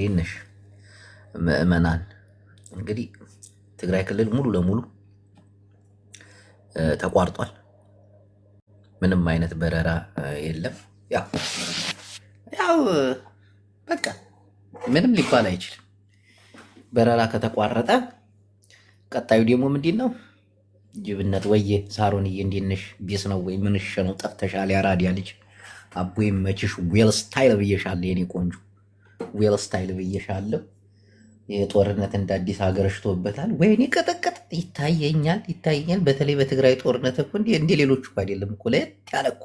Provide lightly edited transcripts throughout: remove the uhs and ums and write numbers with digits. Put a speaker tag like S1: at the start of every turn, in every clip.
S1: እንዴት ነሽ? ምእመናን እንግዲህ ትግራይ ክልል ሙሉ ለሙሉ ተቋርጧል። ምንም አይነት በረራ የለም። ያው ያው በቃ ምንም ሊባል አይችልም። በረራ ከተቋረጠ ቀጣዩ ደግሞ ምንድን ነው? ጅብነት። ወየ ሳሮንዬ እንዴት ነሽ? ቢስ ነው ወይ ምንሽ ነው? ጠፍተሻል። ያራዲያ ልጅ አቦ መችሽ። ዌል ስታይል ብዬሻለሁ የኔ ቆንጆ፣ ዌል ስታይል ብዬሻለሁ። የጦርነት እንደ አዲስ ሀገር ሽቶበታል። ወይኔ ቅጥቅጥ ይታየኛል ይታየኛል። በተለይ በትግራይ ጦርነት እኮ እንደ ሌሎቹ እኮ አይደለም እኮ ለየት ያለ እኮ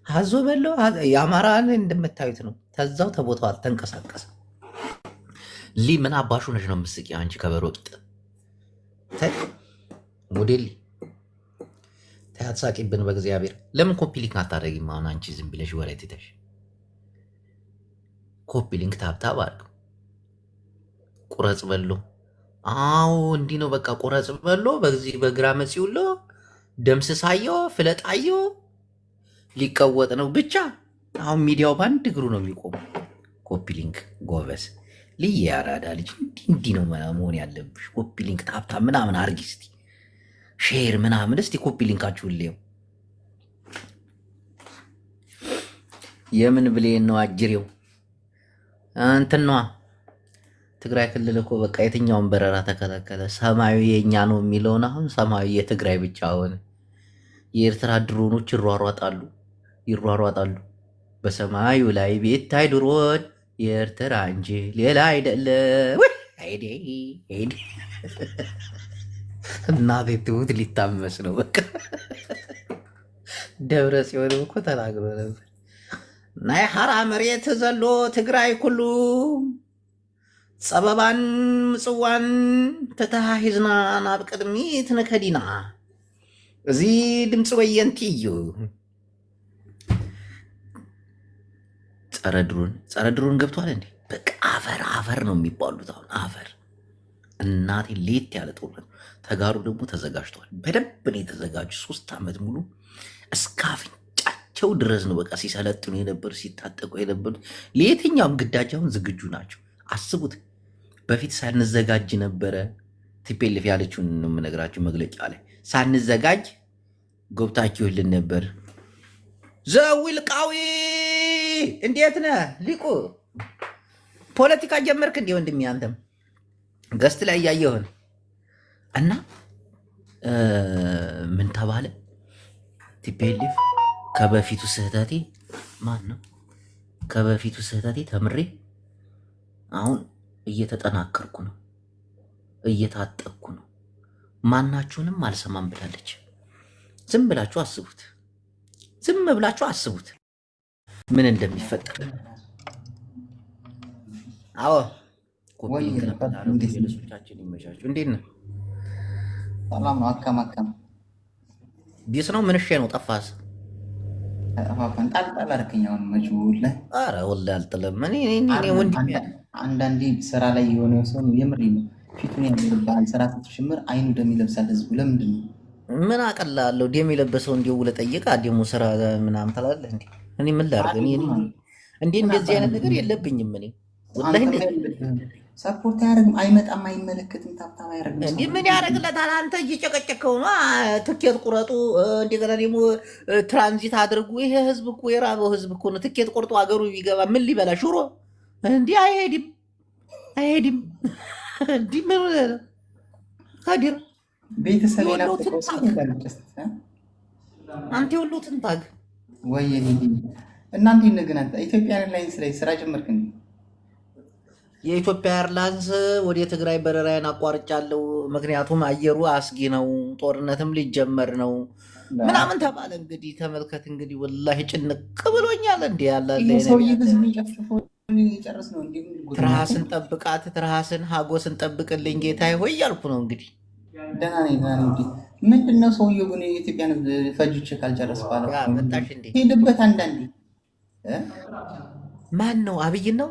S1: አዞ በለው። የአማራን እንደምታዩት ነው። ተዛው ተቦታው አልተንቀሳቀሰም። ምን አባሹ ነሽ ነው የምትስቂ አንቺ ከበሮ ቂጥ ሞዴል ታያትሳቂብን። በእግዚአብሔር ለምን ኮፒ ሊንክ አታደርጊም? አሁን አንቺ ዝም ብለሽ ወሬ ትተሽ ኮፒ ሊንክ ታብታብ አድርገው። ቁረጽ በሎ። አዎ እንዲህ ነው በቃ። ቁረጽ በሎ በዚህ በግራ መጽውሎ ደምስሳዮ ፍለጣዮ ሊቀወጥ ነው ብቻ። አሁን ሚዲያው በአንድ እግሩ ነው የሚቆመው። ኮፒ ሊንክ ጎበዝ ልይ ያራዳ ልጅ እንዲህ ነው መሆን ያለብሽ። ኮፒ ሊንክ ታብታ ምናምን አርጊ እስቲ፣ ሼር ምናምን እስቲ ኮፒ ሊንካችሁን ሊየው። የምን ብሌን ነው አጅሬው እንትን ነዋ። ትግራይ ክልል እኮ በቃ የትኛውን በረራ ተከለከለ። ሰማዩ የኛ ነው የሚለውን አሁን ሰማዩ የትግራይ ብቻ ሆነ። የኤርትራ ድሮኖች ይሯሯጣሉ በሰማዩ ላይ ቤታይ ድሮን የኤርትራ እንጂ ሌላ አይደለም። እናቴ ትሙት ሊታመስ ነው በቃ። ደብረ ጽዮን እኮ ተናግሮ ነበር። ናይ ሓራ መሬት ዘሎ ትግራይ ኩሉ ፀበባን ምፅዋን ተተሃሂዝና ናብ ቅድሚት ንከዲና። እዚ ድምፂ ወየንቲ እዩ። ጸረ ድሮን ገብቷል እንዴ? በቃ አፈር ነው የሚባሉት አሁን አፈር። እናቴ ሌት ያለ ጦርነት። ተጋሩ ደግሞ ተዘጋጅቷል። በደንብ ነው የተዘጋጁ። 3 ዓመት ሙሉ እስከ አፍንጫቸው ድረስ ነው በቃ ሲሰለጥኑ የነበሩ ሲታጠቁ የነበሩት። ለየትኛውም ግዳጅ አሁን ዝግጁ ናቸው። አስቡት። በፊት ሳንዘጋጅ ነበረ። ቲፔልፍ ያለችውን ነው የምነግራችሁ መግለጫ ላይ ሳንዘጋጅ ገብታችሁልን ነበር። ዘዊልቃዊ እንዴት ነህ ሊቁ? ፖለቲካ ጀመርክ እንዴ ወንድሜ? አንተም ገስት ላይ እያየሁን እና ምን ተባለ? ቲፔልፍ ከበፊቱ ስህተቴ ማን ነው? ከበፊቱ ስህተቴ ተምሬ አሁን እየተጠናከርኩ ነው፣ እየታጠቅኩ ነው፣ ማናችሁንም አልሰማም ብላለች። ዝም ብላችሁ አስቡት፣ ዝም ብላችሁ አስቡት ምን እንደሚፈጠር። አዎ ኮፒሊንክነቶቻችን ይመቻችሁ። እንዴት ነው?
S2: ሰላም ነው። አከም
S1: ቢስ ነው። ምንሽ ነው ጠፋስ?
S2: ጣልጣል አድርገኛውን መጅቡል ላይ
S1: ኧረ ወላሂ አልጥልም። ወንድሜ
S2: አንዳንዴ ስራ ላይ የሆነ ሰው የምር ነው ፊቱን ያምርብሃል። ስራ ስትሽምር አይኑ ደም ይለብሳል ህዝቡ። ለምንድን ነው?
S1: ምን አቀላለሁ? ደም የለበሰው እንዲው ለጠየቃ ደሞ ስራ ምናምን ትላለህ እንዴ? እኔ ምን ላድርግ? እንዴ እንደዚህ አይነት ነገር የለብኝም እኔ ወላሂ።
S2: ሰፖርት አያደርግም፣ አይመጣም፣ አይመለከትም፣ ታብታብ አያደርግም።
S1: እንዴ ምን ያደርግለታል? አንተ እየጨቀጨከው ነው። ትኬት ቁረጡ፣ እንደገና ደግሞ ትራንዚት አድርጉ። ይሄ ህዝብ እኮ የራበው ህዝብ እኮ ነው። ትኬት ቆርጦ ሀገሩ ቢገባ ምን ሊበላ? ሽሮ እንዲህ አይሄድም። እንዲህ ምን ካዲር
S2: ቤተሰብ
S1: አንተ ሁሉ ትንታግ
S2: ወይ እናንተ ይነገናል። ኢትዮጵያ ኤርላይንስ ላይ ስራ ጀመርክ እንዴ?
S1: የኢትዮጵያ ኤርላይንስ ወደ ትግራይ በረራዬን አቋርጫለሁ፣ ምክንያቱም አየሩ አስጊ ነው፣ ጦርነትም ሊጀመር ነው ምናምን ተባለ። እንግዲህ ተመልከት እንግዲህ ወላሂ ጭንቅ ብሎኛል። እንዲ ያለ ትርሃስን ጠብቃት፣ ትርሃስን ሀጎስን ጠብቅልኝ ጌታዬ ሆይ እያልኩ ነው እንግዲህ።
S2: ደህና ነኝ። ምንድነው ሰውየው ግን የኢትዮጵያን ፈጅቼ ካልጨረስ ባለ
S1: መጣሽ እንዴ?
S2: ሄድበት አንዳንዴ
S1: ማን ነው? አብይን ነው?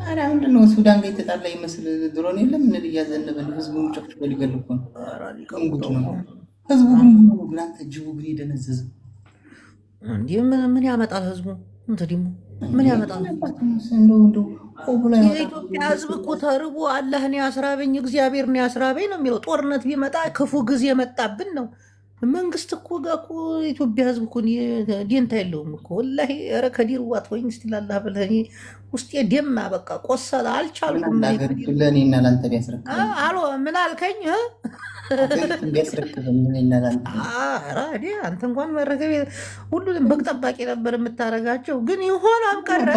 S2: ኧረ ምንድነው ሱዳን ጋር የተጣላ ይመስል ድሮን የለም ምን እያዘነበን ህዝቡን ጨፍጭፎ ሊገል እኮ ነው። ህዝቡ ግን አንተ ጅቡ ግን የደነዘዘ
S1: እንዲህ ምን ያመጣል ህዝቡ? እንትን ደግሞ ምን ያመጣል? የኢትዮጵያ ሕዝብ እኮ ተርቦ አላህን ያስራበኝ እግዚአብሔርን ያስራበኝ ነው የሚለው። ጦርነት ቢመጣ ክፉ ጊዜ መጣብን ነው። መንግስት እኮ ጋር እኮ ኢትዮጵያ ሕዝብ እኮ ዴንታ የለውም እኮ ወላሂ። ኧረ ከዲር ዋት ወይ ስ ላላ ብለህ ውስጤ ደማ በቃ ቆሰለ፣ አልቻልኩም።
S2: ለእኔና ለአንተ ቢያስረክብ
S1: አሎ ምን አልከኝ?
S2: ቢያስረክብ
S1: አንተ እንኳን መረከብ ሁሉንም በግ ጠባቂ ነበር የምታደርጋቸው፣ ግን ይሆን አብቀረ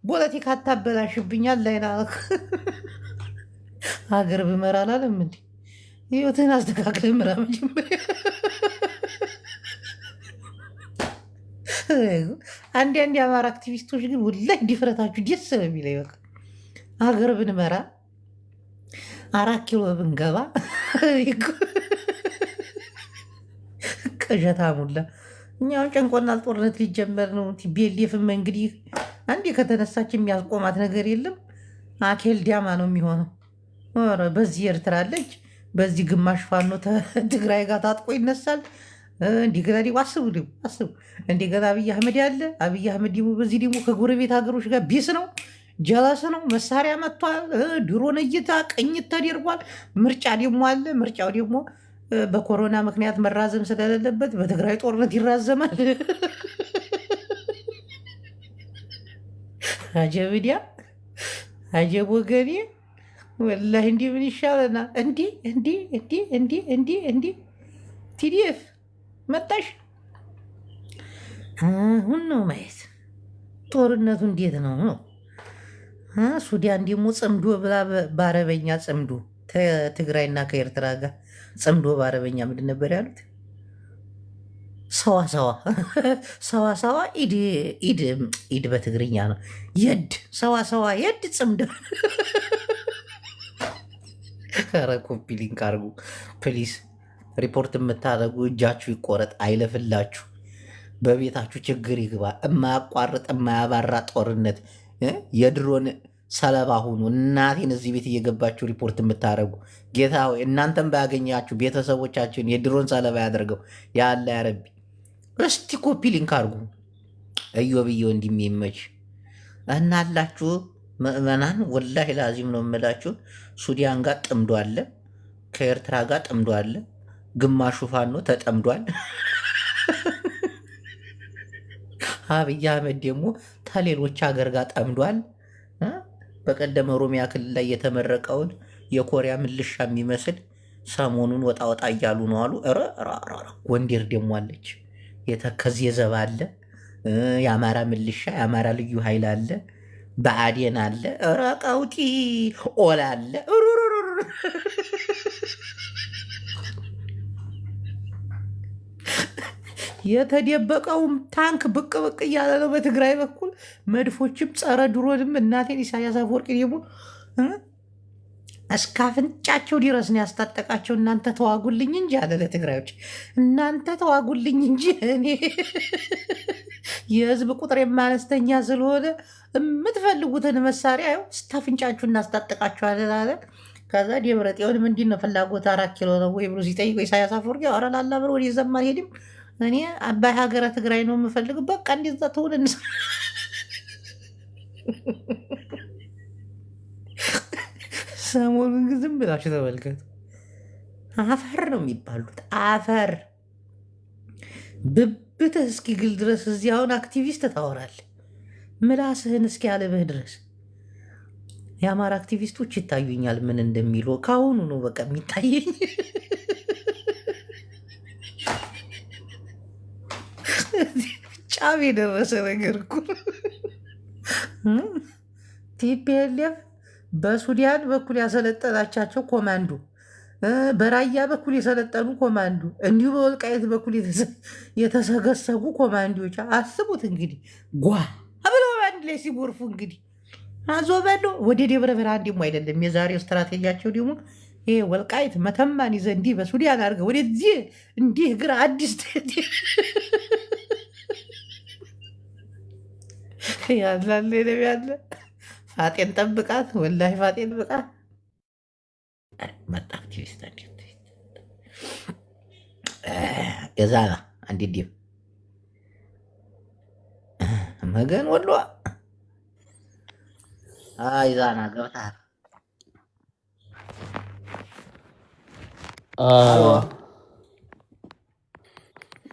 S1: ፖለቲካ አታበላሽብኛል። ላይና ሀገር ብመራ አላለም እንዲ ህይወትህን አስተካክለ ምራ። መጀመሪያ አንድ የአማራ አክቲቪስቶች ግን ወላሂ ድፍረታችሁ ደስ ነው የሚለኝ። በቃ ሀገር ብንመራ 4 ኪሎ ብንገባ ቀዠታ ሙላ እኛውን ጨንቆናል። ጦርነት ሊጀመር ነው። ቲቤሌፍም እንግዲህ አንዴ ከተነሳች የሚያስቆማት ነገር የለም። አኬል ዲያማ ነው የሚሆነው። በዚህ ኤርትራ አለች፣ በዚህ ግማሽ ፋኖ ትግራይ ጋር ታጥቆ ይነሳል። እንደገና ደግሞ አስቡ እንደገና አብይ አህመድ ያለ አብይ አህመድ ደግሞ በዚህ ደግሞ ከጎረቤት ሀገሮች ጋር ቢስ ነው፣ ጀለስ ነው። መሳሪያ መጥቷል። ድሮን እይታ ቅኝት ተደርጓል። ምርጫ ደግሞ አለ። ምርጫው ደግሞ በኮሮና ምክንያት መራዘም ስለሌለበት በትግራይ ጦርነት ይራዘማል። አጀብዲያ አጀብ ወገኔ ወላሂ እንዲህ ምን ይሻለናል? እንዲህ ቲዲኤፍ መጣሽ። አሁን ነው ማየት ጦርነቱ እንዴት ነው ነው። ሱዳን ደግሞ ጽምዶ ብላ በአረበኛ ጽምዶ ከትግራይና ከኤርትራ ጋር ጽምዶ በአረበኛ ምንድን ነበር ያሉት? ሰዋ ኢድ በትግርኛ ነው። የድ ሰዋ የድ ጽምዶ። ኧረ ኮፒ ሊንክ አድርጉ ፕሊስ። ሪፖርት የምታደርጉ እጃችሁ ይቆረጥ፣ አይለፍላችሁ። በቤታችሁ ችግር ይግባ። የማያቋርጥ የማያባራ ጦርነት የድሮን ሰለባ ሁኑ። እናቴን እዚህ ቤት እየገባችሁ ሪፖርት የምታደርጉ ጌታ ሆይ እናንተን ባያገኛችሁ ቤተሰቦቻችሁን የድሮን ሰለባ ያደርገው ያለ ያረቢ። እስቲ ኮፒ ሊንክ አድርጉ። እዮብዬ እንዲሚመች እናላችሁ ምዕመናን። ወላሂ ላዚም ነው የምላችሁ። ሱዳን ጋር ጥምዶ አለ፣ ከኤርትራ ጋር ጥምዶ አለ። ግማሹ ፋኖ ተጠምዷል። አብይ አህመድ ደግሞ ከሌሎች ሀገር ጋር ጠምዷል። በቀደም ኦሮሚያ ክልል ላይ የተመረቀውን የኮሪያ ምልሻ የሚመስል ሰሞኑን ወጣ ወጣ እያሉ ነው አሉ። ጎንደር ደግሞ አለች፣ የተከዜ ዘብ አለ፣ የአማራ ምልሻ የአማራ ልዩ ኃይል አለ፣ ብአዴን አለ፣ ቀውጢ ኦላ አለ። የተደበቀውም ታንክ ብቅ ብቅ እያለ ነው በትግራይ በኩል። መድፎችም ጸረ ድሮንም እናቴን ኢሳያስ አፈወርቂ ደግሞ እስከ አፍንጫቸው ድረስ ነው ያስታጠቃቸው። እናንተ ተዋጉልኝ እንጂ አለ ለትግራዮች፣ እናንተ ተዋጉልኝ እንጂ እኔ የህዝብ ቁጥር የማነስተኛ ስለሆነ የምትፈልጉትን መሳሪያ እስከ አፍንጫችሁ እናስታጠቃችኋለን አለ። ከዛ ደብረጽዮን ምንድን ነው ፍላጎት 4 ኪሎ ነው ወይ ብሎ ሲጠይቁ ኢሳያስ አፈወርቂ ኧረ ላላ ብሎ ወደ ዘማ ሄድም እኔ አባይ ሀገረ ትግራይ ነው የምፈልግ። በቃ እንደዛ ትሆን። ሰሞኑን ግን ዝም ብላችሁ ተመልከቱ። አፈር ነው የሚባሉት። አፈር ብብትህ እስኪግል ድረስ እዚህ አሁን አክቲቪስት ታወራለህ። ምላስህን እስኪ ያለብህ ድረስ የአማራ አክቲቪስቶች ይታዩኛል ምን እንደሚሉ ከአሁኑ ነው በቃ የሚታየኝ። ጫፍ የደረሰ ነገር እኮ ቲፒኤልኤፍ በሱዳን በኩል ያሰለጠናቻቸው ኮማንዶ፣ በራያ በኩል የሰለጠኑ ኮማንዶ፣ እንዲሁ በወልቃየት በኩል የተሰገሰጉ ኮማንዶዎች። አስቡት እንግዲህ ጓ ብለው አንድ ላይ ሲጎርፉ እንግዲህ አዞበሎ ወደ ደብረ ብርሃን ደግሞ አይደለም የዛሬው ስትራቴጂያቸው ደግሞ ይሄ ወልቃይት መተማን ይዘህ እንዲህ በሱዳን አድርገህ ወደዚህ እንዲህ ግራ አዲስ ያላለ ያለ ፋጤን ጠብቃት፣ ወላሂ ፋጤን ብቃት። መጣ አክቲቪስት ገዛላ አንድ ዲም መገን ወሎ አይዛና ገብታ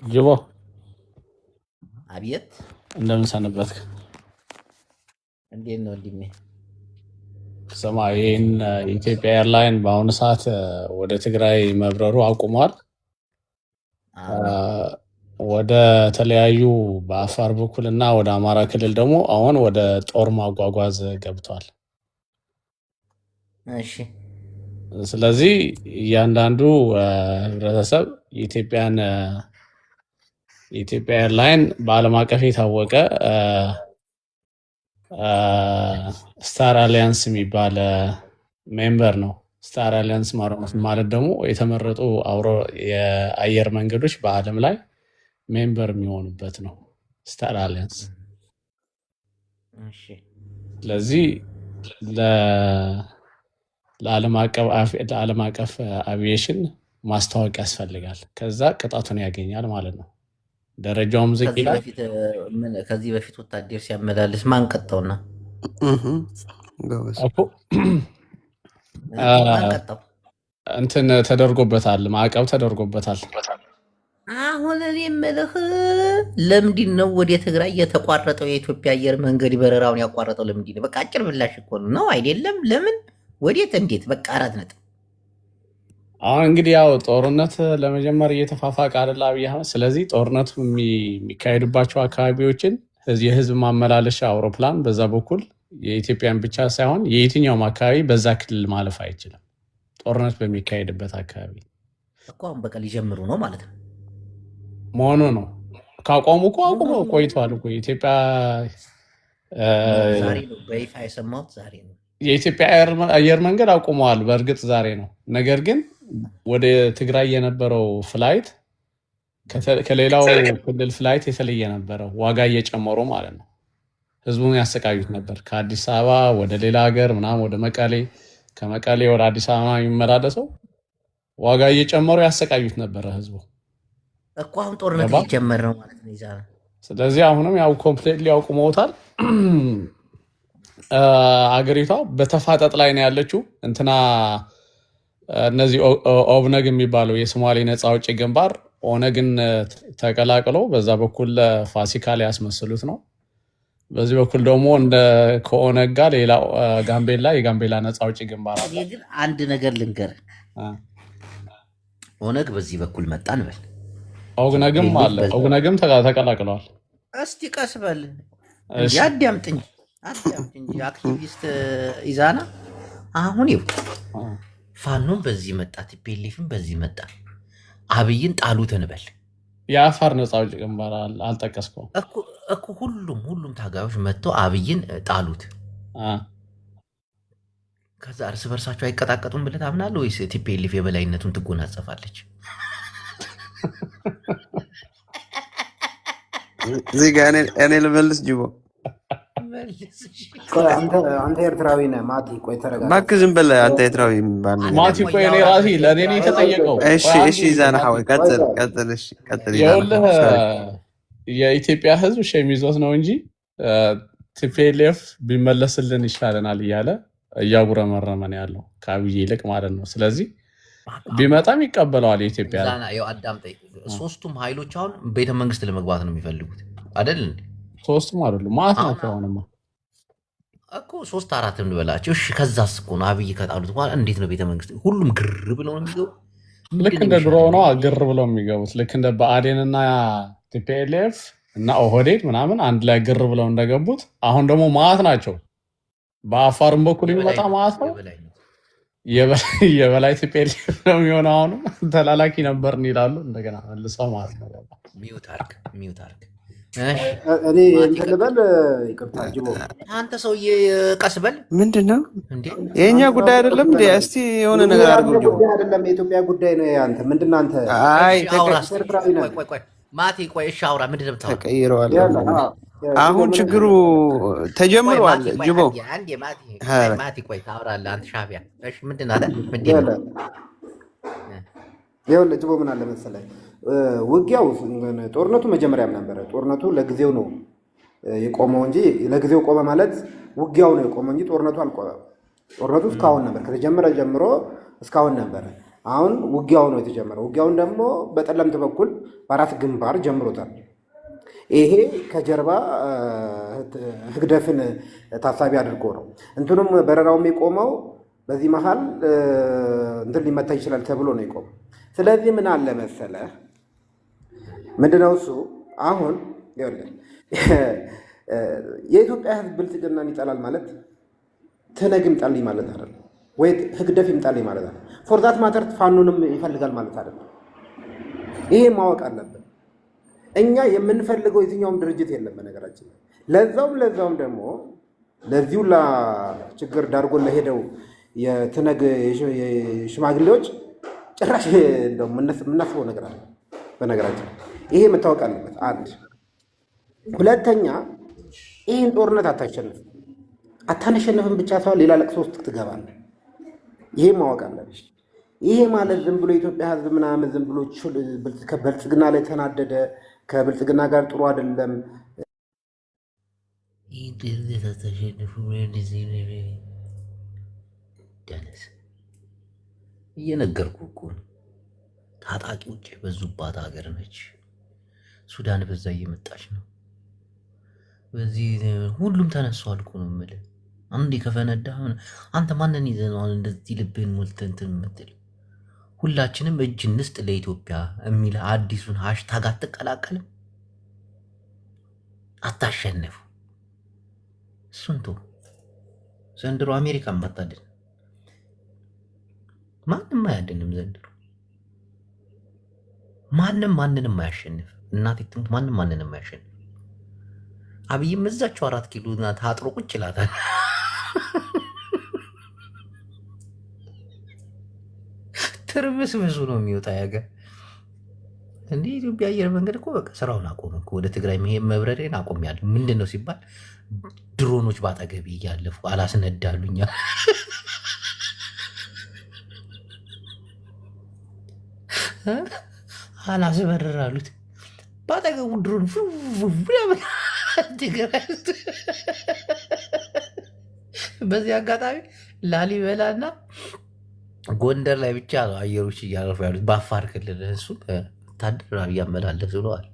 S3: ጅቦ
S1: አብየት
S3: እንደምን ሰነበትክ?
S1: እንዴት ነው ወንድሜ?
S3: ስማ ይህን የኢትዮጵያ ኤርላይን በአሁኑ ሰዓት ወደ ትግራይ መብረሩ አቁሟል። ወደ ተለያዩ በአፋር በኩል እና ወደ አማራ ክልል ደግሞ አሁን ወደ ጦር ማጓጓዝ ገብቷል።
S1: እሺ
S3: ስለዚህ እያንዳንዱ ህብረተሰብ የኢትዮጵያ ኤርላይን በዓለም አቀፍ የታወቀ ስታር አሊያንስ የሚባል ሜምበር ነው። ስታር አሊያንስ ማለት ደግሞ የተመረጡ የአየር መንገዶች በዓለም ላይ ሜምበር የሚሆኑበት ነው ስታር አሊያንስ። ስለዚህ ለዓለም አቀፍ አቪዬሽን ማስታወቅ ያስፈልጋል። ከዛ ቅጣቱን ያገኛል ማለት ነው። ደረጃውም ዝቅ ይላል።
S1: ከዚህ በፊት ወታደር ሲያመላልስ ማን ቀጣውና
S3: እንትን ተደርጎበታል፣ ማዕቀብ ተደርጎበታል።
S1: አሁን እኔ የምልህ ለምንድን ነው ወደ ትግራይ የተቋረጠው የኢትዮጵያ አየር መንገድ በረራውን ያቋረጠው? ለምንድን ነው? በቃ አጭር ምላሽ እኮ ነው አይደለም? ለምን? ወዴት? እንዴት? በቃ 4 ነጥብ።
S3: አሁን እንግዲህ ያው ጦርነት ለመጀመር እየተፋፋቀ አይደል አብይ አህመድ። ስለዚህ ጦርነቱ የሚካሄድባቸው አካባቢዎችን የህዝብ ማመላለሻ አውሮፕላን በዛ በኩል የኢትዮጵያን ብቻ ሳይሆን የየትኛውም አካባቢ በዛ ክልል ማለፍ አይችልም። ጦርነት በሚካሄድበት አካባቢ
S1: እኮ አሁን በቃ ሊጀምሩ ነው ማለት ነው
S3: መሆኑ ነው። ካቆሙ እኮ አቁሞ ቆይተዋል እኮ የኢትዮጵያ
S1: ዛሬ ነው በይፋ የሰማሁት። ዛሬ ነው
S3: የኢትዮጵያ አየር መንገድ አቁመዋል። በእርግጥ ዛሬ ነው። ነገር ግን ወደ ትግራይ የነበረው ፍላይት ከሌላው ክልል ፍላይት የተለየ ነበረ። ዋጋ እየጨመሩ ማለት ነው። ህዝቡን ያሰቃዩት ነበር። ከአዲስ አበባ ወደ ሌላ ሀገር ምናምን ወደ መቀሌ፣ ከመቀሌ ወደ አዲስ አበባ የሚመላለሰው ዋጋ እየጨመሩ ያሰቃዩት ነበረ ህዝቡ
S1: እኮ። አሁን ጦርነት ሊጀመር ነው ማለት ነው ይዛና።
S3: ስለዚህ አሁንም ያው ኮምፕሌትሊ ያውቁመውታል። አገሪቷ በተፋጠጥ ላይ ነው ያለችው። እንትና እነዚህ ኦብነግ የሚባለው የሶማሌ ነፃ አውጪ ግንባር ኦነግን ተቀላቅሎ በዛ በኩል ፋሲካ ላይ ያስመስሉት ነው። በዚህ በኩል ደግሞ እንደ ከኦነግ ጋር ሌላ የጋምቤላ ነፃ አውጪ ግንባር አለ።
S1: ግን አንድ ነገር ልንገር፣ ኦነግ በዚህ በኩል መጣ እንበል፣
S3: ኦብነግም አለ። ኦብነግም ተቀላቅለዋል።
S1: እስቲ ቀስ በል እንጂ አዳምጥኝ እንጂ አክቲቪስት ኢዛና። አሁን ይው ፋኖም በዚህ መጣ፣ ቲፒኤልኤፍም በዚህ መጣ። አብይን ጣሉት እንበል።
S3: የአፋር ነፃ አውጪ ግንባር አልጠቀስከውም
S1: እኮ። ሁሉም ታጋዮች መጥተው አብይን ጣሉት። ከዛ እርስ በርሳቸው አይቀጣቀጡም ብለህ ታምናለህ ወይስ ቲፒኤልኤፍ የበላይነቱን ትጎናጸፋለች?
S4: እዚህ ጋር እኔ ልመልስ ጅቦ።
S2: አንተ ኤርትራዊ ነህ ማቲ። ቆይ ተረጋጋ
S4: እባክህ ዝም በል አንተ ኤርትራዊ የሚባል
S3: ማቲ። ቆይ እኔ ራሴ ለእኔ ነው የተጠየቀው።
S4: እሺ ዛና ሐወይ ቀጥል።
S3: ይኸውልህ የኢትዮጵያ ህዝብ ሸም ይዞት ነው እንጂ ቲፒኤልኤፍ ቢመለስልን ይሻለናል እያለ እያጉረመረመን ያለው ከአብይ ይልቅ ማለት ነው። ስለዚህ ቢመጣም ይቀበለዋል የኢትዮጵያ
S1: አዳምጠኝ። ሶስቱም ኃይሎች አሁን ቤተመንግስት ለመግባት ነው የሚፈልጉት አይደል?
S3: ሶስቱም አይደሉም ማለት ናቸው። አሁንማ
S1: እኮ 3-4 እንበላቸው። እሺ ከዛስ እኮ ነው አብይ ከጣሉት በኋላ እንዴት ነው ቤተመንግስት ሁሉም ግር ብለው ነው የሚገቡ?
S3: ልክ እንደ ድሮ ነው ግር ብለው የሚገቡት። ልክ እንደ ብአዴንና ቲፒኤልኤፍ እና ኦህዴድ ምናምን አንድ ላይ ግር ብለው እንደገቡት አሁን ደግሞ ማለት ናቸው። በአፋርም በኩል የሚመጣ ማለት ነው የበላይ ቲፒኤልኤፍ ነው የሚሆነው። አሁንም ተላላኪ ነበርን ይላሉ እንደገና መልሰው ማለት ነው።
S1: ሚውት አርግ
S2: እኔ እንትን ልበል። ይቅርታ ጅቦ፣
S1: አንተ ሰውዬ ቀስ በል።
S4: ምንድን ነው የእኛ ጉዳይ አይደለም እንዴ? እስቲ የሆነ ነገር አድርገው።
S2: ጉዳይ አይደለም የኢትዮጵያ ጉዳይ ነው። አንተ ምንድን ነው አንተ?
S1: ቆይ ማቲ፣ ቆይ እሺ አውራ። ምንድን ነው የምታወራው?
S4: ተቀይረዋል። አሁን ችግሩ ተጀምሯል። ጅቦ
S1: ማቲ ቆይ ታወራለህ አንተ ሻቢያ። እሺ ምንድን አለ ምንድን ነው?
S5: ይኸውልህ ጅቦ ምን አለ መሰለህ ውጊያው ጦርነቱ መጀመሪያም ነበረ። ጦርነቱ ለጊዜው ነው የቆመው እንጂ ለጊዜው ቆመ ማለት ውጊያው ነው የቆመው እንጂ ጦርነቱ አልቆመም። ጦርነቱ እስካሁን ነበር፣ ከተጀመረ ጀምሮ እስካሁን ነበረ። አሁን ውጊያው ነው የተጀመረው። ውጊያውን ደግሞ በጠለምት በኩል በአራት ግንባር ጀምሮታል። ይሄ ከጀርባ ህግደፍን ታሳቢ አድርጎ ነው። እንትኑም በረራውም የቆመው በዚህ መሀል እንትን ሊመታ ይችላል ተብሎ ነው የቆመው። ስለዚህ ምን አለ መሰለህ ምንድነው እሱ አሁን የኢትዮጵያ ህዝብ ብልጽግናን ይጠላል ማለት ትነግ ይምጣልኝ ማለት አይደለም፣ ወይ ህግደፍ ይምጣልኝ ማለት አይደለም። ፎርዛት ማተር ፋኖንም ይፈልጋል ማለት አይደለም። ይሄ ማወቅ አለብን። እኛ የምንፈልገው የትኛውም ድርጅት የለም በነገራችን ላይ። ለዛውም ደግሞ ለዚሁ ችግር ዳርጎ ለሄደው የትነግ ሽማግሌዎች ጭራሽ እንደው የምናስበው ነገር አለ በነገራችን ላይ። ይሄ መታወቅ አለበት። አንድ ሁለተኛ ይህን ጦርነት አታነሸንፍም ብቻ ሳይሆን ሌላ ለቅሶ ውስጥ ትገባለህ። ይሄ ማወቅ አለብሽ። ይሄ ማለት ዝም ብሎ የኢትዮጵያ ህዝብ ምናምን ዝም ብሎ ከብልጽግና ላይ ተናደደ፣ ከብልጽግና ጋር ጥሩ አይደለም
S1: ደነስ እየነገርኩህ እኮ ነው። ታጣቂዎች የበዙባት ሀገር ነች። ሱዳን በዛ እየመጣች ነው። በዚህ ሁሉም ተነሷል እኮ ነው የምልህ። አንዴ ከፈነዳ አንተ ማንን ይዘህ ነው እንደዚህ ልብህን ሞልተህ እንትን የምትል? ሁላችንም እጅ እንስጥ ለኢትዮጵያ የሚል አዲሱን ሃሽታግ አትቀላቀልም? አታሸንፉ። እሱን ተው። ዘንድሮ አሜሪካን ባታድን ማንም አያድንም። ዘንድሮ ማንንም አያሸንፍ። እናቴ ትሙት ማንንም አያሸንፍ። አብይም እዛቸው 4 ኪሎ ታጥሮ ቁጭ ይላታል። ትርምስምሱ ነው የሚወጣ ያገር። እንደ ኢትዮጵያ አየር መንገድ እኮ በቃ ስራውን አቆመ እኮ። ወደ ትግራይ መሄድ መብረሬን አቆሚያለሁ። ምንድን ነው ሲባል ድሮኖች ባጠገቤ እያለፉ አላስነዳሉኛል። አላስበረር አሉት። ባጠገቡ ድሮን በዚህ አጋጣሚ ላሊበላና ጎንደር ላይ ብቻ ነው አየሮች እያረፉ ያሉት። በአፋር ክልል እሱ ወታደር እያመላለስ ብለዋል።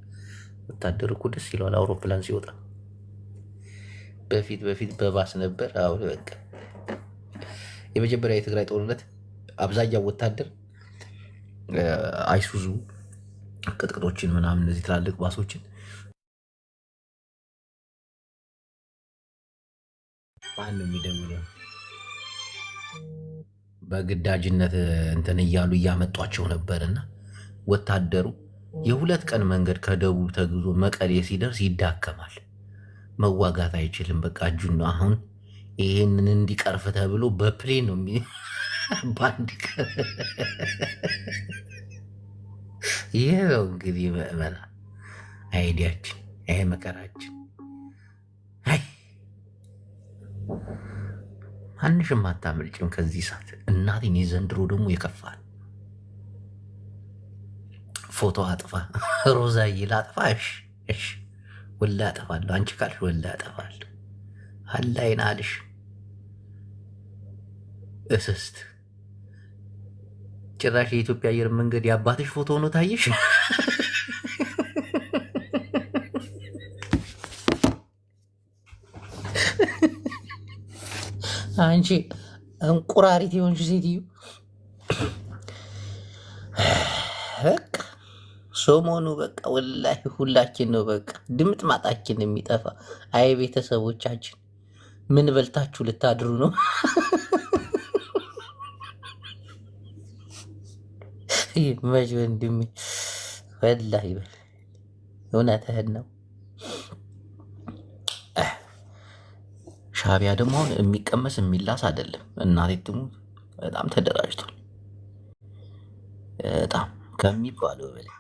S1: ወታደር እኮ ደስ ይለዋል አውሮፕላን ሲወጣ። በፊት በባስ ነበር። አሁን በቃ የመጀመሪያ የትግራይ ጦርነት አብዛኛው ወታደር አይሱዙ ቅጥቅጦችን ምናምን እነዚህ ትላልቅ ባሶችን ማን ነው የሚደውለው? በግዳጅነት እንትን እያሉ እያመጧቸው ነበርና ወታደሩ የ2 ቀን መንገድ ከደቡብ ተጉዞ መቀሌ ሲደርስ ይዳከማል። መዋጋት አይችልም። በቃ እጁን ነው። አሁን ይሄንን እንዲቀርፍ ተብሎ በፕሌን ነው በአንድ ቀን። ይህ ነው እንግዲህ ምዕመና አይዲያችን፣ ይሄ መከራችን። አንሽም አታመልጭም ከዚህ ሰዓት እናቴን። የዘንድሮ ደግሞ የከፋል። ፎቶ አጥፋ ሮዛዬ ላጥፋ። እሺ ወላ አጠፋለሁ። አንቺ ካልሽ ወላ አጠፋለሁ። አላይን አልሽ እስስት ጭራሽ የኢትዮጵያ አየር መንገድ የአባትሽ ፎቶ ሆኖ ታየሽ። አንቺ እንቁራሪት የሆንሽ ሴትዮ በቃ ሰሞኑ በቃ ወላሂ ሁላችን ነው በቃ ድምጥ ማጣችን የሚጠፋ። አይ ቤተሰቦቻችን ምን በልታችሁ ልታድሩ ነው? መች ወንድሜ ወላሂ በል እውነትህን ነው። ሻቢያ ደግሞ አሁን የሚቀመስ የሚላስ አይደለም። እናቴ ትሙት በጣም ተደራጅቷል። በጣም ከሚባለው በላይ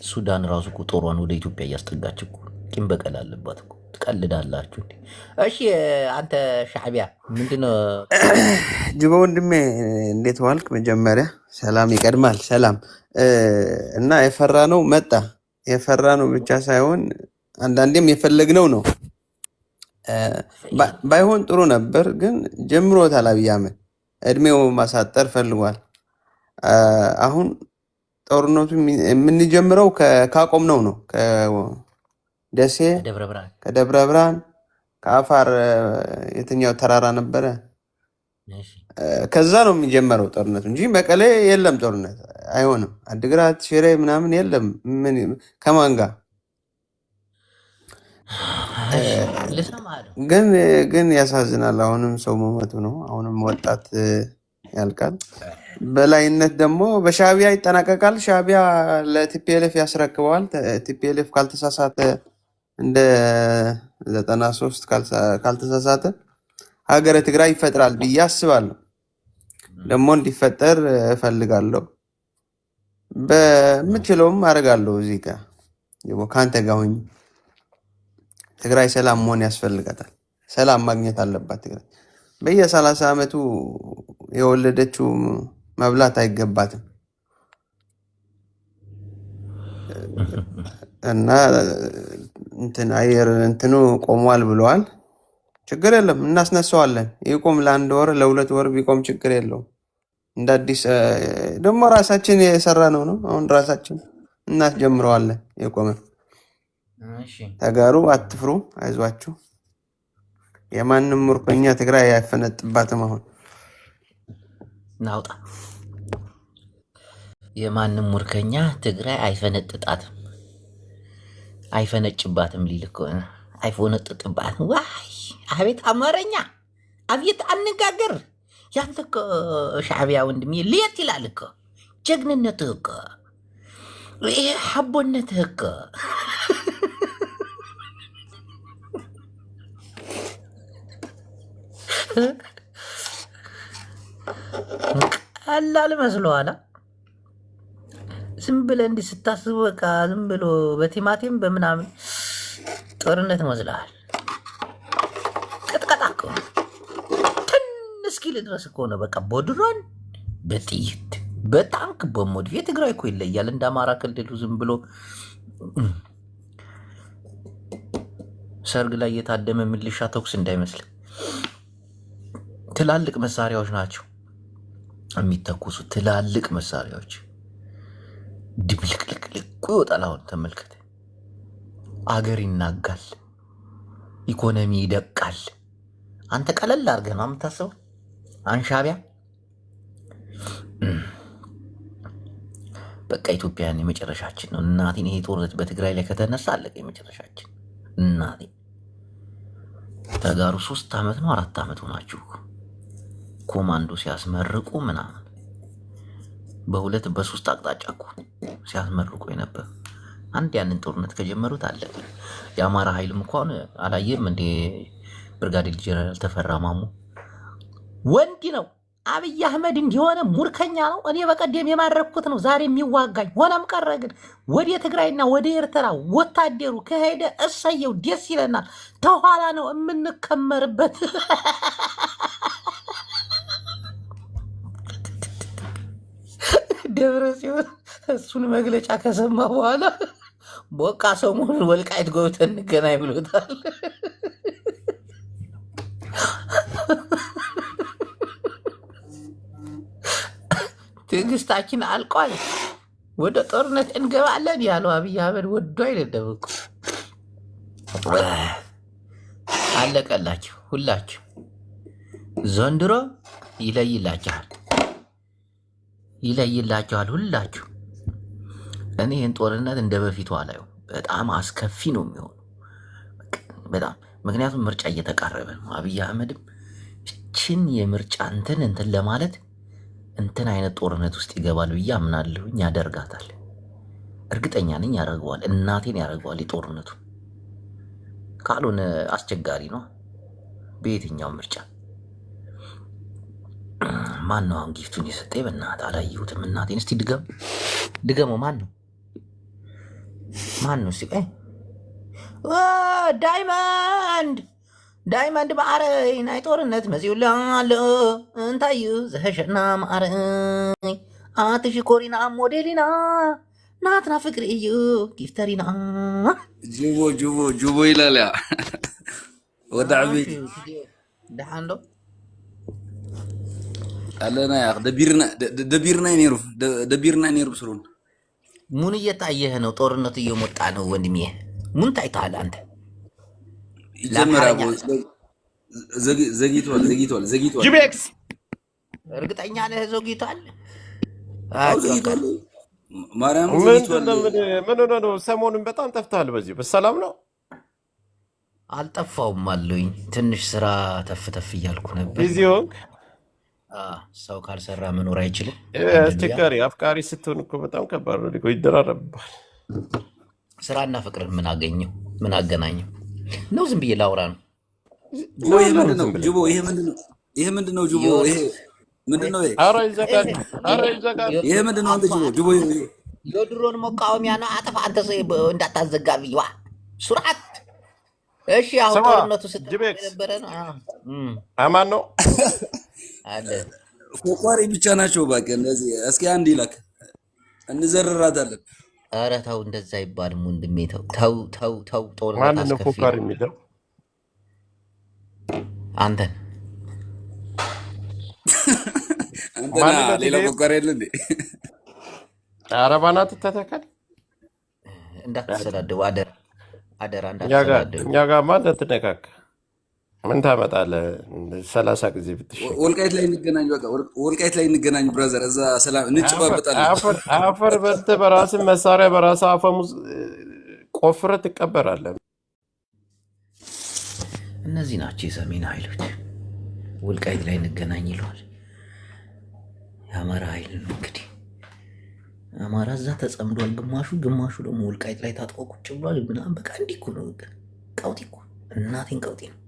S1: ሱዳን ራሱ እኮ ጦሯን ወደ ኢትዮጵያ እያስጠጋች እኮ ቂም በቀል አለባት እኮ ትቀልዳላችሁ እንዴ? እሺ አንተ ሻዕቢያ ምንድነው?
S4: ጅቦ ወንድሜ እንዴት ዋልክ? መጀመሪያ ሰላም ይቀድማል። ሰላም እና የፈራ ነው መጣ። የፈራ ነው ብቻ ሳይሆን አንዳንዴም የፈለግነው ነው። ባይሆን ጥሩ ነበር፣ ግን ጀምሮታል። አብይ አህመድ እድሜው ማሳጠር ፈልጓል። አሁን ጦርነቱ የምንጀምረው ካቆምነው ነው። ከደሴ፣ ከደብረ ብርሃን፣ ከአፋር የትኛው ተራራ ነበረ? ከዛ ነው የሚጀመረው ጦርነቱ እንጂ መቀሌ የለም ጦርነት አይሆንም። አድግራት፣ ሽሬ ምናምን የለም። ከማን ጋር ግን ያሳዝናል። አሁንም ሰው መሞቱ ነው። አሁንም ወጣት ያልቃል። በላይነት ደግሞ በሻዕቢያ ይጠናቀቃል። ሻዕቢያ ለቲፒኤልኤፍ ያስረክበዋል። ቲፒኤልኤፍ ካልተሳሳተ እንደ 93 ካልተሳሳተ ሀገረ ትግራይ ይፈጥራል ብዬ አስባለሁ። ደግሞ እንዲፈጠር እፈልጋለሁ። በምችለውም አደርጋለሁ። እዚህ ጋር ከአንተ ጋር ሆኜ ትግራይ ሰላም መሆን ያስፈልጋታል። ሰላም ማግኘት አለባት ትግራይ። በየ30 ዓመቱ የወለደችው መብላት አይገባትም እና አየር እንትኑ ቆሟል ብለዋል። ችግር የለም እናስነሳዋለን። ይቆም ለ1 ወር ለ2 ወር ቢቆም ችግር የለውም። እንደ አዲስ ደግሞ ራሳችን የሰራ ነው። አሁን ራሳችን እናስጀምረዋለን። የቆመ ተጋሩ፣ አትፍሩ፣ አይዟችሁ። የማንም ምርኮኛ ትግራይ አይፈነጥባትም። አሁን
S1: ናውጣ የማንም ሙርከኛ ትግራይ አይፈነጥጣትም፣ አይፈነጭባትም። ሊልኮ አይፈነጥጥባትም። ዋይ አቤት አማርኛ፣ አቤት አነጋገር። ያንተ እኮ ሻዕቢያ ወንድሜ ለየት ይላል እኮ። ጀግንነትህ እኮ ይሄ ሐቦነትህ እኮ ቀላል መስሎሃል። ዝም ብለህ እንዲህ ስታስብ በቃ ዝም ብሎ በቲማቲም በምናምን ጦርነት መስልሃል። ቅጥቀጣ እኮ እስኪል ድረስ እኮ ነው። በቃ በድሮን በጥይት በታንክ በሞድ የትግራይ እኮ ይለያል። እንደ አማራ ክልሉ ዝም ብሎ ሰርግ ላይ የታደመ ሚሊሻ ተኩስ እንዳይመስል ትላልቅ መሳሪያዎች ናቸው የሚተኩሱ። ትላልቅ መሳሪያዎች ድብልቅልቅልቁ ይወጣል። አሁን ተመልከት። አገር ይናጋል፣ ኢኮኖሚ ይደቃል። አንተ ቀለል አድርገህ ነው የምታስበው። አንሻቢያ በቃ ኢትዮጵያን የመጨረሻችን ነው። እናቴን ይሄ ጦርነት በትግራይ ላይ ከተነሳ አለቀ የመጨረሻችን። እናቴ ተጋሩ 3 ዓመት ነው 4 ዓመት ሆናችሁ ኮማንዶ ሲያስመርቁ ምናምን በ2 በ3 አቅጣጫ እኮ ሲያስመርቁ የነበር። አንድ ያንን ጦርነት ከጀመሩት አለቀ። የአማራ ኃይልም እንኳን አላየም እንዴ? ብርጋዴር ጄኔራል ተፈራ ማሞ ወንድ ነው። አብይ አህመድ እንዲሆነ ሙርከኛ ነው። እኔ በቀደም የማረኩት ነው ዛሬ የሚዋጋኝ። ሆነም ቀረ ግን ወደ ትግራይና ወደ ኤርትራ ወታደሩ ከሄደ እሰየው፣ ደስ ይለናል። ተኋላ ነው የምንከመርበት። ደብረ ሲሆን እሱን መግለጫ ከሰማ በኋላ በቃ ሰሞኑን ወልቃይት ገብተን እንገናኝ ብሎታል። ትዕግስታችን አልቋል፣ ወደ ጦርነት እንገባለን ያለው አብይ አህመድ ወዶ አይደለም እኮ። አለቀላችሁ ሁላችሁ። ዘንድሮ ይለይላችኋል፣ ይለይላችኋል ሁላችሁ። እኔ ይህን ጦርነት እንደ በፊቱ አላየው። በጣም አስከፊ ነው የሚሆነው በጣም። ምክንያቱም ምርጫ እየተቃረበ ነው። አብይ አህመድም እችን የምርጫ እንትን ለማለት እንትን አይነት ጦርነት ውስጥ ይገባል ብዬ አምናለሁ። ያደርጋታል፣ እርግጠኛ ነኝ ያደርገዋል። እናቴን ያደርገዋል የጦርነቱ። ካልሆነ አስቸጋሪ ነው በየትኛው ምርጫ። ማን ነው አሁን ጊፍቱን የሰጠኝ? በእናትህ አላየሁትም። እናቴን እስቲ ድገመው። ማን ነው? እስቲ ዳይመንድ ዳይመንድ ማዕረይ ናይ ጦርነት መዚውላ ኣሎ እንታይ እዩ ዘሐሸና ማዕረይ ኣትሽኮሪና ሞዴሊና ናትና ፍቅሪ እዩ ጊፍተሪና
S6: ጁቦ ይላል ያ ወደ ዓበይቲ
S1: ደሓንዶ
S6: ኣለና ያ ደቢርና ነይሩ ብስሩን
S1: ሙን እየታየህ ነው ጦርነቱ እየሞጣ ነው ወንድሜ ሙን ታይተሃል አንተ
S6: ይጀምራል ዘግይቷል
S3: ጂቤክስ
S1: እርግጠኛ ነህ ዘግይቷል
S6: ዘግይቷል ማርያም
S7: ምን ነው ሰሞኑን በጣም ጠፍተሃል በዚህ በሰላም ነው
S1: አልጠፋውም አለኝ ትንሽ ስራ ተፍተፍ እያልኩ ነበር
S7: ቢዚ ሆንክ
S1: ሰው ካልሰራ መኖር አይችልም
S7: አስቸጋሪ አፍቃሪ ስትሆን እኮ በጣም ከባድ ነው ሊቆይ ይደራረባል
S1: ስራና ፍቅር ምን አገኘው ምን አገናኘው ነው ዝም ብዬ ላውራ ነው
S6: ይሄ ምንድነው ጁቦ ይሄ ምንድነው ጁቦ ይሄ ምንድነው
S7: ኧረ ይዘጋል
S6: ይሄ ምንድነው አንተ ጁቦ
S1: የድሮን መቃወሚያ ነው አጠፋ አንተ እንዳታዘጋብኝ ዋ ሱርዓት እሺ አሁን ጦርነቱ ነበረ ነው
S7: አማን ነው
S1: አለ
S6: ፎቋሪ ብቻ ናቸው ባቀ እንደዚህ እስኪ አንድ ይላክ እንዘርራታለን
S1: ኧረ ተው እንደዛ ይባልም ወንድሜ ተው ጦርነት
S7: ማን ነው ፎቋሪ የሚለው
S1: አንተን
S6: ሌላ ፎቋሪ የለ እንዴ
S7: አረባናት ተተካል
S1: እንዳትሰዳደቡ አደራ እንዳትሰዳደቡ
S7: እኛ ጋር ማለት ተነካካ ምን ታመጣለህ 30 ጊዜ ብትሽ
S6: ወልቃይት ላይ እንገናኝ በቃ ወልቃይት ላይ እንገናኝ ብራዘር እዛ ሰላም እንጭባበጣለን
S7: አፈር በልተህ በራስህ መሳሪያ በራስህ አፈሙዝ ቆፍረህ ትቀበራለህ
S1: እነዚህ ናቸው የሰሜን ኃይሎች ወልቃይት ላይ እንገናኝ ይለዋል የአማራ ኃይል ነው እንግዲህ አማራ እዛ ተጸምዷል ግማሹ ደግሞ ወልቃይት ላይ ታጥቆ ቁጭ ብሏል ምናምን በቃ እንዲህ እኮ ነው ቀውጢ እኮ እናቴን ቀውጢ ነው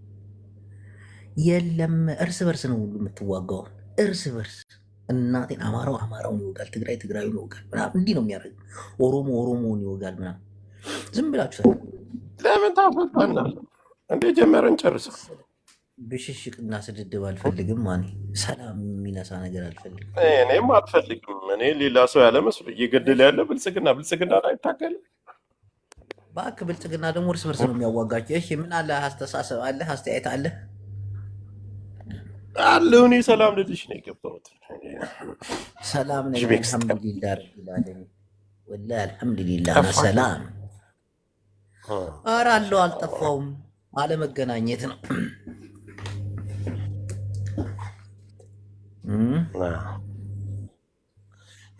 S1: የለም እርስ በርስ ነው ሁሉ የምትዋጋው እርስ በርስ እናቴን አማራውን ይወጋል ትግራዩን ይወጋል ምናምን እንዲህ ነው የሚያደርግ ኦሮሞውን ይወጋል ምናምን ዝም ብላችሁ
S7: ለምን ታፈጣናል እንዴ ጀመረን ጨርሰው
S1: ብሽሽቅና ስድድብ አልፈልግም ማን ሰላም የሚነሳ ነገር አልፈልግም
S7: እኔም አልፈልግም እኔ ሌላ ሰው ያለ መስሎ እየገደለ ያለ ብልጽግና ላይ አይታገልም
S1: ባክ ብልጽግና ደግሞ እርስ በርስ ነው የሚያዋጋቸው እሺ ምን አለ አስተሳሰብ አለ አስተያየት አለ
S7: አለሁኝ ሰላም ልልሽ ነው የገባሁት
S1: ሰላም ነው አልሐምዱሊላህ ረቢል ዓለሚን ወላሂ አልሐምዱሊላህ ሰላም ኧረ አለው አልጠፋውም አለመገናኘት ነው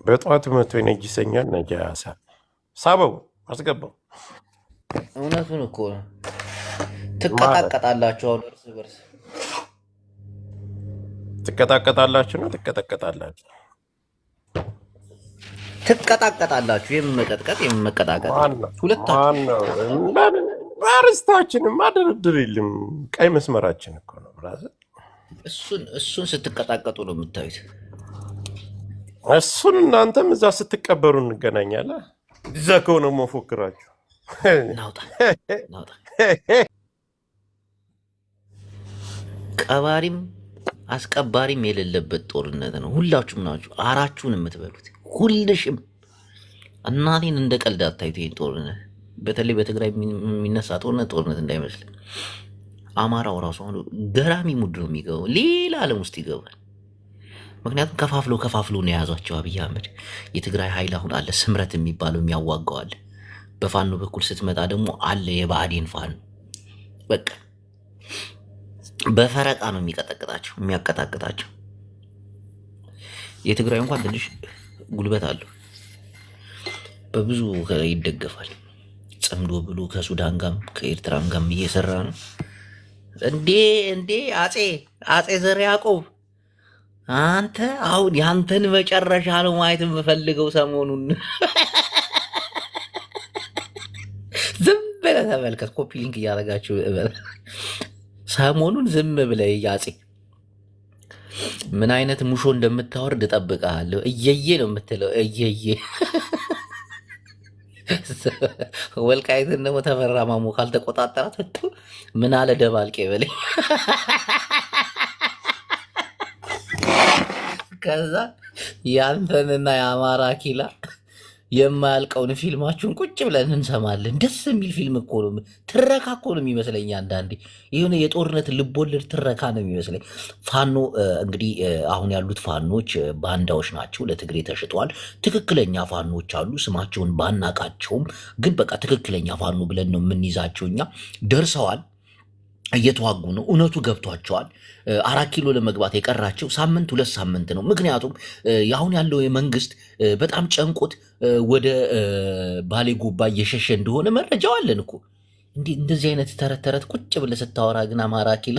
S7: በጠዋቱ መቶ ይነጅሰኛል ነጃሳ ሳበው አስገባው
S1: እውነቱን እኮ ትቀጣቀጣላችሁ አሁን እርስ በርስ
S7: ትቀጣቀጣላችሁ ነው
S1: ትቀጣቀጣላችሁ የምመቀጥቀጥ ሁለታችሁ
S7: ባርስታችንም አደረድር የለም ቀይ መስመራችን እኮ ነው ብራዘር
S1: እሱን ስትቀጣቀጡ ነው የምታዩት
S7: እሱን እናንተም እዛ ስትቀበሩ እንገናኛለን እዛ ከሆነ መፎክራችሁ
S1: ናውጣ ቀባሪም አስቀባሪም የሌለበት ጦርነት ነው ሁላችሁም ናችሁ አራችሁን የምትበሉት ሁልሽም እናቴን እንደ ቀልድ አታዩት ይሄን ጦርነት በተለይ በትግራይ የሚነሳ ጦርነት እንዳይመስል አማራው ራሱ ገራሚ ሙድ ነው የሚገባው ሌላ ዓለም ውስጥ ይገባል ምክንያቱም ከፋፍሎ ነው የያዟቸው አብይ አህመድ የትግራይ ኃይል አሁን አለ ስምረት የሚባለው የሚያዋጋው አለ በፋኖ በኩል ስትመጣ ደግሞ አለ የባዕዴን ፋኖ በቃ በፈረቃ ነው የሚያቀጣቅጣቸው የትግራይ እንኳን ትንሽ ጉልበት አለው በብዙ ይደገፋል ጸምዶ ብሎ ከሱዳን ጋርም ከኤርትራም ጋርም እየሰራ ነው እንዴ አጼ ዘር ያዕቆብ አንተ አሁን ያንተን መጨረሻ ነው ማየት የምፈልገው ሰሞኑን ዝም ብለህ ተመልከት ኮፒ ሊንክ እያደረጋችሁ ሰሞኑን ዝም ብለህ ያጼ ምን አይነት ሙሾ እንደምታወርድ እጠብቅሃለሁ እየየ ነው የምትለው እየየ ወልቃይትን ደግሞ ተፈራ ማሞ ካልተቆጣጠራት ምን አለ ደባልቄ በለኝ። ከዛ ያንተንና የአማራ ኪላ የማያልቀውን ፊልማችሁን ቁጭ ብለን እንሰማለን። ደስ የሚል ፊልም እኮ ነው። ትረካ እኮ ነው የሚመስለኝ። አንዳንዴ የሆነ የጦርነት ልቦለድ ትረካ ነው የሚመስለኝ። ፋኖ እንግዲህ አሁን ያሉት ፋኖች ባንዳዎች ናቸው፣ ለትግሬ ተሽጠዋል። ትክክለኛ ፋኖች አሉ፣ ስማቸውን ባናቃቸውም ግን በቃ ትክክለኛ ፋኖ ብለን ነው የምንይዛቸው እኛ። ደርሰዋል፣ እየተዋጉ ነው። እውነቱ ገብቷቸዋል። 4 ኪሎ ለመግባት የቀራቸው ሳምንት 2 ሳምንት ነው። ምክንያቱም አሁን ያለው የመንግስት በጣም ጨንቆት ወደ ባሌ ጎባ እየሸሸ እንደሆነ መረጃው አለን እኮ። እንደዚህ አይነት ተረት ተረት ቁጭ ብለህ ስታወራ ግን አማራ ኪሎ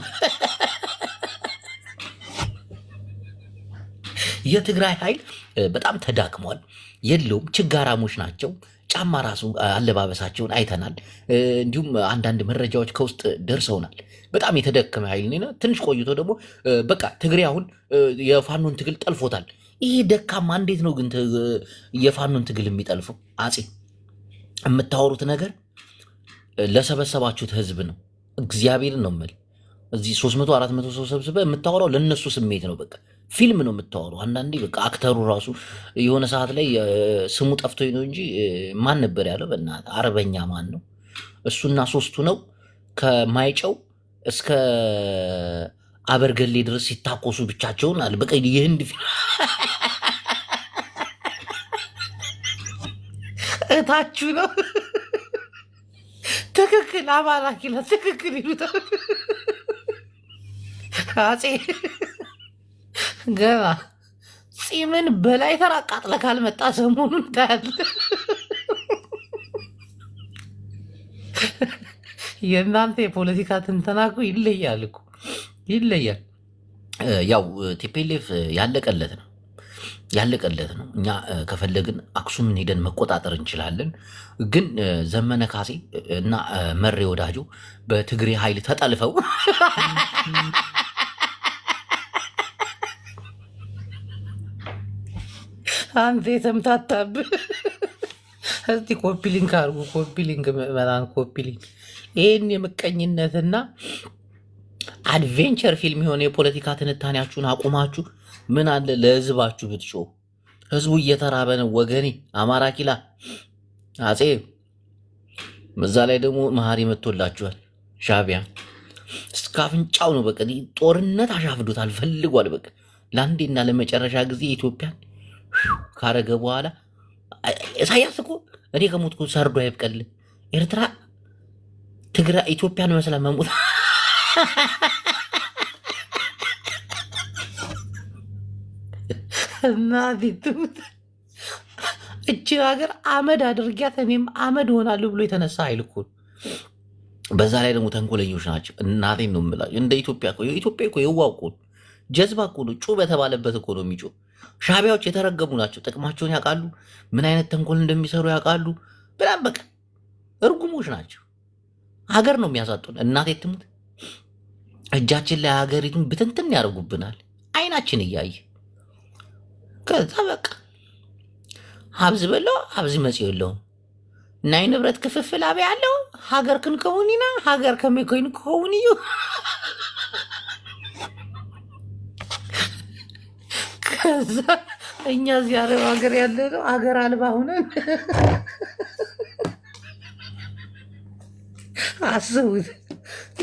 S1: የትግራይ ኃይል በጣም ተዳክሟል። የለውም፣ ችጋራሞች ናቸው። ጫማ ራሱ አለባበሳቸውን አይተናል። እንዲሁም አንዳንድ መረጃዎች ከውስጥ ደርሰውናል። በጣም የተደከመ ኃይል ነው። ትንሽ ቆይቶ ደግሞ በቃ ትግሬ አሁን የፋኖን ትግል ጠልፎታል። ይሄ ደካማ እንዴት ነው ግን የፋኖን ትግል የሚጠልፈው? አፄ የምታወሩት ነገር ለሰበሰባችሁት ህዝብ ነው። እግዚአብሔርን ነው የምልህ። እዚህ 300-400 ሰው ሰብስበህ የምታወራው ለእነሱ ስሜት ነው። በቃ ፊልም ነው የምታወራው። አንዳንዴ በቃ አክተሩ ራሱ የሆነ ሰዓት ላይ ስሙ ጠፍቶኝ ነው እንጂ ማን ነበር ያለው? በእናትህ አርበኛ ማን ነው? እሱና 3ቱ ነው ከማይጨው እስከ አበርገሌ ድረስ ሲታኮሱ ብቻቸውን አለ። በቃ የህንድ እታችሁ ነው። ትክክል፣ አማራ ኪላ ትክክል ይሉታል። አፄ ገባ ፂምን በላይ ተራቃጥለ ካልመጣ ሰሞኑን ታያለህ። የእናንተ የፖለቲካ ትንተና እኮ ይለያል እኮ ይለያል። ያው ቲፒኤልኤፍ ያለቀለት ነው ያለቀለት ነው። እኛ ከፈለግን አክሱምን ሄደን መቆጣጠር እንችላለን። ግን ዘመነ ካሴ እና መሬ ወዳጆ በትግሬ ኃይል ተጠልፈው አንተ የተምታታብህ። እስቲ ኮፒ ሊንክ አድርጉ። ኮፒ ሊንክ ምዕመናን፣ ኮፒ ሊንክ። ይህን የምቀኝነትና አድቬንቸር ፊልም የሆነ የፖለቲካ ትንታኔያችሁን አቁማችሁ ምን አለ ለህዝባችሁ ብትጮሁ። ህዝቡ እየተራበ ነው ወገኔ። አማራ ኪላ አፄ እዛ ላይ ደግሞ መሀሪ መጥቶላችኋል። ሻቢያ እስከ አፍንጫው ነው። በቃ ጦርነት አሻፍዶታል፣ ፈልጓል። በቃ ለአንዴና ለመጨረሻ ጊዜ ኢትዮጵያን ካረገ በኋላ ኢሳያስ እኮ እኔ ከሞትኩ ሰርዶ አይብቀል። ኤርትራ ትግራይ ኢትዮጵያን መስላ መሞት እናት እቺ ሀገር አመድ አድርጊያት እኔም አመድ ሆናለሁ ብሎ የተነሳ ኃይል እኮ። በዛ ላይ ደግሞ ተንኮለኞች ናቸው። እናቴን ነው የምላቸው። እንደ ኢትዮጵያ ኢትዮጵያ እኮ የዋህ እኮ ነው፣ ጀዝባ እኮ ነው። ጩ በተባለበት እኮ ነው የሚጮህ። ሻቢያዎች የተረገሙ ናቸው። ጥቅማቸውን ያውቃሉ። ምን አይነት ተንኮል እንደሚሰሩ ያውቃሉ። በጣም በቃ እርጉሞች ናቸው። ሀገር ነው የሚያሳጡን። እናቴ ትሙት እጃችን ላይ ሀገሪቱን ብትንትን ያደርጉብናል፣ አይናችን እያየ። ከዛ በቃ ሀብዝ በለው ሀብዝ መጽ የለውም። ናይ ንብረት ክፍፍል አበ ያለው ሀገር ክንከውኒና ሀገር ከመኮይን ከውንዩ ከዛ እኛ እዚህ አረብ ሀገር ያለ ነው ሀገር አልባ ሁነን አስቡት።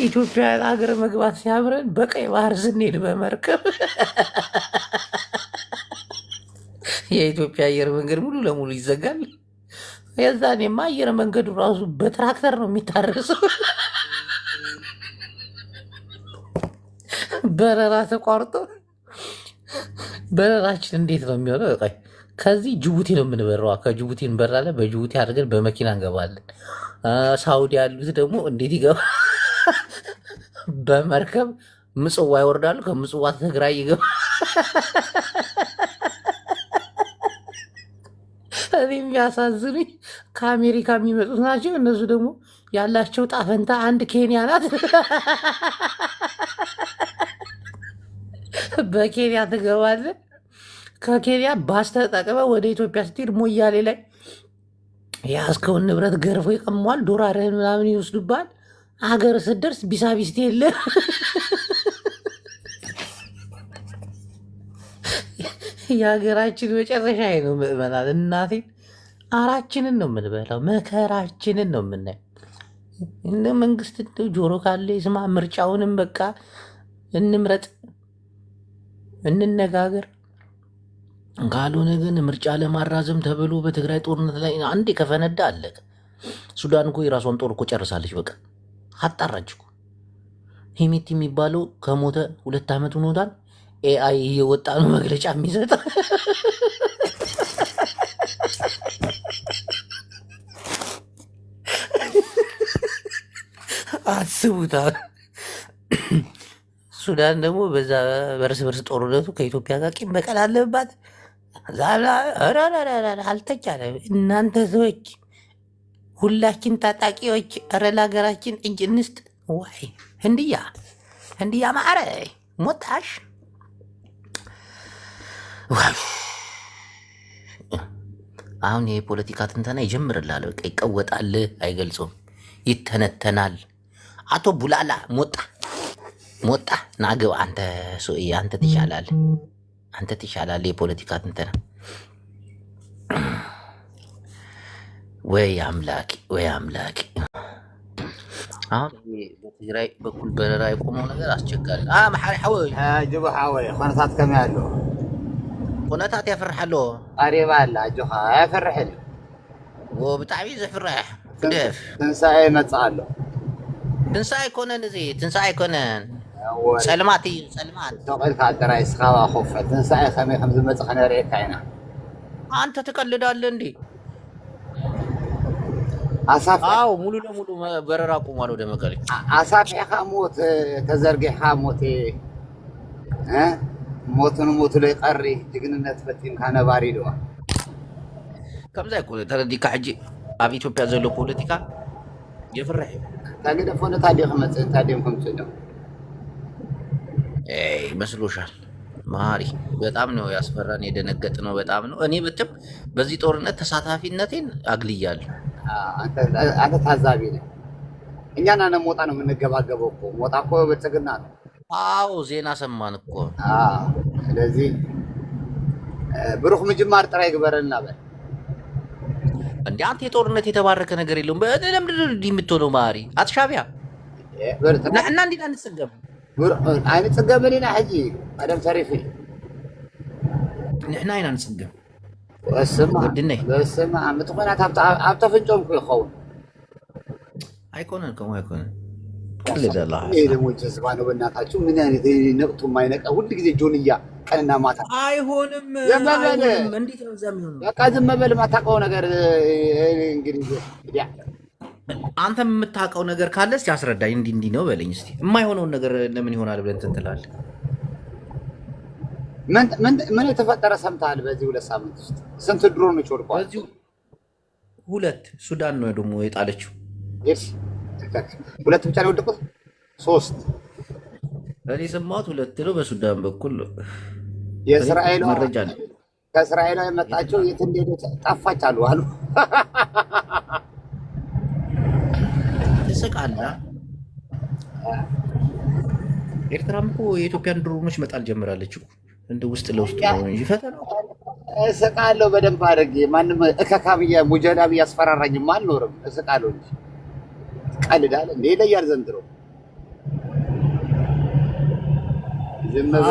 S1: ኢትዮጵያ ሀገር መግባት ሲያምረን በቀይ ባህር ስንሄድ በመርከብ የኢትዮጵያ አየር መንገድ ሙሉ ለሙሉ ይዘጋል። የዛኔማ አየር መንገዱ ራሱ በትራክተር ነው የሚታረሰው። በረራ ተቋርጦ በረራችን እንዴት ነው የሚሆነው? ከዚህ ጅቡቲ ነው የምንበረዋ። ከጅቡቲ እንበራለን። በጅቡቲ አድርገን በመኪና እንገባለን። ሳውዲ ያሉት ደግሞ እንዴት ይገባ? በመርከብ ምጽዋ ይወርዳሉ። ከምጽዋ ትግራይ ይገባ። እኔ የሚያሳዝኑኝ ከአሜሪካ የሚመጡት ናቸው። እነሱ ደግሞ ያላቸው ጣፈንታ አንድ ኬንያ ናት። በኬንያ ትገባለህ። ከኬንያ ባስ ተጠቅመህ ወደ ኢትዮጵያ ስትሄድ ሞያሌ ላይ የያዝከውን ንብረት ገርፎ ይቀሟል። ዶላርህን ምናምን ይወስዱባል። ሀገር ስትደርስ ቢሳቢስት የለ የሀገራችን መጨረሻ ነው። ምእመናን እናቴን አራችንን ነው የምንበላው፣ መከራችንን ነው የምናየው። እንደ መንግስት ጆሮ ካለ ይስማ። ምርጫውንም በቃ እንምረጥ፣ እንነጋገር። ካልሆነ ግን ምርጫ ለማራዘም ተብሎ በትግራይ ጦርነት ላይ አንዴ ከፈነዳ አለቀ። ሱዳን እኮ የራሷን ጦር እኮ ጨርሳለች። በቃ አጣራች እኮ። ሄሜቲ የሚባለው ከሞተ 2 ዓመት ሆኖታል። ኤአይ እየወጣ ነው መግለጫ የሚሰጥ። አስቡታል። ሱዳን ደግሞ በዛ በርስ በርስ ጦርነቱ ከኢትዮጵያ ጋር ቂም በቀል አለባት። አልተቻለም። እናንተ ሰዎች ሁላችን ታጣቂዎች፣ ኧረ ለሀገራችን እጅ እንስጥ። ዋይ ህንድያ ማዕረ ሞታሽ አሁን የፖለቲካ ትንተና ይጀምርላል። በቃ ይቀወጣል፣ አይገልጾም፣ ይተነተናል። አቶ ቡላላ ሞጣ ናግብ አንተ ሱኢ አንተ ትሻላለህ። የፖለቲካ ትንተና ወይ አምላኪ። አሁን በትግራይ በኩል በረራ የቆመው ነገር አስቸጋሪ ማሐሪ ሓወይ
S8: ጅቡ ሓወይ ኮነታት ከመይ ኣሎ
S1: ኩነታት የፍርሐሎ
S8: ቀሪባ ኣላ ጆኻ የፍርሕል
S1: ብጣዕሚ ዘፍርሕ ክደፍ
S8: ትንሳኤ ይመፅእ ኣሎ
S1: ትንሳኤ ኣይኮነን ጸልማት እዩ ጸልማት
S8: ተቆልካ ጥራይ ስኻባ ኮፈ ትንሳኤ ከመይ ከም ዝመፅእ ክነርእየካ ኢና
S1: አንተ ትቀልዳለህ እንዴ?
S8: አዎ
S1: ሙሉ ለሙሉ በረራ ቆሟል ወደ መቀሌ።
S8: አሳፊዕካ ሞት ተዘርጊሕካ ሞቱ ላይ ቀሪ ጅግንነት ፈቲምካ ነባሪ ድዋ
S1: ከምዛ ይኮ ተረዲካ ሕጂ ኣብ ኢትዮጵያ ዘሎ ፖለቲካ የፍርሕ
S8: ታገደ ፎነ ታዲያ ከመፅእ ታዲያም ከምፅእ
S1: መስሎሻል? ማሪ በጣም ነው ያስፈራን፣ የደነገጥ ነው በጣም ነው። እኔ ብትም በዚህ ጦርነት ተሳታፊነቴን አግልያለሁ።
S8: አንተ ታዛቢ ነህ። እኛና ሞጣ ነው የምንገባገበው እኮ። ሞጣ እኮ ብልጽግና ነው።
S1: አዎ ዜና ሰማን እኮ።
S8: ስለዚህ ብሩክ ምጅማር ጥራ ይግበረና በል
S1: እንዴ አንተ የጦርነት የተባረከ ነገር የለውም። ለምንድን ነው እንዲህ የምትሆነው? ማሪ አትሻቢያ ንሕና እንዲና ንጽገም
S8: ኣይንጽገም ኢና ሕጂ ቀደም ሰሪፊ
S1: ንሕና ኢና ንጽገም
S8: በስማ ምቲ ኮይናት ኣብ ተፍንጮም ይኸውን
S1: ኣይኮነን ከምኡ ኣይኮነን።
S8: ደግሞ ጀዝባ ነው በእናታችሁ። ምን አይነት ነቅቱ የማይነቃ ሁል ጊዜ ጆንያ ቀንና ማታ
S1: አይሆንም። እንዴት ነው እዛ የሚሆነው?
S8: በቃ ዝም በል። የማታውቀው ነገር እንግዲህ
S1: አንተ የምታውቀው ነገር ካለ እስኪ አስረዳኝ። እንዲህ ነው በለኝ እስኪ። የማይሆነውን ነገር ለምን ይሆናል ብለን እንትን ትላለህ?
S8: ምን የተፈጠረ ሰምተሃል? በዚህ 2 ሳምንት ውስጥ ስንት ድሮኖች ወድቀዋል?
S1: በዚሁ 2 ሱዳን ነው ደግሞ የጣለችው።
S8: 2 ብቻ ነው የወደቁት? 3
S1: እኔ ሰማሁት 2 ነው በሱዳን በኩል።
S8: የእስራኤል
S1: መረጃ ነው።
S8: ከእስራኤል የመጣቸው የት እንደሄደች ጠፋች አሉ
S1: ትስቃለህ። ኤርትራም እኮ የኢትዮጵያን ድሮኖች መጣል ጀምራለች እኮ እንደ ውስጥ ለውስጥ ነው እንጂ ፈተና
S8: እስቃለሁ በደንብ አድርጌ። ማንም እከካብያ ሙጀዳብ ያስፈራራኝም አልኖርም። እስቃለሁ እንጂ ቀልዳል እንዴ ይለያል ዘንድሮ።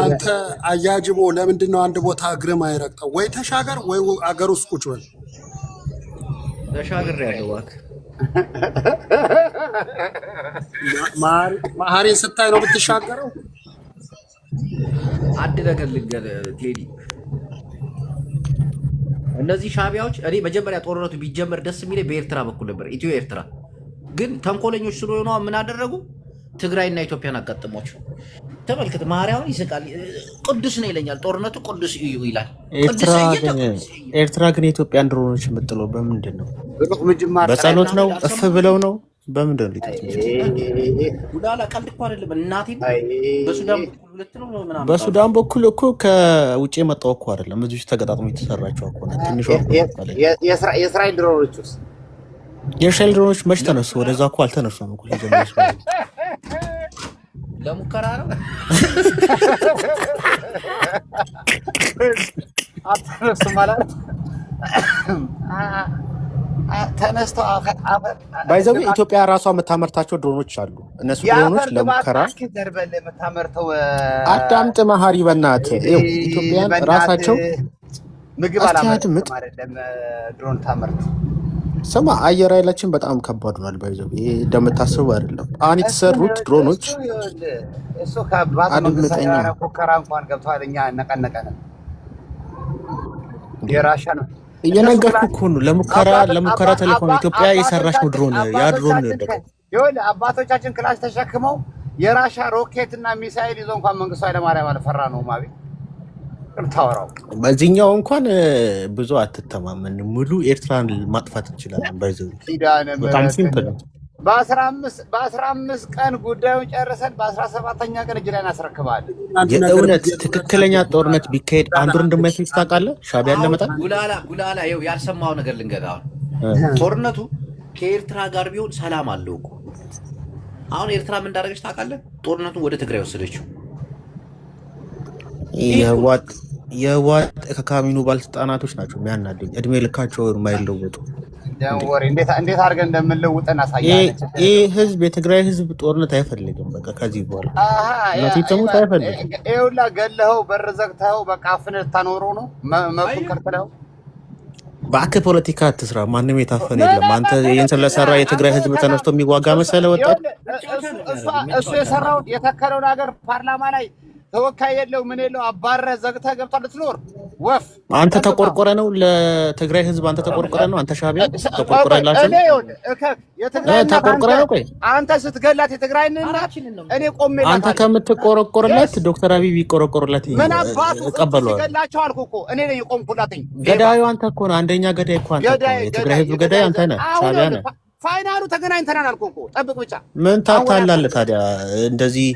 S9: አንተ አያጅቦ ለምንድን ነው አንድ ቦታ እግርህ ማይረግጠው? ወይ ተሻገር ወይ አገር ውስጥ ቁጭ በል።
S1: ተሻገር ያለው እባክህ
S9: መሀሪን ስታይ ነው የምትሻገረው።
S1: አንድ ነገር ልንገርህ ቴዲ፣ እነዚህ ሻቢያዎች እኔ መጀመሪያ ጦርነቱ ቢጀመር ደስ የሚለኝ በኤርትራ በኩል ነበር። ኢትዮ ኤርትራ ግን ተንኮለኞች ስለሆኑ ምን አደረጉ? ትግራይና ኢትዮጵያን አጋጥሟቸው። ተመልከት፣ ማርያምን ይስቃል። ቅዱስ ነው ይለኛል። ጦርነቱ ቅዱስ እዩ ይላል።
S10: ኤርትራ ግን የኢትዮጵያን ድሮኖች የምጥለው በምንድን ነው?
S8: ምጅማር
S10: በጸሎት ነው? እፍ ብለው ነው? በምንድን ነው ሊጠት?
S1: ጉዳላ ቀልድ እኮ አይደለም እናቴ። በሱዳን በኩል 2 ነው ምናምን።
S10: በሱዳን በኩል እኮ ከውጭ የመጣው እኮ አይደለም። እዚህ ተገጣጥሞ የተሰራቸው እኮ ነው። ትንሽ
S8: የእስራኤል ድሮኖች ውስጥ
S10: የእስራኤል ድሮኖች መች ተነሱ? ወደዛ እኮ አልተነሱም እኮ ሲጀምር
S1: ለሙከራ ነው።
S8: አትነሱ ማለት ተነስተው
S5: ባይዘው ኢትዮጵያ ራሷ የምታመርታቸው ድሮኖች አሉ። እነሱ ድሮኖች ለሙከራ
S8: ደርበል የምታመርተው
S5: አዳምጥ መሀሪ በእናትህ ኢትዮጵያን ራሳቸው
S8: ምግብ አላመርትም አይደለም ድሮን ታመርት።
S5: ስማ አየር ኃይላችን በጣም ከባድ ሆኗል። ባይዘው ይሄ እንደምታስበው አይደለም። አሁን የተሰሩት ድሮኖች
S8: እሱ ከባድ ነው። ሙከራ እንኳን ገብቷል። እኛ ነቀነቀን የራሻ ነው
S10: እየነገርኩህ እኮ ነው። ለሙከራ ተልኮ ኢትዮጵያ የሰራች ነው ድሮን። ያ ድሮን ነው ደቀ
S8: ይኸውልህ አባቶቻችን ክላሽ ተሸክመው የራሻ ሮኬት እና ሚሳኤል ይዞ እንኳን መንግስቱ ኃይለማርያም አልፈራ ነው ማቢ ታወራው።
S10: በዚህኛው እንኳን ብዙ አትተማመን። ሙሉ ኤርትራን ማጥፋት እንችላለን። ባይዘው በጣም ሲምፕል ነው።
S8: በ15 ቀን ጉዳዩን ጨርሰን በ17ኛ ቀን እጅ ላይ እናስረክባለን።
S10: የእውነት ትክክለኛ ጦርነት ቢካሄድ አንዱ እንደማይፈጅ ታውቃለህ? ሻዕቢያን ለመጣል
S1: ጉላላ ይኸው ያልሰማው ነገር ልንገርህ። ጦርነቱ ከኤርትራ ጋር ቢሆን ሰላም አለው እኮ። አሁን ኤርትራ ምን እንዳደረገች ታውቃለህ? ጦርነቱን ወደ ትግራይ ወሰደችው።
S10: የህወሓት ከካቢኔ ባለስልጣናቶች ናቸው የሚያናደኝ። እድሜ ልካቸው የማይለወጡ
S8: እንዴት አድርገን እንደምንለውጠን አሳያለች።
S10: ይህ ህዝብ የትግራይ ህዝብ ጦርነት አይፈልግም። በቃ ከዚህ በኋላ ነቲተሙት አይፈልግም።
S8: ይኸውልህ ገለኸው በር ዘግተኸው በቃ አፍነህ ልታኖረው ነው መብቱን ከልክለኸው።
S10: እባክህ ፖለቲካ አትስራ። ማንም የታፈነ የለም። አንተ ይህን ስለሰራ የትግራይ ህዝብ ተነስቶ የሚዋጋ መሰለ ወጣት።
S8: እሱ የሰራውን የተከለውን ሀገር ፓርላማ ላይ ተወካይ የለው ምን የለው አባረህ ዘግተህ ገብቷል ልትኖር ወፍ።
S10: አንተ ተቆርቆረ ነው ለትግራይ ህዝብ። አንተ ተቆርቆረ ነው። አንተ ሻዕቢያ ተቆርቆረላችሁ ተቆርቆረ ነው። ቆይ
S8: አንተ ስትገላት የትግራይን እናት እኔ ቆሜላት።
S10: አንተ ከምትቆረቆርላት ዶክተር አብይ ቢቆረቆርላት እቀበለዋለሁ።
S8: ገላቸው አልኩ እኮ እኔ ነኝ የቆምኩላትኝ።
S10: ገዳዩ አንተ እኮ ነህ። አንደኛ ገዳይ እኮ አንተ እኮ ነህ። የትግራይ ህዝብ ገዳይ አንተ ነህ። ሻዕቢያ ነህ።
S8: ፋይናሉ ተገናኝተናል አልኩ እኮ ጠብቅ ብቻ።
S10: ምን ታታላለህ ታዲያ? እንደዚህ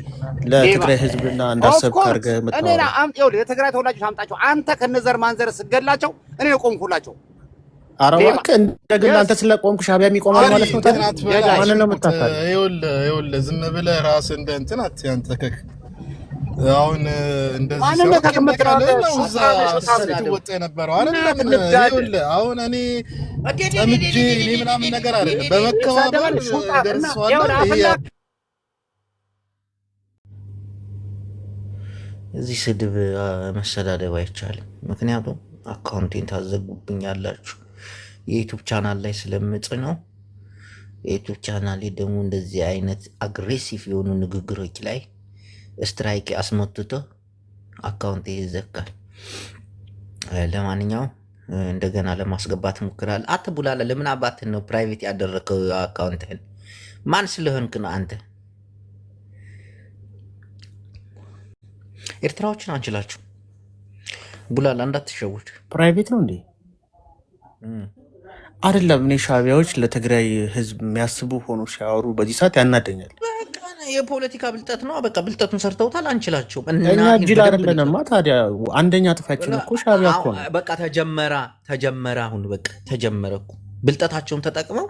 S10: ለትግራይ ህዝብና እንዳሰብክ አድርገህ
S8: እኔና አምጤው የትግራይ ተወላጆች አምጣቸው። አንተ ከነዘር ማንዘር ስገላቸው እኔ የቆምኩላቸው።
S10: ኧረ እባክህ እንደግል አንተ ስለቆምክ ሻዕቢያ የሚቆማል ማለት ነው ታዲያ? ማንን ነው የምታታለው?
S11: ይኸውልህ ዝም ብለህ ራስህ እንደ እንትን አትያንተከክ። አሁን እንደዚህ ስትወጣ የነበረው አይደለም። አሁን እኔ ጠምጄ እኔ ምናምን ነገር አይደለም። በመከባበር ደርሰዋል።
S1: እዚህ ስድብ መሰዳደብ አይቻልም። ምክንያቱም አካውንቴን ታዘጉብኛላችሁ። የዩቱብ ቻናል ላይ ስለምጭነው የዩቱብ ቻናል ደግሞ እንደዚህ አይነት አግሬሲቭ የሆኑ ንግግሮች ላይ ስትራይክ አስመትቶ አካውንት ይዘጋል። ለማንኛውም እንደገና ለማስገባት ሞክራል። አትቡላላ። ለምን አባትህን ነው ፕራይቬት ያደረከው አካውንትህን? ማን ስለሆንክ ነው አንተ? ኤርትራዎችን አንችላችሁ ቡላላ፣ እንዳትሸውድ።
S10: ፕራይቬት ነው እንዴ? አይደለም። እኔ ሻዕቢያዎች ለትግራይ ህዝብ የሚያስቡ ሆኖ ሲያወሩ በዚህ ሰዓት ያናደኛል።
S1: የፖለቲካ ብልጠት ነው። በቃ ብልጠቱን ሰርተውታል። አንችላቸውም።
S10: እኛ እጅል አይደለንማ ታዲያ። አንደኛ ጥፋችን እኮ ሻዕቢያ እኮ ነው።
S1: በቃ ተጀመረ። አሁን በቃ ተጀመረ እኮ። ብልጠታቸውን ተጠቅመው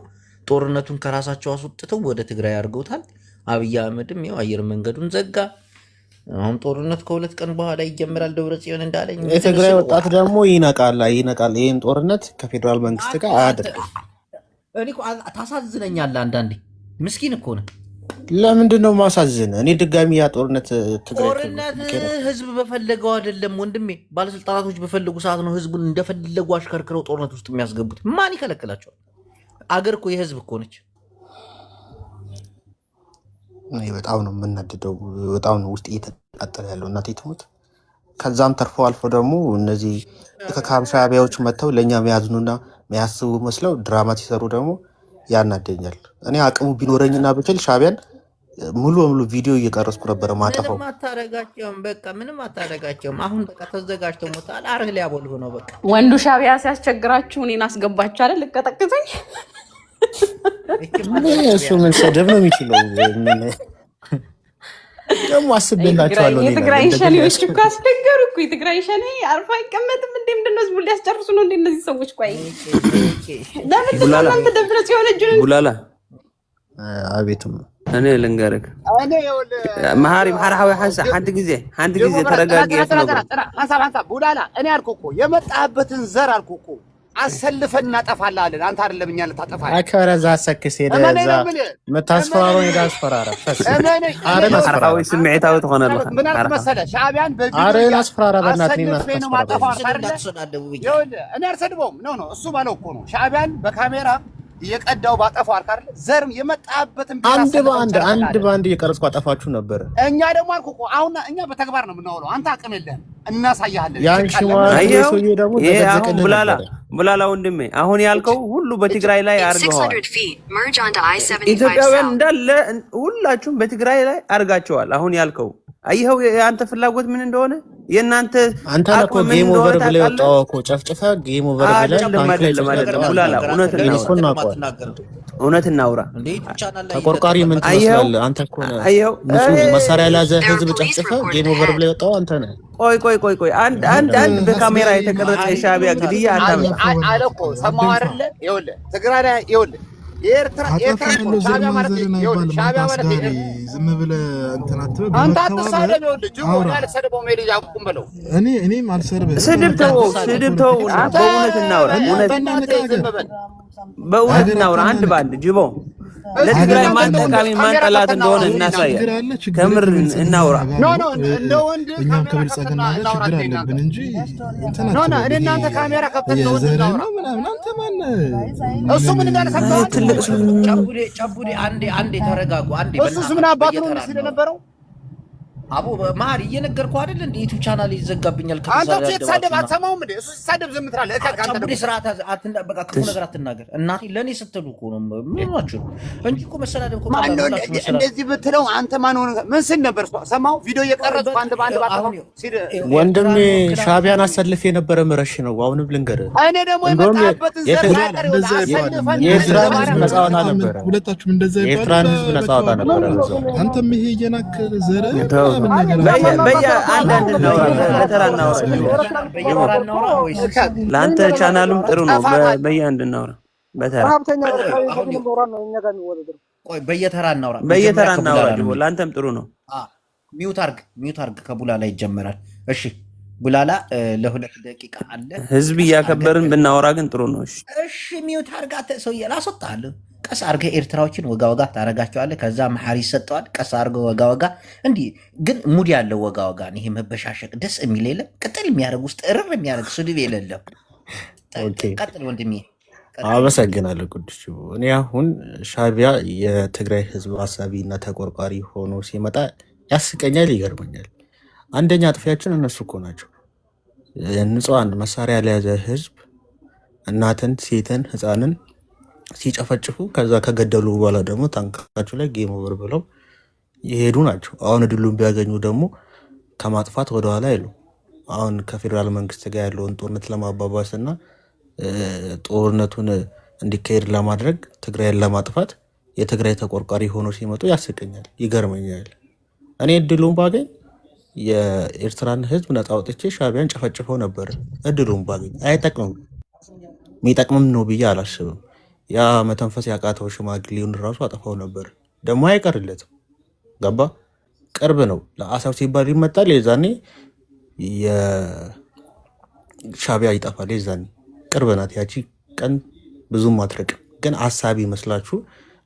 S1: ጦርነቱን ከራሳቸው አስወጥተው ወደ ትግራይ አድርገውታል። አብይ አህመድም ያው አየር መንገዱን ዘጋ። አሁን ጦርነት ከ2 ቀን በኋላ ይጀምራል። ደብረጽዮን እንዳለኝ
S10: የትግራይ ወጣት ደግሞ ይነቃል። ይህን ጦርነት ከፌዴራል መንግስት ጋር አያደርግም።
S1: እኔ ታሳዝነኛለህ አንዳንዴ። ምስኪን እኮ ነው።
S10: ለምንድን ነው ማሳዝን? እኔ ድጋሚ ያ ጦርነት
S1: ህዝብ በፈለገው አይደለም ወንድሜ። ባለስልጣናቶች በፈለጉ ሰዓት ነው ህዝቡን እንደፈለጉ አሽከርክረው ጦርነት ውስጥ የሚያስገቡት። ማን ይከለክላቸዋል? አገር እኮ የህዝብ እኮ ነች።
S10: በጣም ነው የምናድደው። በጣም ነው ውስጥ እየተቃጠለ ያለው። እናቴ ትሙት። ከዛም ተርፎ አልፎ ደግሞ እነዚህ ከሻዕቢያዎች መጥተው ለእኛ የሚያዝኑና የሚያስቡ መስለው ድራማ ሲሰሩ ደግሞ ያናደኛል። እኔ አቅሙ ቢኖረኝና ብችል ሻዕቢያን ሙሉ በሙሉ ቪዲዮ እየቀረስኩ ነበረ ማጠፋው።
S1: ምንም አታደርጋቸውም። አሁን በቃ ተዘጋጅተው ሞታል። አርህ ሊያቦልሁ ነው በቃ።
S12: ወንዱ ሻዕቢያ ሲያስቸግራችሁ እኔን አስገባችሁ አይደል? ልቀጠቅጠኝ።
S10: እሱ ምን ሰደብ ነው የሚችለው? ደግሞ አስቤላችኋለሁ።
S12: የትግራይ ሸኔዎች እኮ አስደገሩ እኮ። የትግራይ ሸኔ አርፎ አይቀመጥም እንዴ? ምንድን ነው ህዝቡ ሊያስጨርሱ ነው እንዴ እነዚህ ሰዎች? ቆይ ለምንድን ነው እናንተ ደብረ ሲሆን እጁን
S4: ቡላላ
S10: አቤትም
S4: እኔ ልንገርህ መሀሪ ማራዊ አንድ ጊዜ ተረጋጊ።
S8: ሀሳብ ቡላላ እኔ አልኩህ እኮ የመጣህበትን ዘር አልኩህ እኮ አሰልፈን እናጠፋለን። አንተ አይደለም እኛ ልታጠፋለን።
S10: አከረዛ ሰክስ ሄደዛ መታስፈራራው ሄዳስፈራራ ፈስ አረን አስፈራራው
S4: ስሜታው ተሆነልህ
S8: ምን አልክ መሰለህ? ሻዕቢያን በቪዲዮ
S10: አረን አስፈራራ በእናትህ
S8: ነው ማጠፋው አይደል? እኔ አልሰድበውም። ኖ እሱ ባለው እኮ ነው። ሻዕቢያን በካሜራ የቀዳው ባጠፋው አይደል? ዘርም የመጣበትን
S10: አንድ ባንድ እየቀረጽኩ አጠፋችሁ ነበር።
S8: እኛ ደግሞ አልኩህ እኮ አሁን እኛ በተግባር ነው የምናውለው። አንተ አቅም የለህም፣ እናሳያለን።
S10: ያን ሽማግሌ ሰውዬ ደግሞ ተዘቅልህ
S4: ቡላላ ወንድሜ አሁን ያልከው ሁሉ በትግራይ ላይ አርገዋል። ኢትዮጵያውያን እንዳለ ሁላችሁም በትግራይ ላይ አርጋቸዋል። አሁን ያልከው አይኸው የአንተ ፍላጎት ምን እንደሆነ የእናንተ
S10: አንተ እኮ ጌም ኦቨር ብለህ ወጣው እኮ ጨፍጭፈ ጌም ኦቨር ብለህ
S4: ቡላላ እውነት እናውራ
S10: ተቆርቋሪ ምን ትመስላለህ አንተ እኮ ነህ። ንጹህ መሳሪያ ያዘ ህዝብ ጨፍጭፈ ጌም ኦቨር ብለህ ወጣው አንተ ነህ።
S4: ቆይ አንድ በካሜራ የተቀረጸ የሻዕቢያ ግድያ አታምጣ
S8: አለ እኮ ሰማሁ አይደለ? ይኸውልህ ትግራይ ላይ ይኸውልህ የኤርትራ ሻዕቢያ ማለት
S11: ዝም ብለህ እንትን አትበል።
S8: አንተ አትሳደብ። ይኸውልህ ጅቦ ያልሰደበው ሜል ያቁም በለው።
S11: እኔም አልሰድብህ።
S4: ስድብ ተው። በእውነት እናውራ። በእውነት እናውራ አንድ በአንድ ጅቦ ለትግራይ ማን ጠቃሚ ማን ጠላት እንደሆነ እናሳያለን። ከምር እናውራ።
S8: እንደ ወንድ
S11: እኛም ከብልጽግና ጋር ችግር አለብን እንጂ እንትና
S8: እኔ እናንተ ካሜራ ከፍተን ነው እናውራ
S11: ምናምን። አንተ ማን
S8: እሱ ምን እንዳለ ሰምተሃል?
S1: ትልቅ ጨቡዴ አንዴ ተረጋጉ። አንዴ
S8: እሱስ ምን አባቱ ነው ሲል ነበረው?
S1: አቡ ማሪ እየነገርኩህ አይደል እንዴ? ዩቲዩብ ቻናል ይዘጋብኛል።
S8: አንተ ተሳደብ አትሰማውም እንዴ? እሱ ሲሳደብ ዝም ትላለህ።
S1: ጨቡዴ ስርዓት በቃ ክፉ ነገር አትናገር። እናቴ ለኔ ስትሉ እኮ ነው ምን ናችሁ እንጂ እኮ መሰዳደብ እኮ
S8: እንደዚህ ብትለው አንተ ማን ሆነ ምን ስል ነበር? ሰማው ቪዲዮ እየቀረጽኩ አንድ ባንድ
S10: ወንድሜ ሻዕቢያን አሰልፍ የነበረ ምረሽ ነው። አሁንም ልንገርህ
S8: እኔ ደግሞ የመጣበትን ዘር
S10: የኤርትራን ህዝብ ነፃ ወጣ ነበረ።
S11: ሁለታችሁም እንደዛ ይባላል።
S10: የኤርትራን ህዝብ ነፃ ወጣ ነበረ።
S11: አንተም ይሄ እየናከለ ዘር
S4: ለአንተ ቻናሉም ጥሩ ነው። በየአንድ እናውራ።
S1: በየተራ እናውራ።
S4: ለአንተም ጥሩ ነው።
S1: ሚውት አርግ። ከቡላላ ይጀመራል። እሺ ቡላላ ለሁለት ደቂቃ አለ።
S4: ህዝብ እያከበርን ብናወራ ግን ጥሩ ነው።
S1: እሺ ሚውት አርጋ ሰውዬ ላስወጣለሁ። ቀስ አድርገህ ኤርትራዎችን ወጋ ታረጋቸዋለህ። ከዛ መሐሪ ይሰጠዋል። ቀስ አድርገህ ወጋ እንዲህ ግን ሙድ ያለው ወጋ ነው። ይሄ መበሻሸቅ ደስ የሚል የለም። ቅጥል የሚያደርግ ውስጥ እርር የሚያደርግ ስድብ የሌለው። ቀጥል ወንድሜ።
S10: አመሰግናለሁ ቅዱስ። እኔ አሁን ሻዕቢያ የትግራይ ህዝብ አሳቢ እና ተቆርቋሪ ሆኖ ሲመጣ ያስቀኛል፣ ይገርመኛል። አንደኛ አጥፊያችን እነሱ እኮ ናቸው። ንጹሃን መሳሪያ ለያዘ ህዝብ እናትን፣ ሴትን፣ ህፃንን ሲጨፈጭፉ ከዛ ከገደሉ በኋላ ደግሞ ታንካቸው ላይ ጌም ኦቨር ብለው የሄዱ ናቸው። አሁን እድሉን ቢያገኙ ደግሞ ከማጥፋት ወደኋላ አይሉ። አሁን ከፌዴራል መንግስት ጋር ያለውን ጦርነት ለማባባስ እና ጦርነቱን እንዲካሄድ ለማድረግ ትግራይን ለማጥፋት የትግራይ ተቆርቋሪ ሆኖ ሲመጡ ያስቀኛል፣ ይገርመኛል። እኔ እድሉን ባገኝ የኤርትራን ህዝብ ነፃ አውጥቼ ሻዕቢያን ጨፈጭፈው ነበር። እድሉን ባገኝ አይጠቅምም፣ የሚጠቅምም ነው ብዬ አላስብም። ያ መተንፈስ ያቃተው ሽማግሌውን ራሱ አጠፋው ነበር። ደግሞ አይቀርለትም። ገባ? ቅርብ ነው። ለአሳብ ሲባል ይመጣል። የዛኔ የሻዕቢያ ይጠፋል። የዛኔ ቅርብ ናት ያቺ ቀን፣ ብዙም አትርቅም። ግን አሳቢ መስላችሁ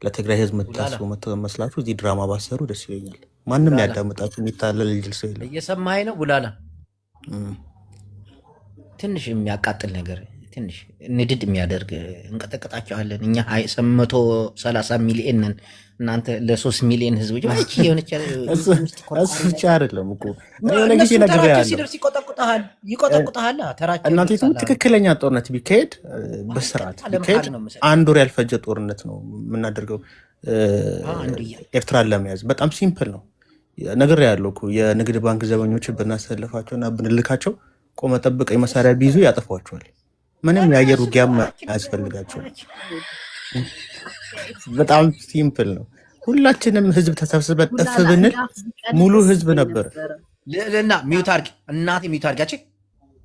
S10: ለትግራይ ህዝብ የምታስቡ መስላችሁ እዚህ ድራማ ባሰሩ ደስ ይለኛል። ማንም ያዳምጣችሁ የሚታለል ልጅል ሰው የለም።
S1: እየሰማኸኝ ነው ቡላላ? ትንሽ የሚያቃጥል ነገር ትንሽ ንድድ የሚያደርግ እንቀጠቀጣቸዋለን። እኛ 130 ሚሊዮን ነን። እናንተ ለ3 ሚሊዮን ህዝብ
S10: እሱ ብቻ አይደለም እኮ የሆነ ጊዜ ነግሬሃለሁ።
S1: ሲደርስ ይቆጠቁጠሃል።
S10: እናንተ ትክክለኛ ጦርነት ቢካሄድ በስርዓት ቢካሄድ 1 ወር ያልፈጀ ጦርነት ነው የምናደርገው ኤርትራን ለመያዝ። በጣም ሲምፕል ነው። ነግሬሃለሁ እኮ የንግድ ባንክ ዘበኞችን ብናሰልፋቸውና ብንልካቸው ቆመ ጠብቀ መሳሪያ ቢይዙ ያጠፏቸዋል። ምንም የአየር ውጊያም አያስፈልጋቸውም። በጣም ሲምፕል ነው። ሁላችንም ህዝብ ተሰብስበን እፍ ብንል ሙሉ ህዝብ ነበር።
S1: ልዕልና ሚውት አድርጊ እናቴ ሚውት አድርጋች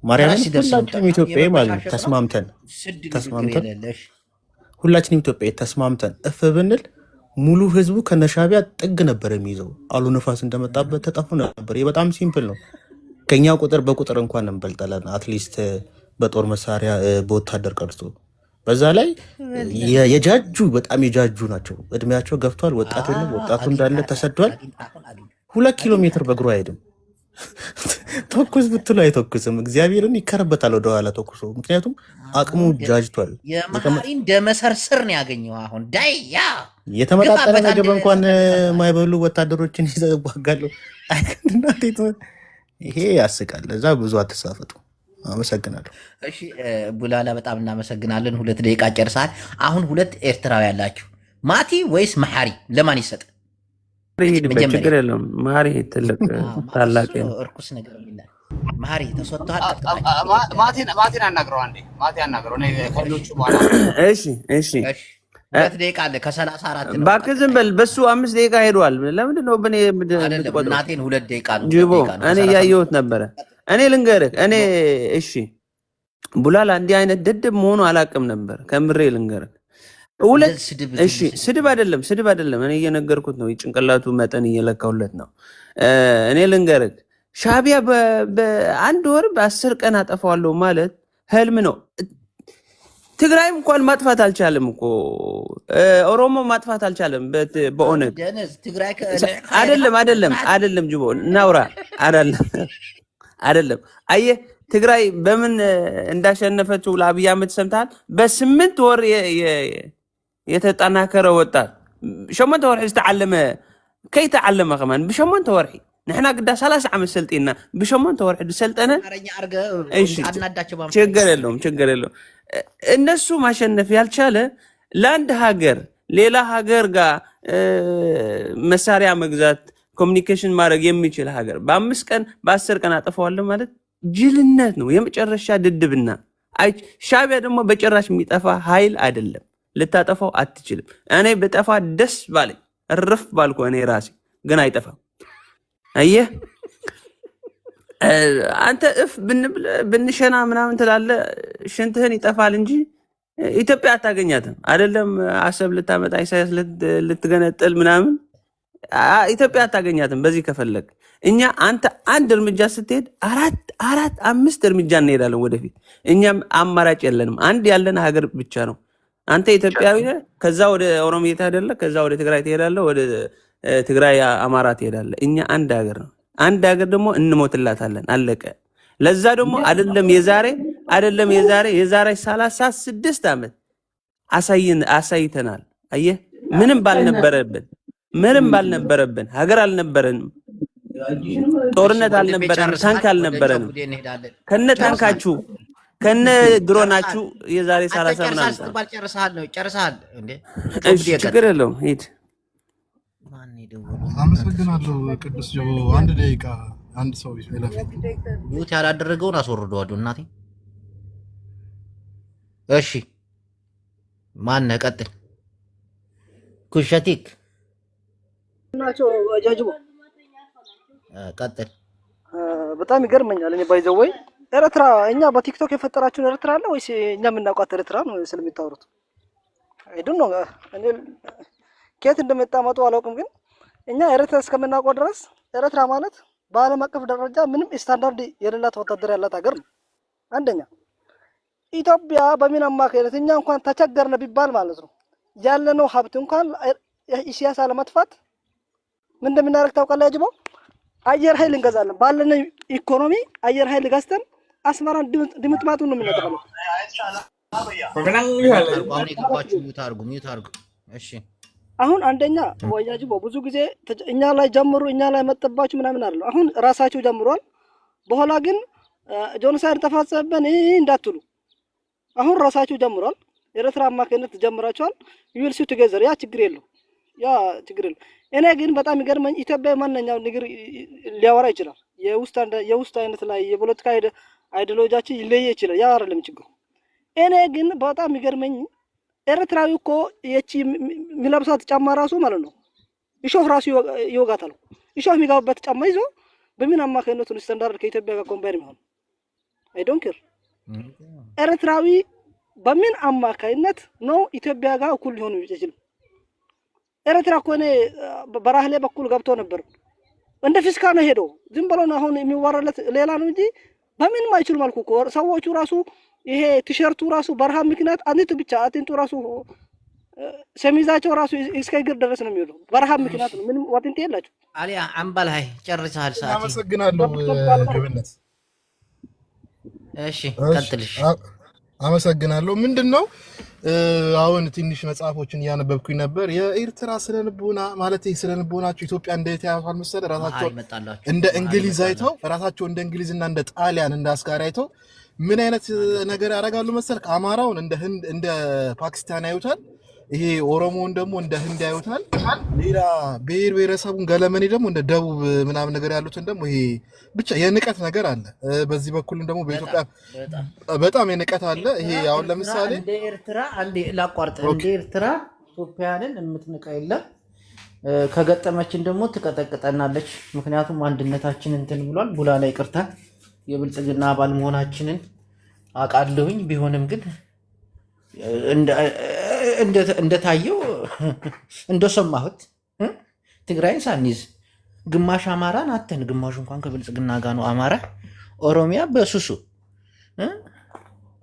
S10: ማርያምን ሁላችንም ኢትዮጵያዊ ማለት ነው ተስማምተን ሁላችንም ኢትዮጵያዊ ተስማምተን እፍ ብንል ሙሉ ህዝቡ ከነሻቢያ ጥግ ነበር የሚይዘው። አሉ ነፋስ እንደመጣበት ተጠፉ ነበር። ይህ በጣም ሲምፕል ነው። ከኛ ቁጥር በቁጥር እንኳን እንበልጣለን። አትሊስት በጦር መሳሪያ በወታደር ቀርቶ በዛ ላይ የጃጁ በጣም የጃጁ ናቸው። እድሜያቸው ገፍቷል። ወጣት የለም። ወጣቱ እንዳለ ተሰዷል። 2 ኪሎ ሜትር በእግሩ አይሄድም። ተኩስ ብትሉ አይተኩስም። እግዚአብሔርን ይከረበታል ወደኋላ ተኩሶ። ምክንያቱም አቅሙ ጃጅቷል።
S1: የመሐሪን ደመሰርስር ነው ያገኘው። አሁን ዳያ
S10: የተመጣጠነ ምግብ እንኳን ማይበሉ ወታደሮችን ይዘዋጋሉ። ይሄ ያስቃል። ለዛ ብዙ አትሳፈጡ። አመሰግናለሁ።
S1: እሺ ቡላላ በጣም እናመሰግናለን። 2 ደቂቃ ጨርሳል። አሁን 2 ኤርትራዊ ያላችሁ ማቲ ወይስ መሐሪ ለማን ይሰጥ?
S4: ችግር የለውም። መሐሪ ትልቅ ታላቅ
S1: እርኩስ ነገር ይላል። መሐሪ ተሰጥቷል።
S8: ማቲን አናግረው አንዴ። ማቲ አናግረው ነው ከሌሎቹ በኋላ።
S4: እሺ
S1: 2 ደቂቃ አለ ከ34 ነው።
S4: እባክህ ዝም በል። በሱ 5 ደቂቃ ሄዷል። ለምንድን ነው በኔ
S1: እናቴን 2 ደቂቃ ነው
S4: ጅቦ? እኔ እያየሁት ነበረ። እኔ ልንገርህ እሺ ቡላላ እንዲህ አይነት ደደብ መሆኑ አላውቅም ነበር። ከምሬ ልንገርህ ስድብ አይደለም። እኔ እየነገርኩት ነው። የጭንቅላቱ መጠን እየለካሁለት ነው። እኔ ልንገርህ ሻቢያ በ1 ወር በ10 ቀን አጠፋዋለሁ ማለት ህልም ነው። ትግራይም እንኳን ማጥፋት አልቻለም እኮ ኦሮሞ ማጥፋት አልቻለም። በኦነግ አይደለም ጅቦ እናውራ አይደለም። አየህ ትግራይ በምን እንዳሸነፈችው ለአብይ አህመድ ሰምተሃል? በ8 ወር የተጠናከረ ወጣት 8 ወርሒ ዝተዓለመ ከይተዓለመ ከማን ብ8 ወርሒ ንሕና ግዳ 30 ዓመት ሰልጢና ብ8 ወርሒ ዝሰልጠነ ችግር የለውም። እነሱ ማሸነፍ ያልቻለ ለአንድ ሀገር ሌላ ሀገር ጋር መሳሪያ መግዛት ኮሚኒኬሽን ማድረግ የሚችል ሀገር በ5 ቀን በ10 ቀን አጠፋዋለሁ ማለት ጅልነት ነው። የመጨረሻ ድድብና። ሻቢያ ደግሞ በጭራሽ የሚጠፋ ኃይል አይደለም። ልታጠፋው አትችልም። እኔ በጠፋ ደስ ባለኝ እርፍ ባልኩ እኔ ራሴ ግን አይጠፋም። አየህ አንተ እፍ ብንሸና ምናምን ትላለህ፣ ሽንትህን ይጠፋል እንጂ ኢትዮጵያ አታገኛትም። አይደለም አሰብ ልታመጣ ኢሳያስ ልትገነጥል ምናምን ኢትዮጵያ አታገኛትም። በዚህ ከፈለግ እኛ አንተ 1 እርምጃ ስትሄድ 4-5 እርምጃ እንሄዳለን ወደፊት። እኛም አማራጭ የለንም። አንድ ያለን ሀገር ብቻ ነው። አንተ ኢትዮጵያዊ ነህ፣ ከዛ ወደ ኦሮሚያ ትሄዳለህ፣ ከዛ ወደ ትግራይ ትሄዳለህ፣ ወደ ትግራይ አማራ ትሄዳለህ። እኛ አንድ ሀገር ነው። አንድ ሀገር ደግሞ እንሞትላታለን። አለቀ። ለዛ ደግሞ አይደለም የዛሬ 36 ዓመት አሳይተናል። አየህ ምንም ባልነበረብን ሀገር አልነበረንም፣ ጦርነት አልነበረንም፣ ታንክ አልነበረንም። ከነ ታንካችሁ ከነ ድሮናችሁ የዛሬ 30 ምናምን
S1: ጨርሰሃል እንዴ?
S4: ችግር የለውም ሂድ።
S11: አመሰግናለሁ ቅዱስ ጀቦ። 1 ደቂቃ አንድ ሰው ይለፍ።
S1: ሙት ያላደረገውን አስወርደዋለሁ እናቴ። እሺ ማነህ? ቀጥል። ኩሸቲክ
S13: ናቸው አጃጅቦ
S1: ቀጥል።
S13: በጣም ይገርመኛል። እኔ ባይዘወይ ኤርትራ እኛ በቲክቶክ የፈጠራችሁን ኤርትራ አለ ወይስ እኛ የምናውቃት ኤርትራ ነው ስለሚታወሩት? አይዱን ነው እኔ ከየት እንደመጣ መጡ አላውቅም፣ ግን እኛ ኤርትራ እስከምናውቀው ድረስ ኤርትራ ማለት በዓለም አቀፍ ደረጃ ምንም ስታንዳርድ የሌላት ወታደር ያላት ሀገር ነው። አንደኛ ኢትዮጵያ በምን አማካይነት እኛ እንኳን ተቸገርን ቢባል ማለት ነው ያለነው ሀብት እንኳን ኢሳያስ አለመጥፋት ምን እንደምናደርግ ታውቃለህ? ያጅበው አየር ኃይል እንገዛለን። ባለን ኢኮኖሚ አየር ኃይል ገዝተን አስመራን ድምጥማጡን ነው የምንጠቀመው።
S1: እሺ
S13: አሁን አንደኛ ወያጅቦ ብዙ ጊዜ እኛ ላይ ጀምሩ እኛ ላይ መጠባችሁ ምናምን አይደለም። አሁን ራሳችሁ ጀምሯል። በኋላ ግን ጆኖሳይድ ተፈጸመብን እንዳትሉ አሁን ራሳችሁ ጀምሯል። ኤርትራ አማካይነት ጀምራችኋል። ዩል ሲ ቱጌዘር ያ ችግር የለው። እኔ ግን በጣም ይገርመኝ ኢትዮጵያ ማንኛው ነገር ሊያወራ ይችላል። የውስጥ አይነት ላይ የፖለቲካ አይዲዮሎጂያችን ይለየ ይችላል። ያ አይደለም ችግሩ። እኔ ግን በጣም ይገርመኝ ኤርትራዊ እኮ የቺ የሚለብሳት ጫማ ራሱ ማለት ነው እሾህ ራሱ ይወጋታል። እሾህ የሚገባበት ጫማ ይዞ በምን አማካኝነት ነው ስታንዳርድ ከኢትዮጵያ ጋር ኮምፓየር የሚሆነው? አይ ዶንት ኬር። ኤርትራዊ በምን አማካኝነት ነው ኢትዮጵያ ጋር እኩል ሊሆኑ ይችላል? ኤርትራ እኮ እኔ በራህሌ በኩል ገብቶ ነበር እንደ ፊስካ ነው ሄዶ ዝም ብሎ ነው አሁን የሚዋረለት ሌላ ነው እንጂ በምንም አይችሉም አልኩ እኮ። ሰዎቹ ራሱ ይሄ ቲሸርቱ ራሱ በረሃብ ምክንያት አንቱ ብቻ አጥንቱ ራሱ ሸሚዛቸው ራሱ እስከ እግር ድረስ ነው የሚወጣው። በረሃብ ምክንያት ነው። ምንም አጥንት የላቸው።
S1: አሊያ አምባል ሃይ ጨርሰሃል ሰዓት።
S11: አመሰግናለሁ ጀብነት።
S1: እሺ ቀጥልሽ።
S11: አመሰግናለሁ። ምንድነው አሁን ትንሽ መጽሐፎችን እያነበብኩኝ ነበር። የኤርትራ ስለልቦና ማለት ስለልቦናቸው ኢትዮጵያ እንዴት ያዩታል መሰለህ? ራሳቸው እንደ እንግሊዝ አይተው ራሳቸው እንደ እንግሊዝና እንደ ጣሊያን እንደ አስካሪ አይተው ምን አይነት ነገር ያደርጋሉ መሰለህ? አማራውን እንደ ህንድ እንደ ፓኪስታን ያዩታል። ይሄ ኦሮሞውን ደግሞ እንደ ህንድ ያዩታል። ሌላ ብሔር ብሔረሰቡን ገለመኔ ደግሞ እንደ ደቡብ ምናምን ነገር ያሉትን ደግሞ ይሄ ብቻ የንቀት ነገር አለ። በዚህ በኩልም ደግሞ በኢትዮጵያ በጣም የንቀት አለ። ይሄ አሁን ለምሳሌ
S1: እንደ ኤርትራ አንዴ ላቋርጥ። እንደ ኤርትራ ኢትዮጵያንን የምትንቀ የለም። ከገጠመችን ደግሞ ትቀጠቅጠናለች። ምክንያቱም አንድነታችን እንትን ብሏል። ቡላ ላይ ቅርታ የብልጽግና አባል መሆናችንን አውቃለሁኝ። ቢሆንም ግን እንደታየው እንደሰማሁት ትግራይን ሳንይዝ ግማሽ አማራን አተን ግማሹ እንኳን ከብልጽግና ጋር ነው አማራ ኦሮሚያ በሱሱ